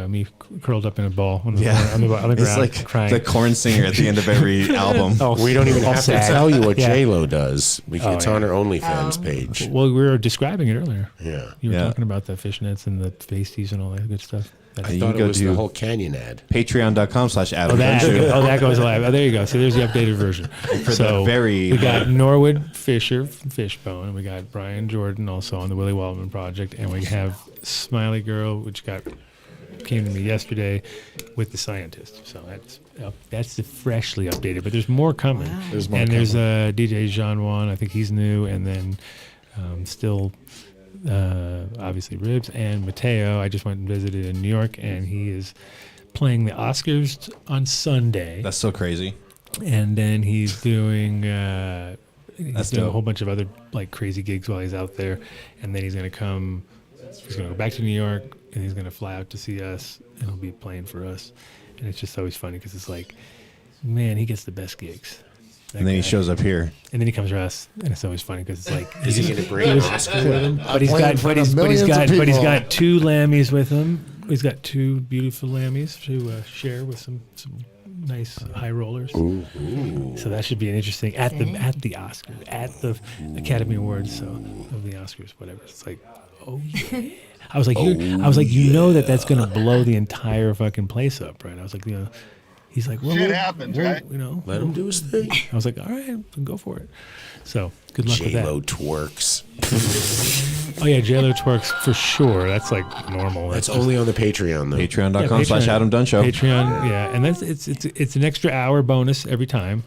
me curled up in a ball on the ground, it's like crying. the corn singer at the end of every album. We don't even have to tell you what J-Lo does. It's on her OnlyFans page. Well, we were describing it earlier. Yeah. You were talking about the fishnets and the pasties and all that good stuff. I thought it was the whole Canyon ad. Patreon.com/Adam. That goes live. Oh, there you go. So there's the updated version. We got Norwood Fisher from Fishbone, and we got Brian Jordan also on the Willie Waldman project, and we have Smiley Girl, which came to me yesterday with the scientist. So that's the freshly updated, but there's more coming. Wow. There's DJ Jean Juan. I think he's new, and then still. Obviously Ribs and Mateo. I just went and visited in New York, and he is playing the Oscars on Sunday. That's so crazy. And then he's doing a whole bunch of other like crazy gigs while he's out there, and then he's gonna go back to New York, and he's gonna fly out to see us, and he'll be playing for us. And it's just always funny because it's like, man, he gets the best gigs. And then he shows up here. And then he comes to us, and it's always funny because it's like, is he going to bring an Oscar with him? But he's got 2 lammies with him. He's got 2 beautiful lammies to share with some nice high rollers. Ooh. So that should be an interesting at the Oscars, at the Academy Awards of the Oscars, whatever. It's like, oh yeah. I was like, you know that's going to blow the entire fucking place up, right? I was like, he's like, well, shit happens, right? Let him do his thing. I was like, all right, go for it. So good luck with that. J-Lo twerks. Oh yeah, J-Lo twerks for sure. That's like normal. That's only on the Patreon though. Patreon.com/Adam Dunn Show. Patreon, yeah, and that's it's an extra hour bonus every time,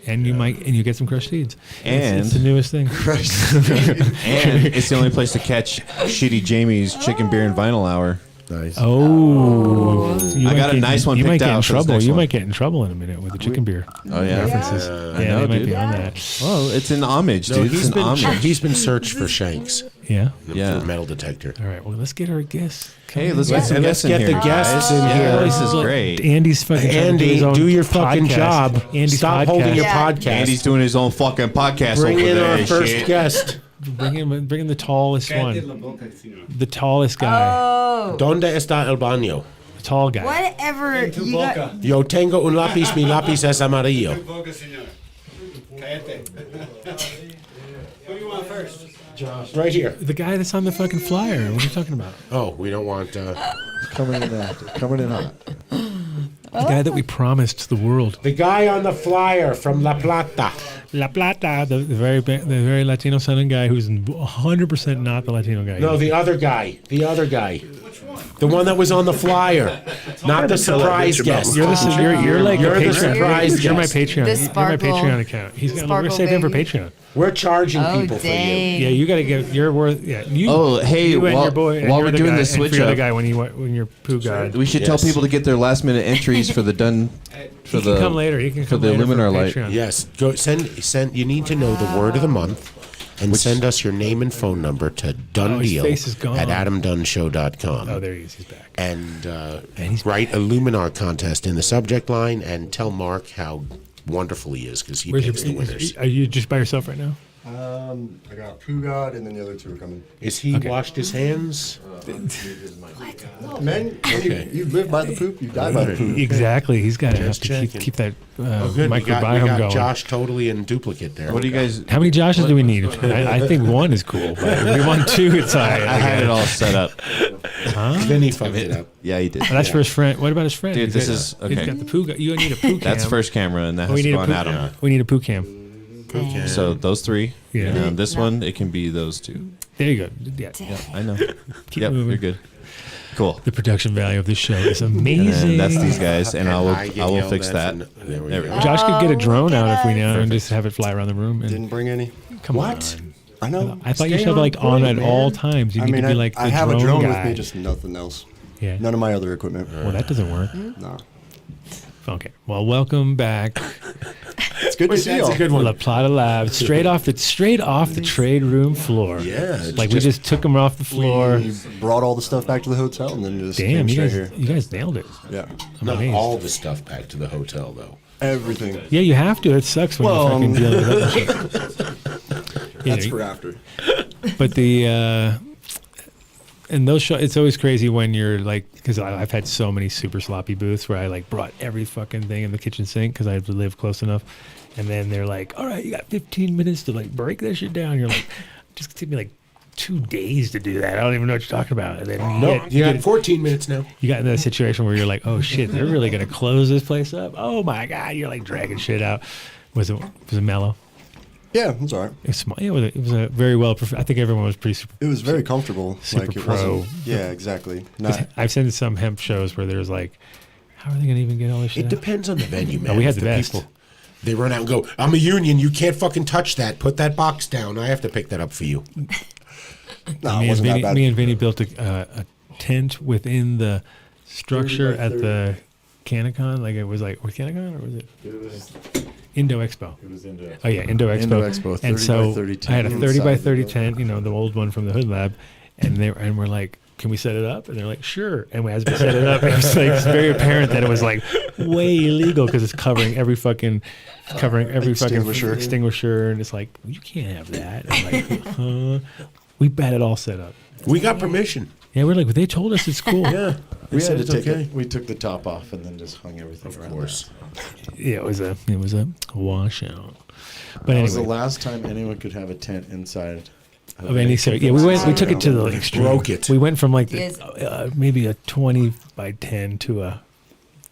and you get some crushed seeds. And it's the newest thing. And it's the only place to catch Shitty Jamie's Chicken Beer and Vinyl Hour. Nice. Oh, I got a nice one picked out. You might get in trouble in a minute with the chicken beer. Oh yeah, references. Yeah, they might be on that. Well, it's an homage, dude. He's been searched for shanks. Yeah. For a metal detector. All right. Well, let's get our guests. Hey, let's get some guests in here. Let's get the guests in here. This is great. Andy's fucking. Andy, do your fucking job. Stop holding your podcast. Andy's doing his own fucking podcast. Bring in our first guest. Bring in the tallest one. The tallest guy. Oh. ¿Dónde está el baño? The tall guy. Whatever. You got. Yo tengo un lápiz. Mi lápiz es amarillo. Who do you want first? Josh. Right here. The guy that's on the fucking flyer. What are you talking about? Oh, we don't want. Coming in after. Coming in hot. The guy that we promised the world. The guy on the flyer from La Plata. La Plata, the very Latino sounding guy who's 100% not the Latino guy. No, the other guy. The other guy. The one that was on the flyer, not the surprise guest. You're like the surprise guest. You're my Patreon. You're my Patreon account. We're gonna save him for Patreon. We're charging people for you. Yeah, you got to get your worth. Yeah. While we're doing the switch up, guy when you're PooGod. We should tell people to get their last minute entries for the Dunn. He can come later. He can come for the later Luminar light. Patreon. Yes, go send. You need to know the word of the month. And send us your name and phone number to dundeal@adamdunnshow.com. Oh, there he is. He's back. And write a Luminar contest in the subject line and tell Mark how wonderful he is because he picks the winners. Are you just by yourself right now? I got PooGod, and then the other two are coming. Is he washed his hands? No, man. You live by the poop, you die by the poop. Exactly. He's got to keep that good. microbiome we got going. Josh totally in duplicate there. What do you guys? How many Joshes do we need? I think one is cool, but if we want two, it's I had it all set up. Huh? Then he fucked it up. Yeah, he did. Oh, that's for his friend. What about his friend? Dude, this is okay. He's got the poo. You need a poo cam. That's first camera, and that has to go on Adam. We need a poo cam. So those three. Yeah. And this one, it can be those two. There you go. Yeah, I know. Keep moving. You're good. Cool. The production value of this show is amazing. And that's these guys, and I will fix that. There we go. Josh could get a drone out if we know and just have it fly around the room. And Didn't bring any. Come on. I know. I thought you should have on at all times. You need to be like the I have a drone guy. with me, just nothing else. Yeah. None of my other equipment. Well, that doesn't work. No. Okay. Well, welcome back. It's good to see That's y'all. a good one. LaPlata Labs, straight off the trade room floor. Yeah. Like we just took them off the floor. We brought all the stuff back to the hotel and then just Damn, came you straight guys, here. you guys nailed it. Yeah. I'm Not amazed. all the stuff back to the hotel, though. Everything. Yeah, you have to. It sucks when you're fucking dealing with that. That's for after. But the and those show, it's always crazy when you're like, because I've had so many super sloppy booths where I like brought every fucking thing in the kitchen sink because I live close enough, and then they're like, all right, you got 15 minutes to like break that shit down. You're like, just take me like 2 days to do that. I don't even know what you're talking about. And then You got 14 minutes now. You got in that situation where you're like, oh shit, they're really gonna close this place up. Oh my god, you're like dragging shit out. Was it mellow? Yeah, it was all right. It was a very well. I think everyone was pretty super. It was very comfortable. Super like it pro. wasn't. Yeah, exactly. 'Cause I've seen some hemp shows where there's like, how are they gonna even get all this shit? It depends on the venue, man. Oh, we had If the best. people, they run out and go, I'm a union. You can't fucking touch that. Put that box down. I have to pick that up for you. No, it wasn't that bad. Me and Vinny built a tent within the structure at the Canicon. Like it was like, was Canicon or was it? It was Indo Expo. It was Indo. Oh yeah, Indo Expo. Indo Expo, 30 and so by 30 tent I had a 30 by inside 30 the tent, you know, the old one from the Hood Lab, and we're like, can we set it up? And they're like, sure. And as we set it up, it was like it's very apparent that it was like way illegal because it's covering every fucking extinguisher, and it's like you can't have that. And I'm like, we had it all set up. We got permission. Yeah, we're like, they told us it's cool. Yeah. We said had to it's take okay. it. We took the top off and then just hung everything around. Of course. Yeah, it was a washout. But That was the anyway, last time anyone could have a tent inside of any sort. Yeah, we took it to the extreme. Broke it. We went from like Yes. maybe a 20 by 10 to a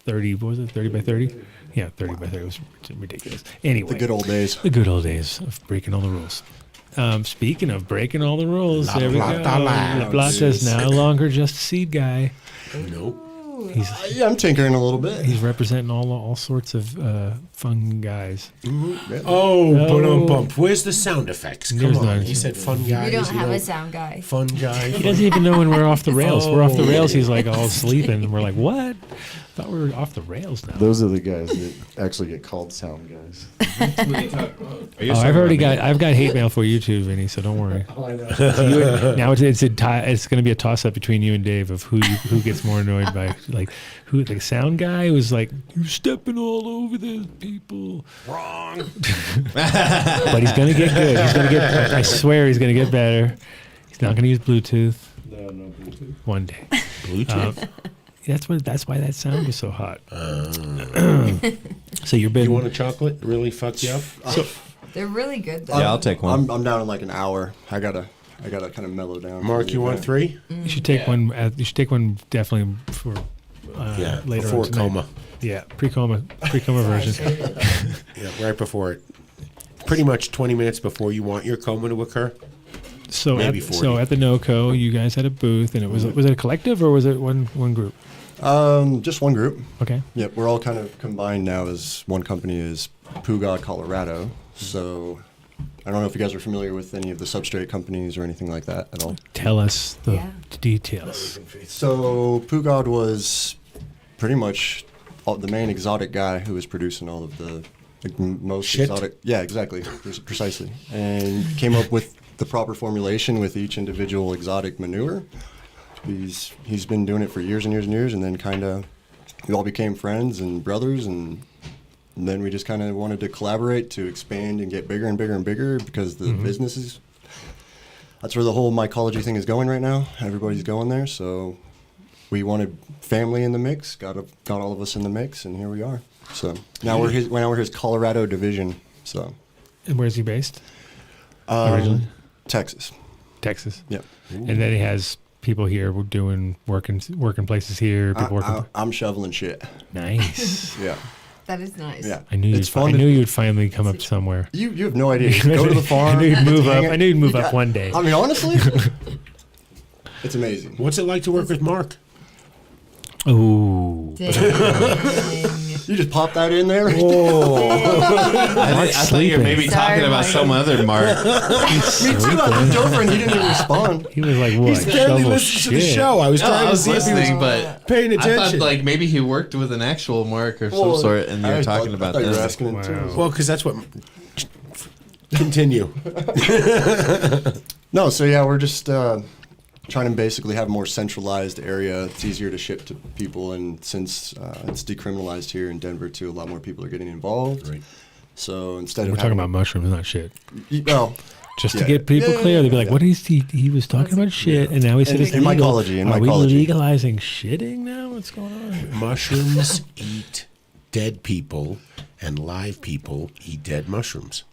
30. What was it? 30 by 30. Yeah, 30 by 30. It was ridiculous. Anyway, The good old days. The good old days of breaking all the rules. Speaking of breaking all the rules, there we go. LaPlata Labs. LaPlata is no longer just a seed guy. Nope. Yeah, I'm tinkering a little bit. He's representing all sorts of fun guys. Oh, bump. Where's the sound effects? Come There's on. none. He said fun guys. We don't have a sound guy. Fun guy. He doesn't even know when we're off the rails. We're off the rails. He's like all sleeping, and we're like, "What? I thought we were off the rails now." Those are the guys that actually get called sound guys. I've got hate mail for you too, Vinny. So don't worry. Now it's going to be a toss up between you and Dave of who gets more annoyed by who the sound guy who's like, "You're stepping all over the people." Wrong. But he's going to get good. I swear he's going to get better. He's not going to use Bluetooth. No Bluetooth. One day. Bluetooth. That's why that sound was so hot. So you've been. You want a chocolate? Really fuck you up? So, They're really good though. Yeah, I'll take one. I'm down in like an hour. I gotta kind of mellow down. Mark, you want 3? you should take one. You should take one definitely for later before on tonight. coma. Yeah, pre-coma version. Yeah, right before it. Pretty much 20 minutes before you want your coma to occur. So Maybe at, 40. so at the NoCo, you guys had a booth, and was it a collective or was it one group? Just one group. Okay. Yep, we're all kind of combined now as one company is PooGod Colorado. So I don't know if you guys are familiar with any of the substrate companies or anything like that at all. Tell us the details. So PooGod was pretty much the main exotic guy who was producing all of the most Shit. exotic. Yeah, exactly, precisely, and came up with the proper formulation with each individual exotic manure. He's been doing it for years and years and years, and then kind of we all became friends and brothers, and And then we just kind of wanted to collaborate to expand and get bigger and bigger and bigger because the business is, that's where the whole mycology thing is going right now. Everybody's going there. So we wanted family in the mix, got all of us in the mix, and here we are. So now we're his Colorado division. So. And where's he based? Originally? Texas. Texas. Yep. And then he has people here doing working places here. People working. I'm shoveling shit. Nice. Yeah. That is nice. Yeah. I knew you'd finally come up somewhere. You have no idea. Go to the farm. I knew you'd move up. I knew you'd move up one day. I mean, honestly, it's amazing. What's it like to work with Mark? Oh. You just pop that in there. I thought you were maybe talking about some other Mark. Me too. I looked over and he didn't even respond. He was like, "What?" He's barely listening to the show. I was trying to see if he was but paying attention. I thought like maybe he worked with an actual Mark or some sort, and you're talking about I thought you were this. asking him too. Well, because that's what. Continue. No, so yeah, we're just trying to basically have a more centralized area. It's easier to ship to people, and since it's decriminalized here in Denver too, a lot more people are getting involved. Right. So instead We're of talking about mushrooms, not shit. Well, just to get people clear, they'd be like, "What is he? He was talking about shit, and now he said it's in legal. mycology. Are we legalizing shitting now? What's going on?" Mushrooms eat dead people, and live people eat dead mushrooms.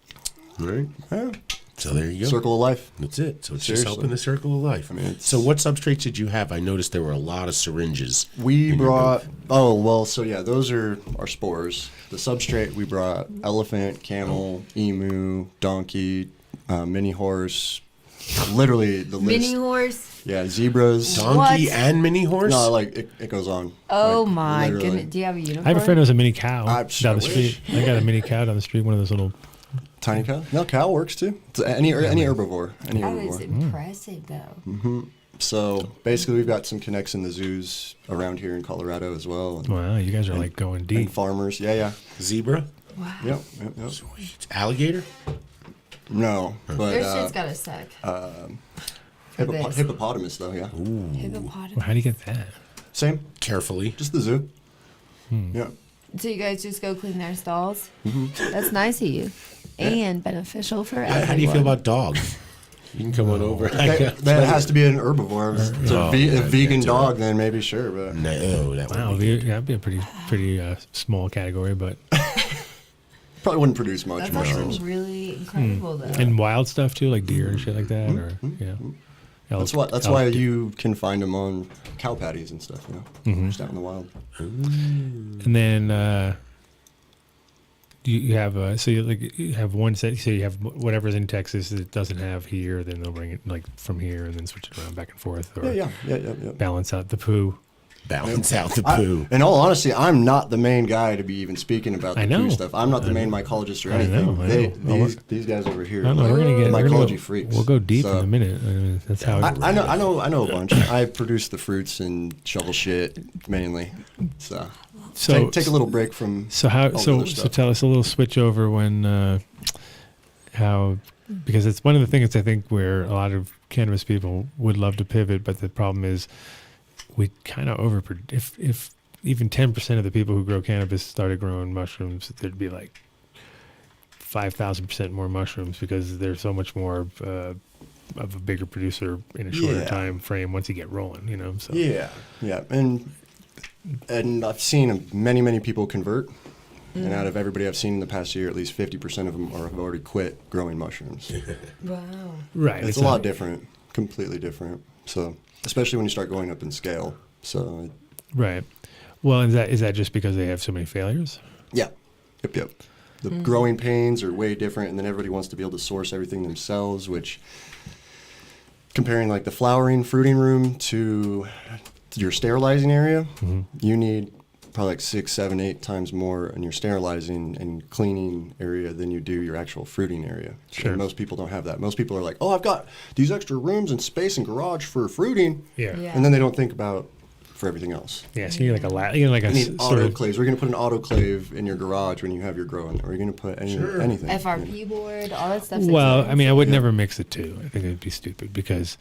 Right? Yeah. So there you go. Circle of life. That's it. So it's Seriously. just helping the circle of life. I mean, so what substrates did you have? I noticed there were a lot of syringes. We brought, so yeah, those are our spores. The substrate, we brought elephant, camel, emu, donkey, mini horse, literally the list. Mini horse? Yeah, zebras. Donkey and mini horse? No, like, it goes on. Oh Like, my literally. goodness. Do you have a unicorn? I have a friend who has a mini cow I down the street. I got a mini cow down the street. One of those little. Tiny cow? No, cow works too. It's any herbivore. Any That is herbivore. impressive, though. So basically, we've got some connects in the zoos around here in Colorado as well. And, Wow, you guys are like going deep. and farmers, yeah. Zebra? Wow. Yep. Sweet. Alligator? No, but Their shit's gotta suck. this. hippopotamus though, yeah. Hippopotamus. Well, how do you get that? Same. Carefully. Just the zoo. Yeah. So you guys just go clean their stalls? That's nice of you. And beneficial for everyone. How do you feel about dog? You can come on over. That has to be an herbivore. If it's a vegan dog, then maybe sure, but No, that Wow, would be that'd be a pretty small category, but probably wouldn't produce much That's mushrooms. actually really incredible, though. and wild stuff too, like deer and shit like that, or That's why you can find them on cow patties and stuff, just out in the wild. And then you have you have one set. So you have whatever's in Texas that it doesn't have here. Then they'll bring it like from here and then switch it around back and forth, or Yeah. balance out the poo. balance out the poo. In all honesty, I'm not the main guy to be even speaking about the I know. poo stuff. I'm not the main mycologist or I anything. know. These guys over here, I know, we're gonna get mycology freaks. We'll go deep So, in a minute. I mean, that's how. I know a bunch. I produce the fruits and shovel shit mainly. So take a little break from. So all the other so stuff. tell us a little switch over when how, because it's one of the things I think where a lot of cannabis people would love to pivot, but the problem is we kind of if even 10% of the people who grow cannabis started growing mushrooms, there'd be like 5,000% more mushrooms because they're so much more of a bigger producer in a shorter time frame once you get rolling, you know. So Yeah, and I've seen many people convert. And out of everybody I've seen in the past year, at least 50% of them have already quit growing mushrooms. Wow. Right. It's a lot different, completely different. So, especially when you start going up in scale. So, right. Well, is that just because they have so many failures? Yeah. Yep. The growing pains are way different, and then everybody wants to be able to source everything themselves, which, comparing like the flowering, fruiting room to your sterilizing area, you need probably like 6, 7, 8 times more in your sterilizing and cleaning area than you do your actual fruiting area. Sure. And most people don't have that. Most people are like, oh, I've got these extra rooms and space and garage for fruiting. Yeah. And then they don't think about for everything else. Yeah, so you need like a you need sort of autoclaves. We're going to put an autoclave in your garage when you have your grow in there. We're going to put anything. FRP board, all that stuff. Well, I mean, I would never mix the two. I think it would be stupid because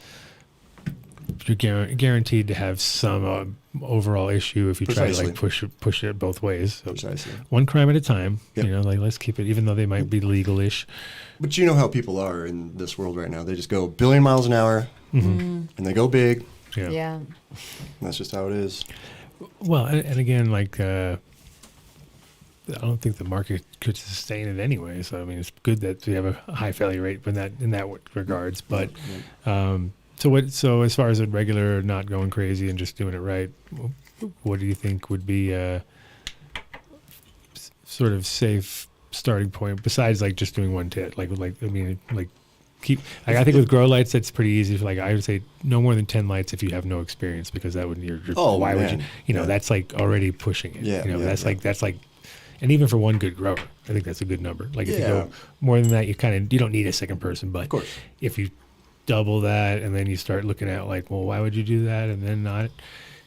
guaranteed to have some overall issue if you try to like push it both ways. So one crime at a time. Yep. You know, like let's keep it, even though they might be legal-ish. But you know how people are in this world right now. They just go a billion miles an hour, and they go big. Yeah. And that's just how it is. Well, and again, like I don't think the market could sustain it anyway. So I mean, it's good that we have a high failure rate in that regards. But so as far as a regular not going crazy and just doing it right, what do you think would be a sort of safe starting point besides like just doing one tit? I think with grow lights that's pretty easy. Like I would say no more than 10 lights if you have no experience, because that would why would you know that's like already pushing it. That's like and even for one good grower, I think that's a good number. Like if you go more than that, you don't need a second person. But if you double that and then you start looking at like, well, why would you do that? And then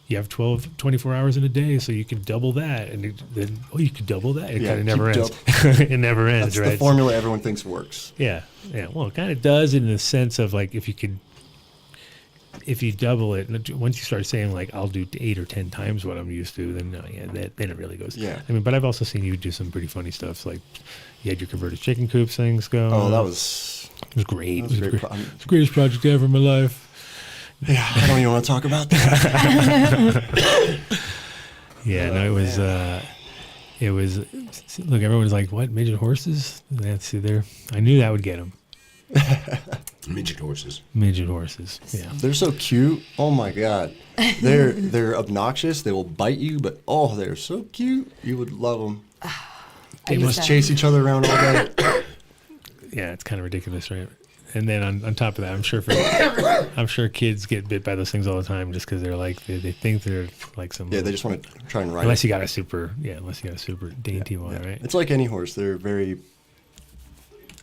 you have 24 hours in a day, so you can double that, and then you could double that. It kind of never ends. It never ends, That's right? the formula everyone thinks works. Yeah. Well, it kind of does in the sense of like if you double it, once you start saying like I'll do 8 or 10 times what I'm used to, then then it really goes. Yeah. I mean, but I've also seen you do some pretty funny stuff. Like you had your converted chicken coops things going. Oh, that was great. It was great. It's the greatest project ever in my life. Yeah, I don't even want to talk about that. It was. Look, everyone's like, "What, midget horses?" That's there. I knew that would get them. Midget horses. Midget horses. Yeah, they're so cute. Oh my god, they're obnoxious. They will bite you, but they're so cute. You would love them. They must chase each other around all day. Yeah, it's kind of ridiculous, right? And then on top of that, I'm sure kids get bit by those things all the time just because they're like they think they're like some. Yeah, they just want to try and ride. Unless you got a super dainty one, right? It's like any horse. They're very.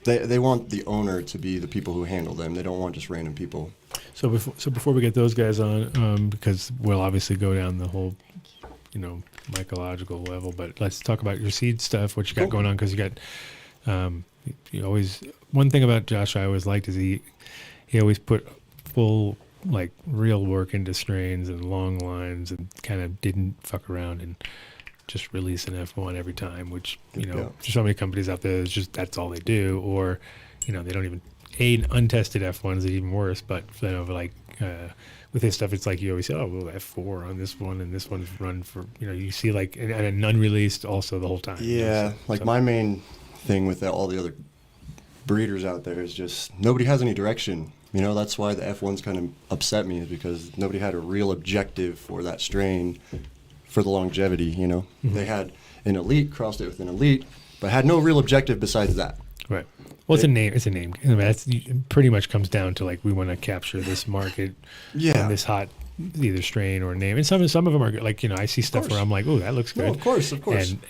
They want the owner to be the people who handle them. They don't want just random people. So before we get those guys on, because we'll obviously go down the whole, mycological level, but let's talk about your seed stuff. What you got going on? Because you got. You always, one thing about Josh I always liked is he always put full like real work into strains and long lines and kind of didn't fuck around and just release an F1 every time, which there's so many companies out there that's all they do, or they don't even untested F1s is even worse. But with his stuff, it's like you always say, F4 on this one, and this one's run for you see like and an unreleased also the whole time. Yeah, my main thing with all the other breeders out there is just nobody has any direction. That's why the F1s kind of upset me, is because nobody had a real objective for that strain for the longevity. Mm-hmm. They had an elite, crossed it with an elite, but had no real objective besides that. Right. Well, it's a name. It's a name. I mean, it pretty much comes down to like we want to capture this market, on this hot either strain or name. And some of them are like I see stuff where I'm like, oh, that looks good. No, of course.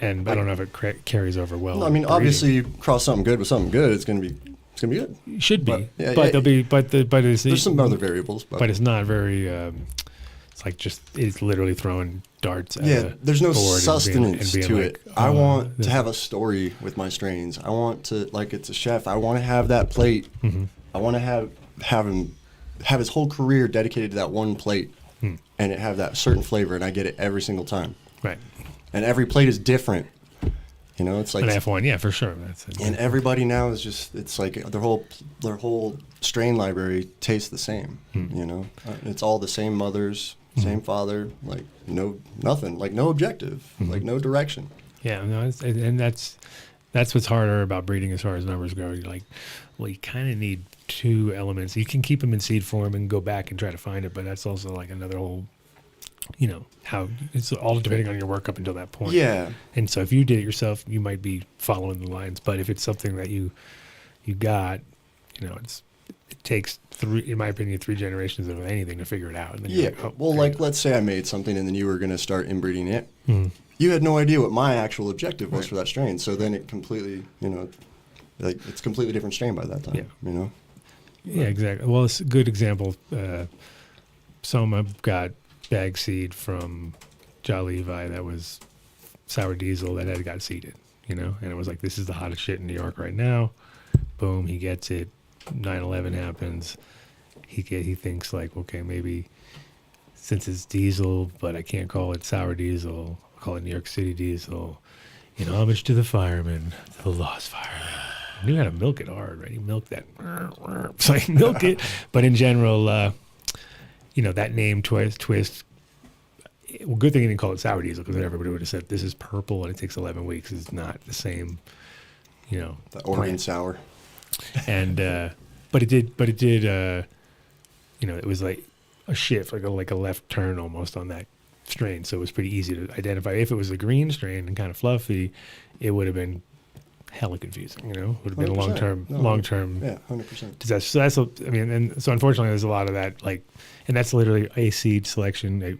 And I don't know if it carries over well. No, I mean, obviously, you cross something good with something good, it's gonna be good. It should be, but there's some other variables. But it's not very. It's like it's literally throwing darts. At there's no sustenance to it. I want to have a story with my strains. I want to, like it's a chef. I want to have that plate. Mm-hmm. I want to have him have his whole career dedicated to that one plate, and it have that certain flavor, and I get it every single time. Right. And every plate is different. It's like an F1, yeah, for sure. And everybody now is it's like their whole strain library tastes the same. It's all the same mothers, same father, like nothing, like no objective, like no direction. Yeah, no, and that's what's harder about breeding as far as numbers go. You're like, well, you kind of need two elements. You can keep them in seed form and go back and try to find it, but that's also like another whole, how it's all depending on your work up until that point. Yeah. And so if you did it yourself, you might be following the lines, but if it's something that you got, it takes in my opinion, 3 generations of anything to figure it out. And then let's say I made something and then you were going to start inbreeding it. Mm. You had no idea what my actual objective was for that strain. So then it completely, it's a completely different strain by that time, Yeah, exactly. Well, it's a good example. Soma got bag seed from Ja Levi that was sour diesel that had got seeded, and it was like, this is the hottest shit in New York right now. Boom, he gets it. 9/11 happens. he thinks like, okay, maybe since it's diesel, but I can't call it sour diesel, I'll call it New York City diesel. Homage to the firemen, the lost firemen. I knew how to milk it hard, right? He milked that. So I milk it. But in general, that name twist. Well, good thing he didn't call it sour diesel, because then everybody would have said this is purple and it takes 11 weeks. It's not the same, The Oregon sour. And but it did. It was like a shift, like a left turn almost on that strain. So it was pretty easy to identify. If it was a green strain and kind of fluffy, it would have been hella confusing. Would have been a long term. Yeah, 100%. disaster. So so unfortunately, there's a lot of that. And that's literally a seed selection.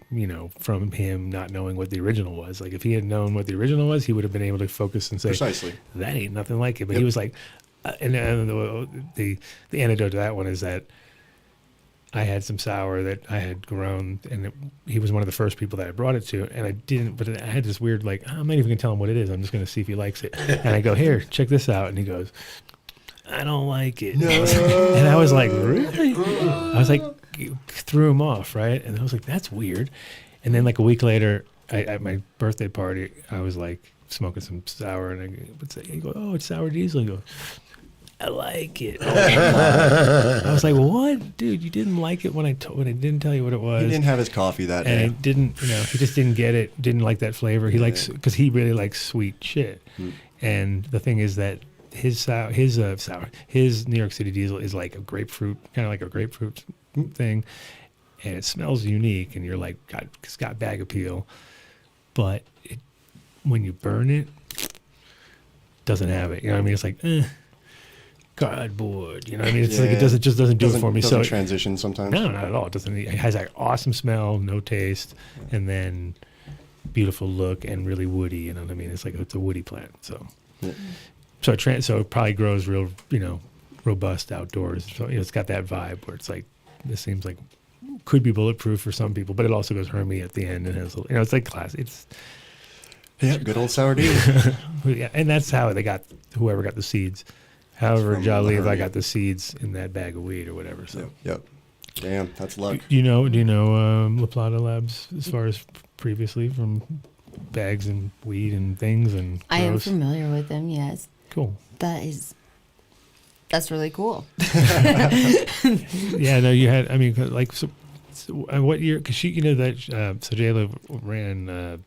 From him not knowing what the original was. Like if he had known what the original was, he would have been able to focus and say, precisely, that ain't nothing like it. But he was like, and the antidote to that one is that I had some sour that I had grown, and he was one of the first people that I brought it to, and I didn't, but I had this weird, I'm not even going to tell him what it is. I'm just going to see if he likes it. And I go, here, check this out. And he goes, I don't like it. No. And I was like, really? I was like, threw him off, right? And I was like, that's weird. And then like a week later, at my birthday party, I was like smoking some sour, and I would say, he goes, oh, it's sour diesel. He goes, I like it. I was like, what? Dude, you didn't like it when I didn't tell you what it was. He didn't have his coffee that day. And it didn't, he just didn't get it, didn't like that flavor. He likes, because he really likes sweet shit. And the thing is that his New York City diesel is like a grapefruit, kind of like a grapefruit thing. And it smells unique, and you're like, it's got bag appeal. But when you burn it, doesn't have it. It's like, cardboard, it's like it just doesn't do it for me. Doesn't So transition sometimes. No, not at all. It doesn't. It has that awesome smell, no taste, and then beautiful look and really woody. It's like it's a woody plant. So, so it probably grows real, robust outdoors. So it's got that vibe where it's like this seems like could be bulletproof for some people, but it also goes Hermy at the end and has it's like class. It's good old sour diesel. Yeah, and that's how they got whoever got the seeds. However, Jolly, I got the seeds in that bag of weed or whatever. So, yep. Damn, that's luck. Do you know LaPlata Labs as far as previously from bags and weed and things and? I am familiar with them. Yes. Cool. That's really cool. Yeah. No, you had. So what year? Because she, that. So Jayla ran.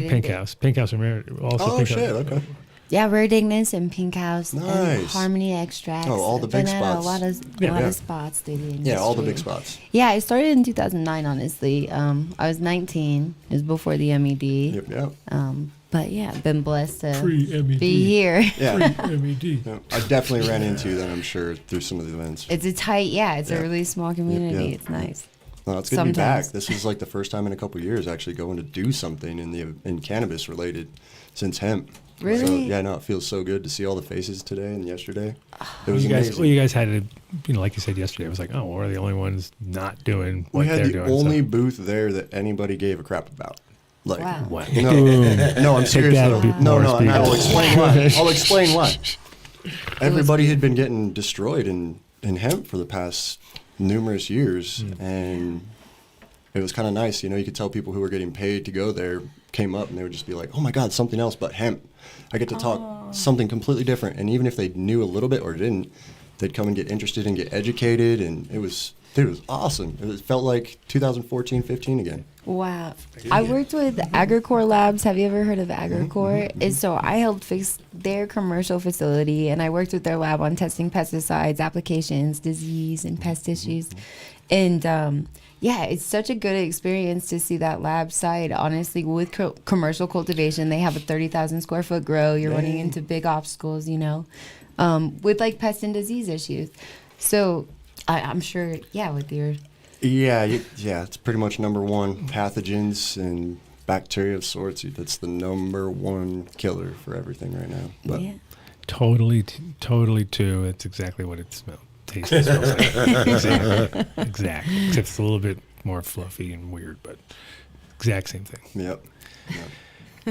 Pink House and Rare. Also Pink shit! House. Okay. Yeah, Rare Dignus and Pink House and Nice. Harmony Extracts. Oh, all the big Been at spots. A lot of spots through the industry. Yeah, all the big spots. Yeah, I started in 2009, honestly. I was 19. It was before the MED. Yep. But yeah, I've been blessed to Pre-MED. be here. Yeah. MED. Yeah, I definitely ran into them, I'm sure, through some of the events. It's a tight, it's a really small community. Yeah. It's nice. No, it's good to be back. This is like the first time in a couple of years actually going to do something in cannabis related since hemp. Really? So, yeah, no, it feels so good to see all the faces today and yesterday. It was amazing. amazing. You guys had to, like you said yesterday, it was like, oh, we're the only ones not doing what they're doing. We had the only booth there that anybody gave a crap about. Like, wow. No, I'm serious. No, I'll explain why. I'll explain why. Everybody had been getting destroyed in hemp for the past numerous years, and it was kind of nice. You could tell people who were getting paid to go there came up, and they would just be like, oh my God, something else but hemp. I get to talk something completely different. And even if they knew a little bit or didn't, they'd come and get interested and get educated, and it was awesome. It felt like 2014, 15 again. Wow. I worked with Agricor Labs. Have you ever heard of Agricor? And so I helped fix their commercial facility, and I worked with their lab on testing pesticides, applications, disease, and pest issues. And it's such a good experience to see that lab site. Honestly, with commercial cultivation, they have a 30,000 square foot grow. You're running into big obstacles, with like pest and disease issues. So I'm sure, with your... Yeah, it's pretty much number one. Pathogens and bacteria of sorts. That's the number one killer for everything right now. But Totally too. It's exactly what it smells. Tastes and smells like. Exactly. Except it's a little bit more fluffy and weird, but exact same thing. Yep.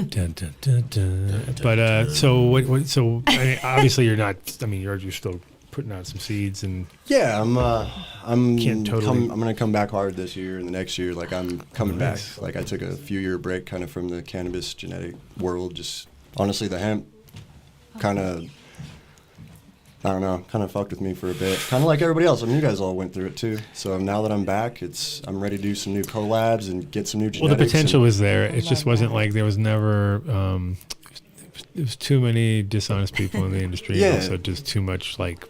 Dun, dun, dun, dun. But so what? So obviously you're not. You're still putting out some seeds and. Yeah, I'm totally. I'm gonna come back hard this year and the next year. Like I'm coming back. Like I took a few year break, kind of from the cannabis genetic world. Just honestly, the hemp kind of. I don't know, kind of fucked with me for a bit. Kind of like everybody else. I mean, you guys all went through it too. So now that I'm back, I'm ready to do some new collabs and get some new genetics. Well, the potential was there. It just wasn't like there was never. There was too many dishonest people in the industry. Yeah. And also just too much like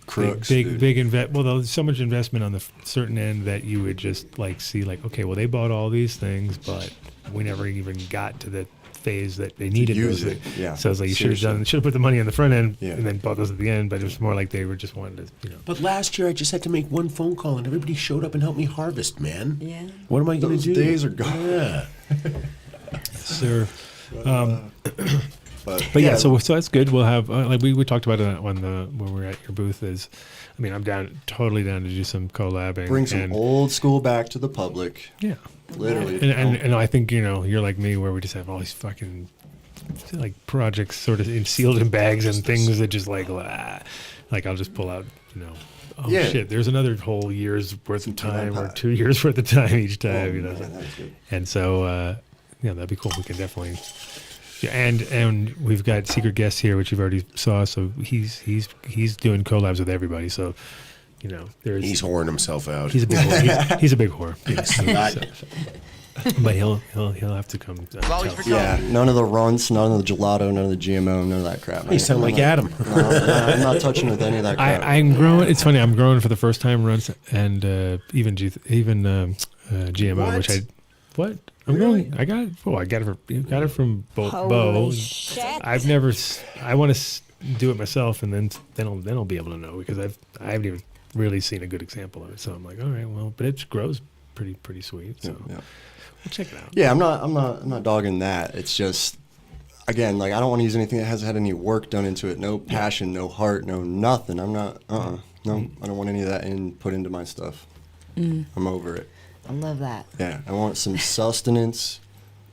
crooks. Well, there's so much investment on the certain end that you would just like see like, okay, well they bought all these things, but we never even got to the phase that they needed to use those it. Yeah. So it's like you should have put the money on the front end Yeah. and then bought those at the end, but it was more like they were just wanted to, But last year I just had to make one phone call and everybody showed up and helped me harvest, man. Yeah. What am I going to do? Those days are gone. Yeah. Sir. But yeah, so that's good. We'll have like we talked about it when we were at your booth. I'm totally down to do some collabing. Bring some old school back to the public. Yeah, literally. And I think you're like me, where we just have all these fucking like projects sort of sealed in bags and things that just like I'll just pull out shit. There's another whole year's worth of time or 2 years worth of time each time. And so that'd be cool. We can definitely. Yeah, and we've got secret guests here, which you've already saw. So he's doing collabs with everybody. So he's whoring himself out. He's a big whore. He's a big whore. But he'll have to come. Yeah, none of the runts, none of the gelato, none of the GMO, none of that crap. You sound like Adam. I'm not touching with any of that crap. I'm growing. It's funny. I'm growing for the first time runts and even GMO, which I'm growing. I got it from Bo. Shit. I want to do it myself, and then I'll be able to know because I haven't even really seen a good example of it. So I'm like, all right, well, but it grows pretty sweet. So we'll check it out. Yeah, I'm not dogging that. It's just again, like I don't want to use anything that hasn't had any work done into it. No passion, no heart, no nothing. I'm not. No, I don't want any of that put into my stuff. I'm over it. I love that. Yeah, I want some sustenance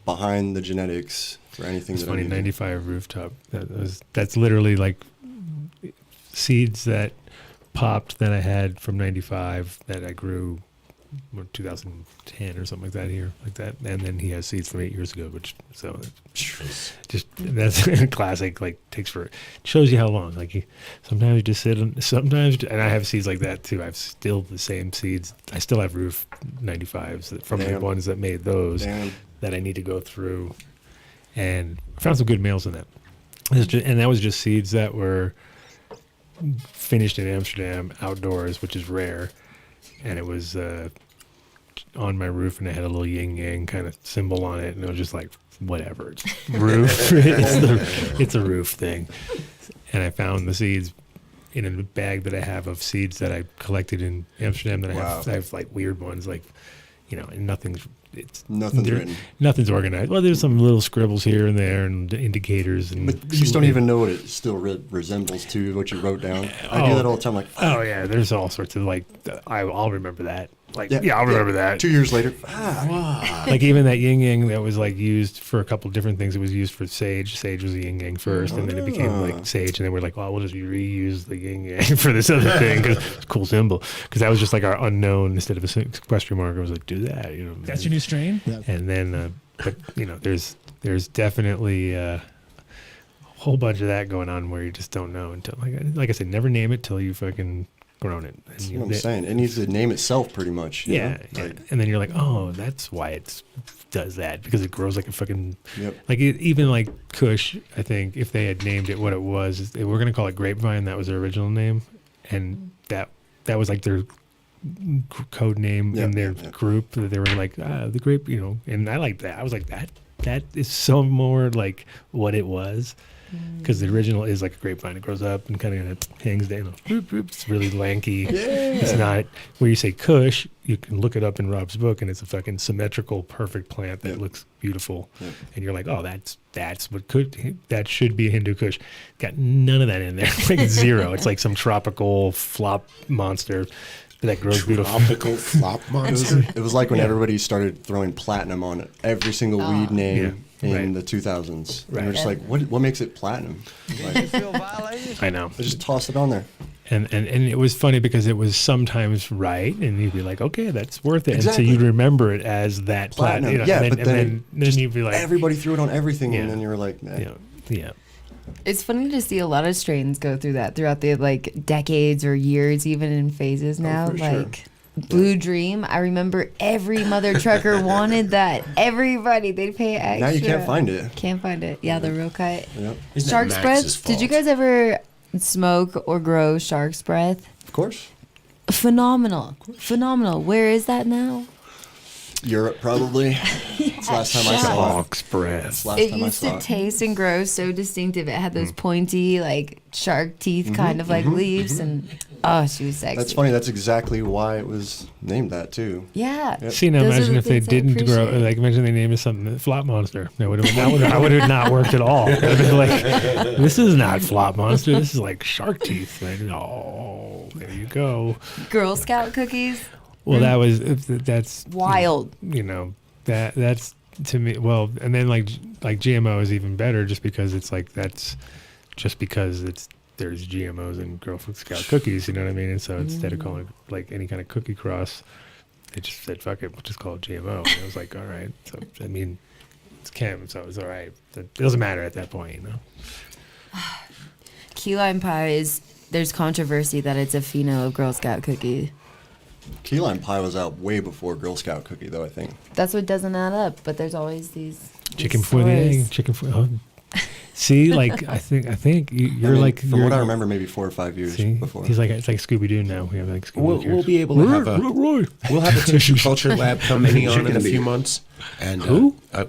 behind the genetics for anything. It's that funny, I need. 95 rooftop. That's literally like seeds that popped that I had from 95 that I grew in 2010 or something like that here, like that. And then he has seeds from 8 years ago, just that's classic. Like shows you how long. Like sometimes you just sit on, and I have seeds like that too. I've still the same seeds. I still have roof 95s from the ones that made those that I need to go through. And I found some good males in that. And that was just seeds that were finished in Amsterdam outdoors, which is rare. And it was on my roof, and it had a little yin yang kind of symbol on it, and it was just like whatever, it's roof. it's a roof thing. And I found the seeds in a bag that I have of seeds that I collected in Amsterdam. That I have like weird ones, like and nothing's written. Nothing's organized. Well, there's some little scribbles here and there and indicators. But you just don't even know what it still resembles to what you wrote down. I do that all the time. Like, oh yeah, there's all sorts of like I'll remember that. Like I'll remember that. 2 years later, like even that yin yang that was like used for a couple of different things. It was used for sage. Sage was the yin yang first, and then it became like sage, and then we're like, well, we'll just reuse the yin yang for this other thing because it's a cool symbol. Because that was just like our unknown instead of a question mark. I was like, do that, That's your new strain. And then, but there's definitely a whole bunch of that going on where you just don't know until like I said, never name it till you fucking grown it. That's what I'm saying. It needs to name itself pretty much. Yeah. And then you're like, oh, that's why it does that, because it grows like a fucking like even like Kush. I think if they had named it what it was, they were gonna call it Grapevine. That was their original name, and that was like their code name in their group. That they were like the grape, and I like that. I was like that is so more like what it was. Because the original is like a grapevine. It grows up and kind of hangs down. It's really lanky. It's not where you say Kush. You can look it up in Rob's book, and it's a fucking symmetrical, perfect plant that looks beautiful. And you're like, oh, that's what that should be a Hindu Kush. Got none of that in there. Like zero. It's like some tropical flop monster that grows beautiful. Tropical flop monster. It was like when everybody started throwing platinum on every single weed name. in the 2000s. And we're just like, what makes it platinum? Like, I know. They just tossed it on there. And it was funny because it was sometimes right, and you'd be like, okay, that's worth it. Exactly. And so you'd remember it as that platinum. You know, Yeah, and but then you'd be like, everybody threw it on everything, and then you were like, nah. Yeah. It's funny to see a lot of strains go through that throughout the like decades or years, even in phases now. for sure. Like Blue Dream, I remember every mother trucker wanted that. Everybody, they'd pay extra. Now you can't find it. Can't find it. Yeah, the real cut. Yep. Shark's breath. Did you guys ever smoke or grow shark's breath? Of course. Phenomenal. Phenomenal. Where is that now? Europe, probably. It's the last time I saw it. Shark's breath. It used to taste and grow so distinctive. It had those pointy, like shark teeth, kind of like leaves, and oh, she was sexy. That's funny. That's exactly why it was named that too. Yeah. Yep. See, now Those are imagine the if they things I didn't grow, appreciate. like imagine they named it something, Flop Monster. That would have not worked at all. It would have been like, this is not Flop Monster, this is like shark teeth. Like, oh, there you go. Girl Scout cookies. Well, that's wild. You know, that's to me. Well, and then like GMO is even better, just because it's like there's GMOs in Girl Scout cookies. You know what I mean? And so instead of calling it like any kind of cookie cross, they just said fuck it, we'll just call it GMO. And I was like, all right. So I mean, it's chem, so it's all right. It doesn't matter at that point, you know. Key lime pies. There's controversy that it's a pheno of Girl Scout cookie. Key lime pie was out way before Girl Scout cookie, though, I think. That's what doesn't add up. But there's always these Chicken before the egg. Chicken for. Oh. See, like I think you're like. From what I remember, maybe 4 or 5 years before. He's like, it's like Scooby Doo now. We have like Scooby. We'll be able to have a tissue culture lab coming on in a few months, and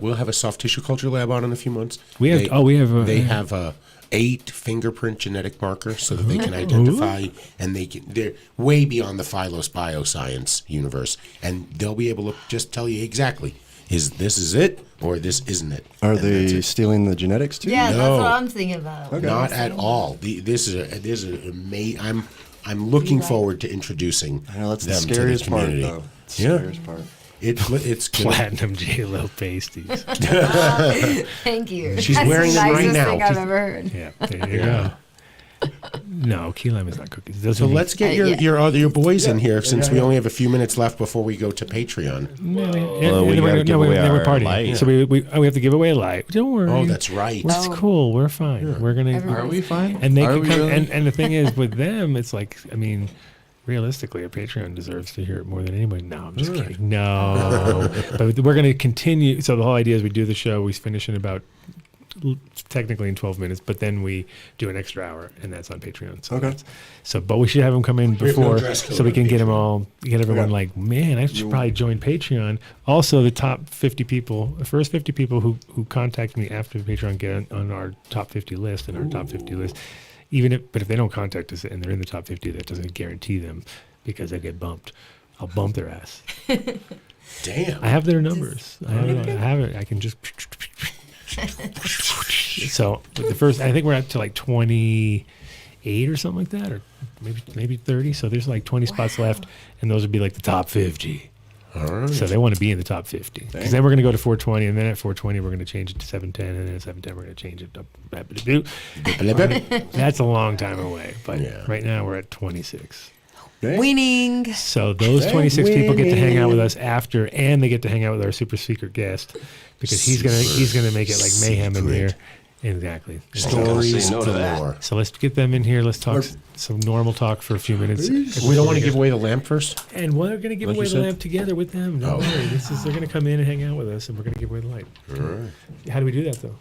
we'll have a soft tissue culture lab on in a few months. They have a 8 fingerprint genetic marker so that they can identify, and they're way beyond the Phylos bioscience universe, and they'll be able to just tell you exactly, this is it or this isn't it. Are they stealing the genetics too? Yeah, No, that's what I'm thinking about. Okay. not at all. This is amazing. I'm looking forward to introducing I know, that's the them to the scariest part, community. though. It's the scariest part. It's gonna- Platinum J-Lo pasties. Thank you. She's That's wearing the them right nicest now. thing I've ever heard. Yeah, there you go. No, key lime is not cookies. So let's get your boys in here, since we only have a few minutes left before we go to Patreon. We gotta give away we're our partying. light. So we have to give away a light. Don't worry. Oh, that's right. It's cool. We're fine. We're gonna. Are we fine? And they Are can we come. really? And the thing is, with them, it's like, I mean, realistically, a Patreon deserves to hear it more than anybody. No, I'm just kidding. No, but we're gonna continue. So the whole idea is we do the show. We finish in about technically in 12 minutes, but then we do an extra hour, and that's on Patreon. So Okay. but we should have them come in have no before, dress code so we on can get them Patreon. all, get everyone Okay. like, man, I should probably join Patreon. Also, the top 50 people, the first 50 people who contact me after the Patreon get on our top 50 list, and our top 50 list, but if they don't contact us and they're in the top 50, that doesn't guarantee them, because they get bumped. I'll bump their ass. Damn. I have their numbers. I have it. I can just. So the first, I think we're up to like 28 or something like that, or maybe 30. So there's like 20 spots left, and those would be like the top 50. All right. So they want to be in the top 50, because then we're going to go to 420, and then at 420 we're going to change it to 710, and then at 710 we're going to change it to. That's a long time away, but right now we're at 26. Winning. So those 26 people get to hang out with us after, and they get to hang out with our super secret guest, because he's gonna make it like mayhem in here. Exactly. Stories no to that. galore. So let's get them in here. Let's talk some normal talk for a few minutes. We don't want to give away the lamp first? And we're going to give Like away you the said? lamp together with them. Don't worry. They're going to come in and hang out with us, and we're going to give away the light. All right. How do we do that, though?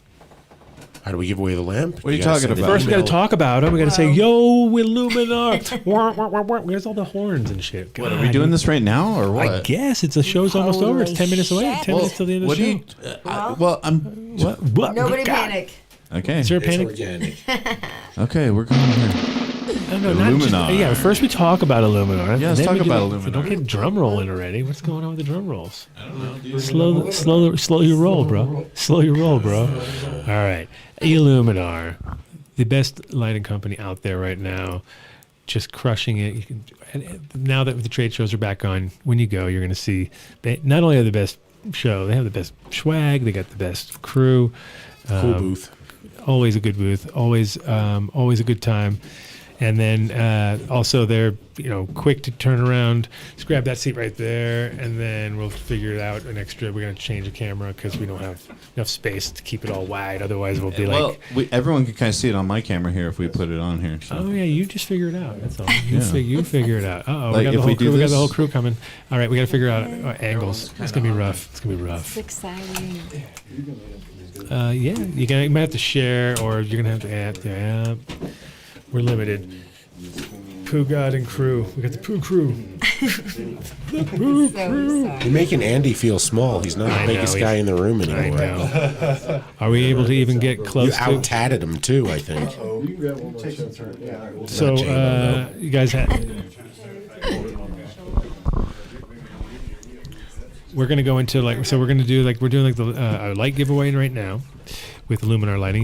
How do we give away the lamp? What are you talking about? First, we got to talk about them. We got to say, "Yo, Illuminar!" Wah, wah, wah, wah. Where's all the horns and shit? What, are we doing this right now, or what? I guess the show's almost over. It's 10 minutes away. 10 minutes till the end of the show. What? Nobody panic. Okay. Is there a It's panic? organic. Okay, we're going here. No, not just, Illuminar. yeah, first we talk about Illuminar. Yeah, let's then talk we do about the- Illuminar. Don't get drum rolling already. What's going on with the drum rolls? I don't know. Slow your roll, bro. Slow your roll, bro. All right. Illuminar, the best lighting company out there right now, just crushing it. You can, and now that the trade shows are back on, when you go, you're going to see not only are the best show. They have the best swag. They got the best crew. Cool booth. Always a good booth. Always a good time. And then also they're quick to turn around. Just grab that seat right there, and then we'll figure it out an extra. We're gonna change the camera because we don't have enough space to keep it all wide. Otherwise, we'll be everyone can kind of see it on my camera here if we put it on here. So. Oh yeah, you just figure it out. That's all. You figure it out. Oh, like we got the whole crew. We got the whole this- crew coming. All right, we got to figure out angles. It's gonna be rough. It's gonna be rough. It's exciting. Yeah, you might have to share, or you're gonna have to add. Yeah, we're limited. PooGod and crew. We got the Poo Crew. The Poo Crew. You're making Andy feel small. He's not the biggest guy in the room anymore. I know. Are we able to even get close? You out-tatted him too, I think. So you guys we're gonna go into we're gonna do we're doing the light giveaway right now with Luminar lighting.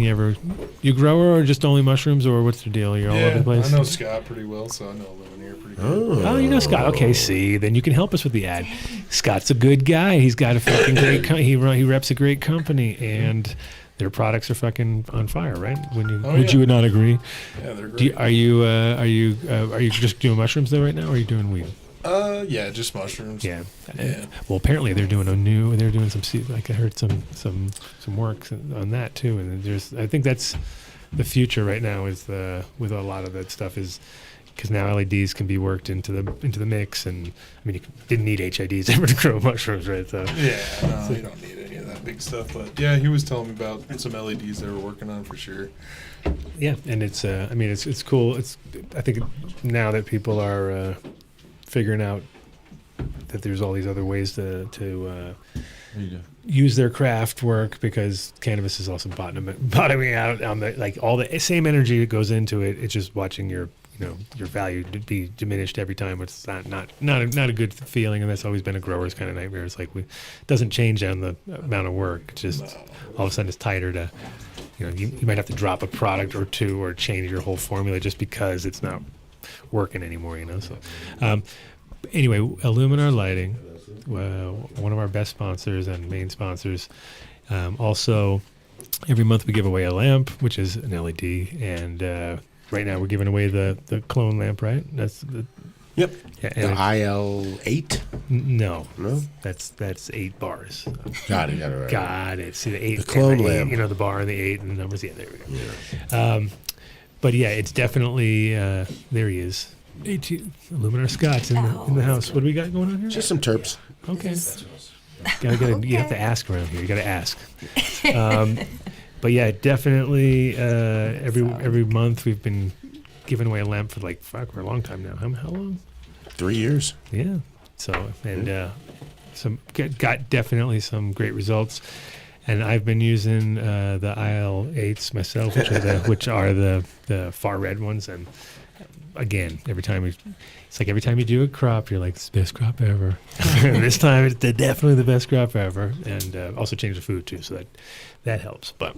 You grower or just only mushrooms, or what's the deal? You're all over the place. I know Scott pretty well, so I know Luminar pretty good. Oh, you know Scott. Okay, see, then you can help us with the ad. Scott's a good guy. He's got a fucking great. He reps a great company, and their products are fucking on fire, right? Would you not agree? Yeah, they're great. Are you just doing mushrooms though right now, or are you doing weed? Yeah, just mushrooms. Yeah. Well, apparently they're doing some. I heard some work on that too, and I think that's the future right now. Is with a lot of that stuff is because now LEDs can be worked into the mix, and I mean you didn't need HIDs ever to grow mushrooms, right? So Yeah, no, you don't need any of that big stuff. But yeah, he was telling me about some LEDs they were working on for sure. Yeah, and it's it's cool. I think now that people are figuring out that there's all these other ways to use their craft work, because cannabis is also bottoming out on all the same energy that goes into it. It's just watching your value to be diminished every time. It's not a good feeling, and that's always been a grower's kind of nightmare. It's it doesn't change on the amount of work. It's just all of a sudden it's tighter to you might have to drop a product or two or change your whole formula just because it's not working anymore, so anyway, Luminar Lighting, one of our best sponsors and main sponsors. Also, every month we give away a lamp, which is an LED, and right now we're giving away the clone lamp, right? That's the Yep. Yeah, the IL8? No. No? That's 8 bars. Got it. Right. Got it. See the 8. The clone the lamp. 8, the bar and the 8 and the numbers. Yeah, there we go. Yeah. But yeah, it's definitely there he is. Luminar Scott's in the house. What do we got going on here? Just some terps. Okay. You have to ask around here. You got to ask. But yeah, definitely every month we've been giving away a lamp for for a long time now. How long? 3 years. Yeah. So and got definitely some great results. And I've been using the IL8s myself, which are the far red ones. And again, every time you do a crop, you're like, it's the best crop ever. And this time it's definitely the best crop ever. And also change the food too, so that helps. But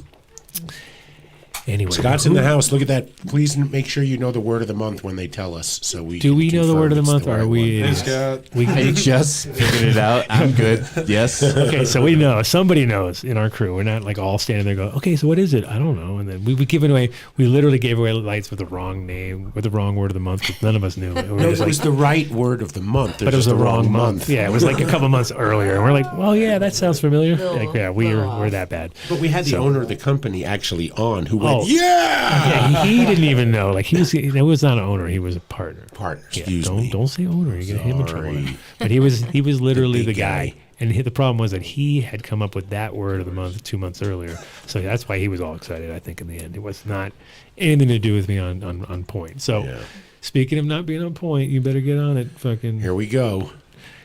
anyway, Scott's in the house. Look at that. Please make sure you know the word of the month when they tell us. So we do we know the word of the month, or are we? Hey, Scott. I just figured it out. I'm good. Yes. Okay, so we know. Somebody knows in our crew. We're not all standing there going, okay, so what is it? I don't know. And then we given away. We literally gave away lights with the wrong name, with the wrong word of the month, because none of us knew. It was the right word of the month. But it was the wrong month. Yeah, it was a couple months earlier, and we're like, well, yeah, that sounds familiar. We're that bad. But we had the owner of the company actually on, who went, Yeah, he didn't even know. He was not an owner. He was a partner. Excuse me. Don't say owner. You get him in trouble. But he was literally the guy. And the problem was that he had come up with that word of the month 2 months earlier. So that's why he was all excited, I think, in the end. It was not anything to do with me on point. So speaking of not being on point, you better get on it. Fucking. Here we go.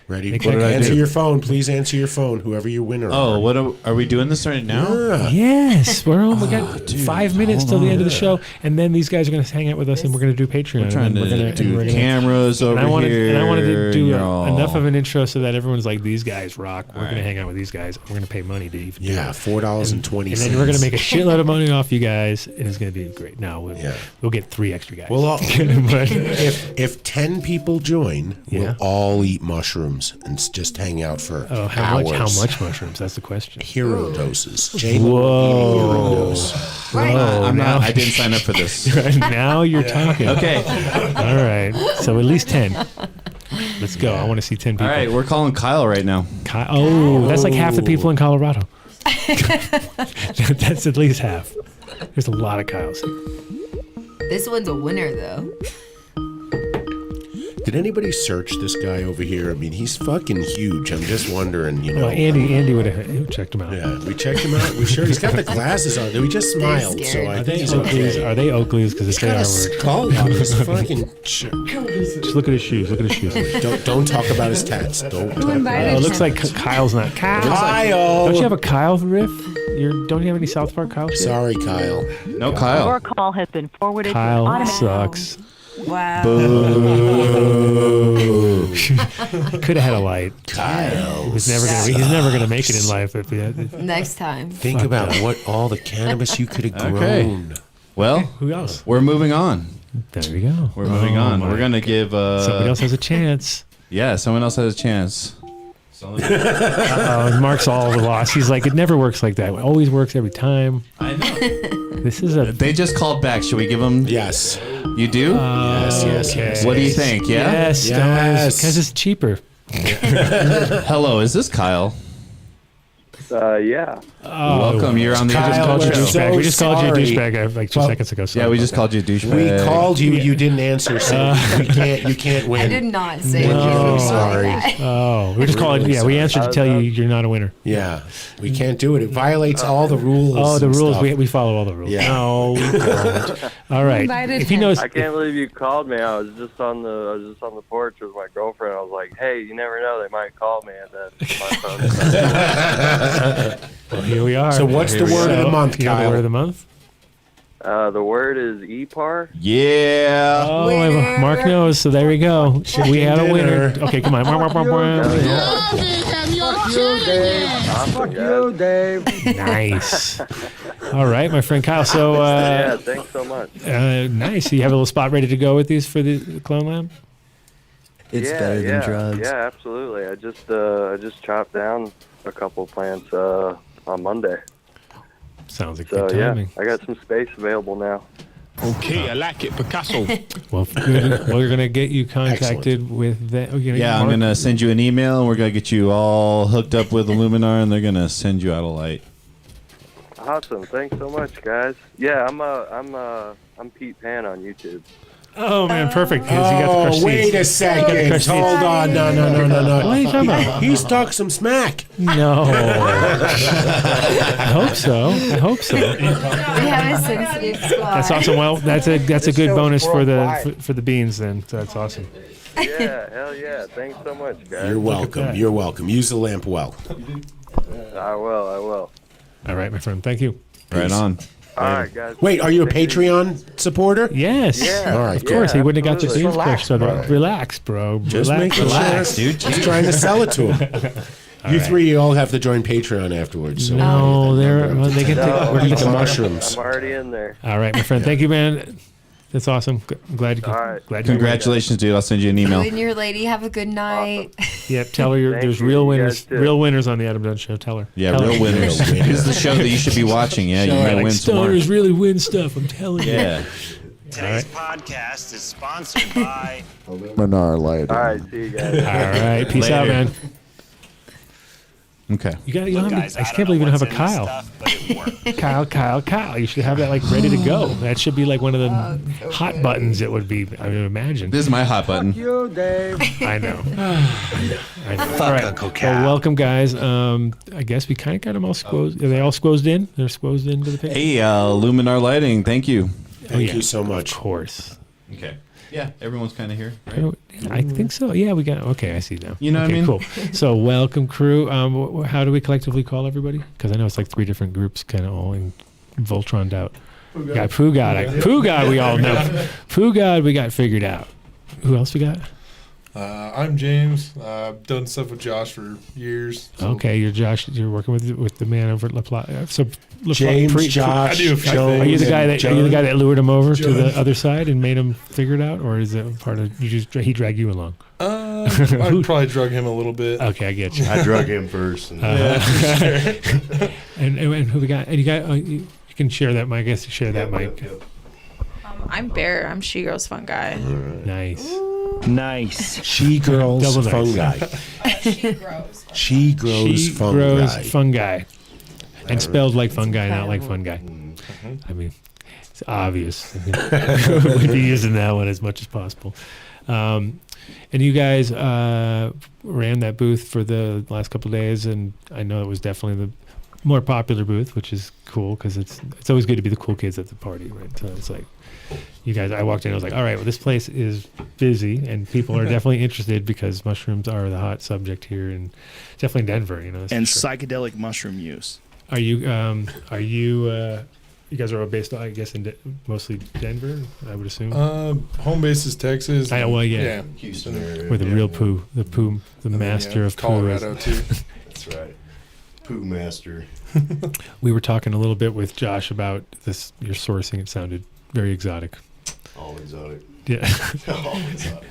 Ready? Answer your phone. Please answer your phone, whoever your winner are. Oh, what are we doing this right now? Yeah. Yes. We got 5 minutes till the end of the show. And then these guys are going to hang out with us, and we're going to do Patreon. We're trying to do cameras over here. And I wanted to do enough of an intro so that everyone's like, these guys rock. We're going to hang out with these guys. We're going to pay money to even do it. $4.20. And then we're going to make a shitload of money off you guys, and it's going to be great. Now we'll get 3 extra guys. Well, if 10 people join, we'll all eat mushrooms mushrooms and just hang out for how hours. much mushrooms? That's the question. Hero doses. Whoa. Hero dose. I didn't sign up for this. Now you're talking. Okay. All right. So at least 10. Let's go. I want to see 10 people. All right, we're calling Kyle right now. That's like half the people in Colorado. That's at least half. There's a lot of Kyles. This one's a winner, though. Did anybody search this guy over here? I mean, he's fucking huge. I'm just wondering, you know. Well, Andy would have checked him out. Yeah, we checked him out. We sure he's got the glasses on. We just smiled, so I think he's okay. Are they Oakleys? Because it's He's got a skull on his fucking. Just look at his shoes. Look at his shoes. Don't talk about his tats. Don't. It looks like Kyle's not. Kyle. Don't you have a Kyle riff? Don't you have any South Park Kyle shit? Sorry, Kyle. No, Kyle. Your call has been forwarded. Kyle sucks. Wow. Boo. Could have had a light. Kyle. He's never gonna make it in life if he had. Next time. Think about what all the cannabis you could have grown. Okay. Well, who else? We're moving on. There we go. We're moving on. We're gonna give somebody else has a chance. Yeah, someone else has a chance. Mark's all the loss. He's like, it never works like that. It always works every time. I know. This is a. They just called back. Should we give them? Yes. You do? Yes. What do you think? Yeah. Yes. Because it's cheaper. Hello, is this Kyle? Yeah. Welcome. You're on the. We just called you a douchebag like 2 seconds ago. Yeah, we just called you a douchebag. We called you. You didn't answer. So you can't win. I did not say No, I'm sorry. We just called. Yeah, we answered to tell you you're not a winner. Yeah, we can't do it. It violates all the rules. Oh, the rules. Stuff. We follow all the rules. Yeah. No, we don't. All right. If he knows, I can't believe you called me. I was just on the porch with my girlfriend. I was like, "Hey, you never know. They might call me." And then my phone. Well, here we are. So what's the word of the month, Kyle? The word of the month? The word is EPAR. Yeah. Oh, Mark knows. So there we go. We had a winner. Okay, come on. Fuck you, Dave. Nice. All right, my friend Kyle. So yeah, thanks so much. Nice. You have a little spot ready to go with these for the clone lab? It's better than drugs. Yeah, absolutely. I just chopped down a couple plants on Monday. Sounds like good timing. I got some space available now. Okay, I like it, Picasso. Well, good. Well, we're gonna get you contacted with that. Yeah, I'm gonna send you an email, and we're gonna get you all hooked up with Illuminar, and they're gonna send you out a light. Awesome. Thanks so much, guys. Yeah, I'm Pete Pan on YouTube. Oh man, perfect. You got the crushed wait seeds. a second. Hold on. No. What are you talking about? He's talking some smack. No. I hope so. We have a sensitive spot. That's awesome. Well, that's a good bonus for the beans then. So that's awesome. Yeah, hell yeah. Thanks so much, guys. You're welcome. You're welcome. Use the lamp well. I will. All right, my friend. Thank you. Right on. All right, guys. Wait, are you a Patreon supporter? Yes. Yeah. All right. Of course, he wouldn't have got the beans Relax, pushed. bro. Relax, bro. Just relax, dude. Just trying to sell it to him. You three all have to join Patreon afterwards. So No, they get we're eat the mushrooms. I'm already in there. All right, my friend. Thank you, man. That's awesome. I'm glad you. All right. Glad you. Congratulations, dude. I'll send you an You email. and your lady have a good night. Yep. Tell her Thank there's you. real You winners. guys too. Real winners on the Adam Dunn Show. Tell her. Yeah, Tell real her. winners. This is the show that you should be watching. Yeah, you Show her, might like, win some more. stoners really win stuff. I'm telling you. Yeah. Today's podcast is sponsored by Illuminar lighting. All right, see you guys. All right. Peace out, man. Okay. You got. I can't believe you don't have a Kyle. Kyle. You should have that like ready to go. That should be like one of the hot buttons. It would be. I would imagine. This is my hot button. You, Dave. I know. I know. All right. Well, welcome, guys. I guess we kind of got them all squozed. Are they all squozed in? They're squozed into the picture. Hey, Luminar Lighting. Thank you. Thank you so much. Of course. Okay. Yeah, everyone's kind of here, right? I think so. Yeah, we got. Okay, I see now. You know what I mean? Cool. So, welcome, crew. How do we collectively call everybody? Because I know it's like 3 different groups, kind of all in Voltroned out. Got PooGod. PooGod, we all know. PooGod, we got figured out. Who else we got? I'm James. I've done stuff with Josh for years. So. Okay, you're Josh. You're working with the man over at LaPlata. So James, Josh, Are you the guy that lured him over to the other side and made him figure it out, or is it part of he dragged you along? I'd probably drug him a little bit. Okay, I get you. I drug him first. And who we got? And you can share that mic. I guess you share that mic. I'm Bear. I'm She Girls Fungi. Nice. Nice. She Girls Double nice. Fungi. She grows fungi. And spelled like fungi, not like fungi. I mean, it's obvious. We'd be using that one as much as possible. And you guys ran that booth for the last couple of days, and I know it was definitely the more popular booth, which is cool because it's always good to be the cool kids at the party, right? So it's like, you guys, I walked in, I was like, all right, well, this place is busy, and people are definitely interested because mushrooms are the hot subject here, and definitely Denver, you know. And psychedelic mushroom use. Are you you guys are all based, I guess, in mostly Denver, I would assume? Home base is Texas. Well, yeah. Houston area. Where the real poo, the master of Colorado, poo is. too. That's right. Poo master. We were talking a little bit with Josh about this, your sourcing. It sounded very exotic. All exotic. Yeah. All exotic.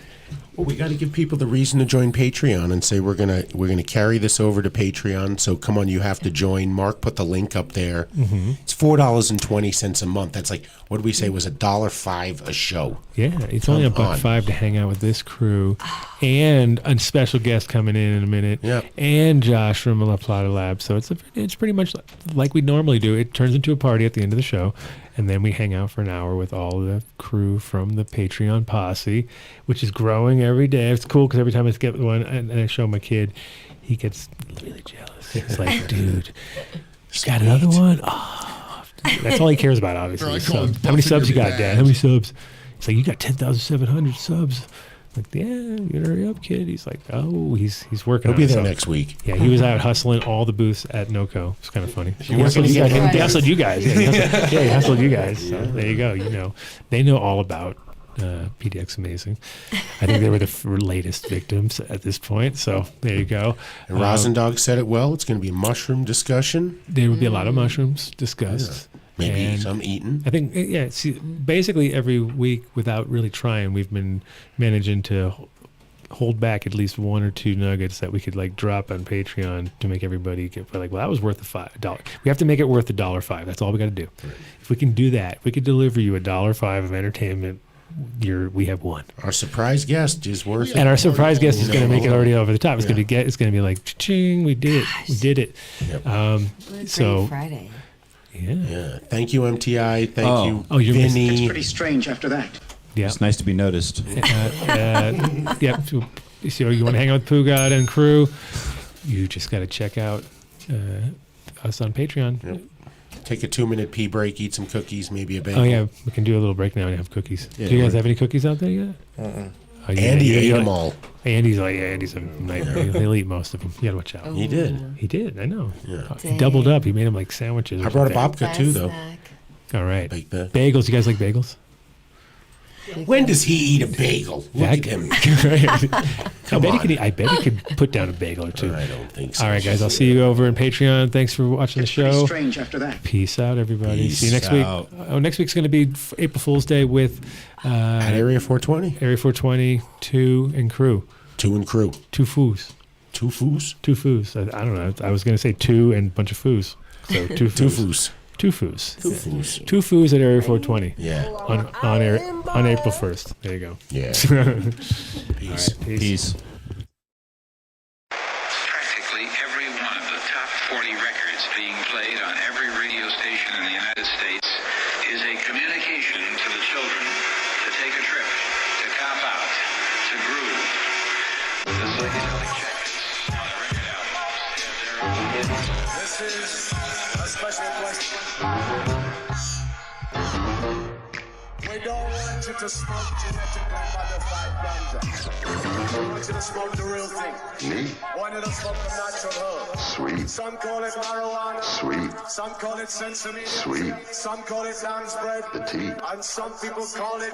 Well, we got to give people the reason to join Patreon and say we're gonna carry this over to Patreon. So come on, you have to join. Mark put the link up there. Mm-hmm. It's $4.20 a month. That's like, what did we say was $1.05 a show? Yeah, it's only $1.05 to hang out with this crew, and a special guest coming in a minute. Yeah. And Josh from LaPlata Labs. So it's pretty much like we normally do. It turns into a party at the end of the show. And then we hang out for an hour with all the crew from the Patreon posse, which is growing every day. It's cool because every time I get one and I show my kid, he gets really jealous. He's like, dude, you got another one? Oh. That's all he cares about, obviously. So, how many subs you got, Dad? How many subs? He's like, you got 10,700 subs. I'm like, yeah, you gotta hurry up, kid. He's like, oh, he's working. He'll be there next week. Yeah, he was out hustling all the booths at NoCo. It's kind of funny. He hustled you guys. Yeah, he hustled you guys. So there you go. You know, they know all about PDX Amazing. I think they were the latest victims at this point. So there you go. And Rosendog said it well. It's going to be a mushroom discussion. There would be a lot of mushrooms discussed. Yeah. Maybe some eaten. I think, yeah, see, basically every week without really trying, we've been managing to hold back at least one or two nuggets that we could like drop on Patreon to make everybody get like, well, that was worth $5. We have to make it worth $1.05. That's all we got to do. Right. If we can do that, if we could deliver you $1.05 of entertainment, we have won. Our surprise guest is worth it. And our surprise guest is going to make it already over the top. It's going to be like, ching, we did it. We did it. Yep. So Friday. Yeah. Thank you, MTI. Thank you, you're Vinny. It's pretty strange after that. Yeah. It's nice to be noticed. Yeah. So you want to hang out with PooGod and crew, you just got to check out us on Patreon. Yep. Take a 2-minute pee break, eat some cookies, maybe a bagel. Oh, yeah. We can do a little break now and have cookies. Yeah, do you guys have any cookies out there yet? Andy ate them all. Andy's a nightmare. He'll eat most of them. You got to watch out. He did. He did. I know. Yeah. He doubled up. He made them like sandwiches. I brought a babka too, though. All right. Bagels. You guys like bagels? When does he eat a bagel? Look at him. Come on. I bet he could put down a bagel or two. I don't think so. All right, guys. I'll see you over in Patreon. Thanks for watching the show. Pretty strange after that. Peace out, everybody. Peace see you next out. week. Oh, next week's going to be April Fool's Day with at Area 420. Area 420, 2 and crew. 2 and crew. 2 foos. 2 foos? 2 foos. I don't know. I was going to say 2 and a bunch of foos. So 2 foos. 2 foos. 2 foos. 2 foos. 2 foos at Area 420. Yeah. On April 1st. There you go. Yeah. Peace. Right, peace. Practically every one of the top 40 records being played on every radio station in the United States is a communication to the children to take a trip, to cop out, to groove. The psychedelic jackets on the record albums have their own. This is a special question. We don't want you to smoke genetically modified ganja. We want you to smoke the real thing. Me? We want you to smoke the natural herb. Sweet. Some call it marijuana. Sweet. Some call it sesame. Sweet. Some call it lamb's bread. The tea. And some people call it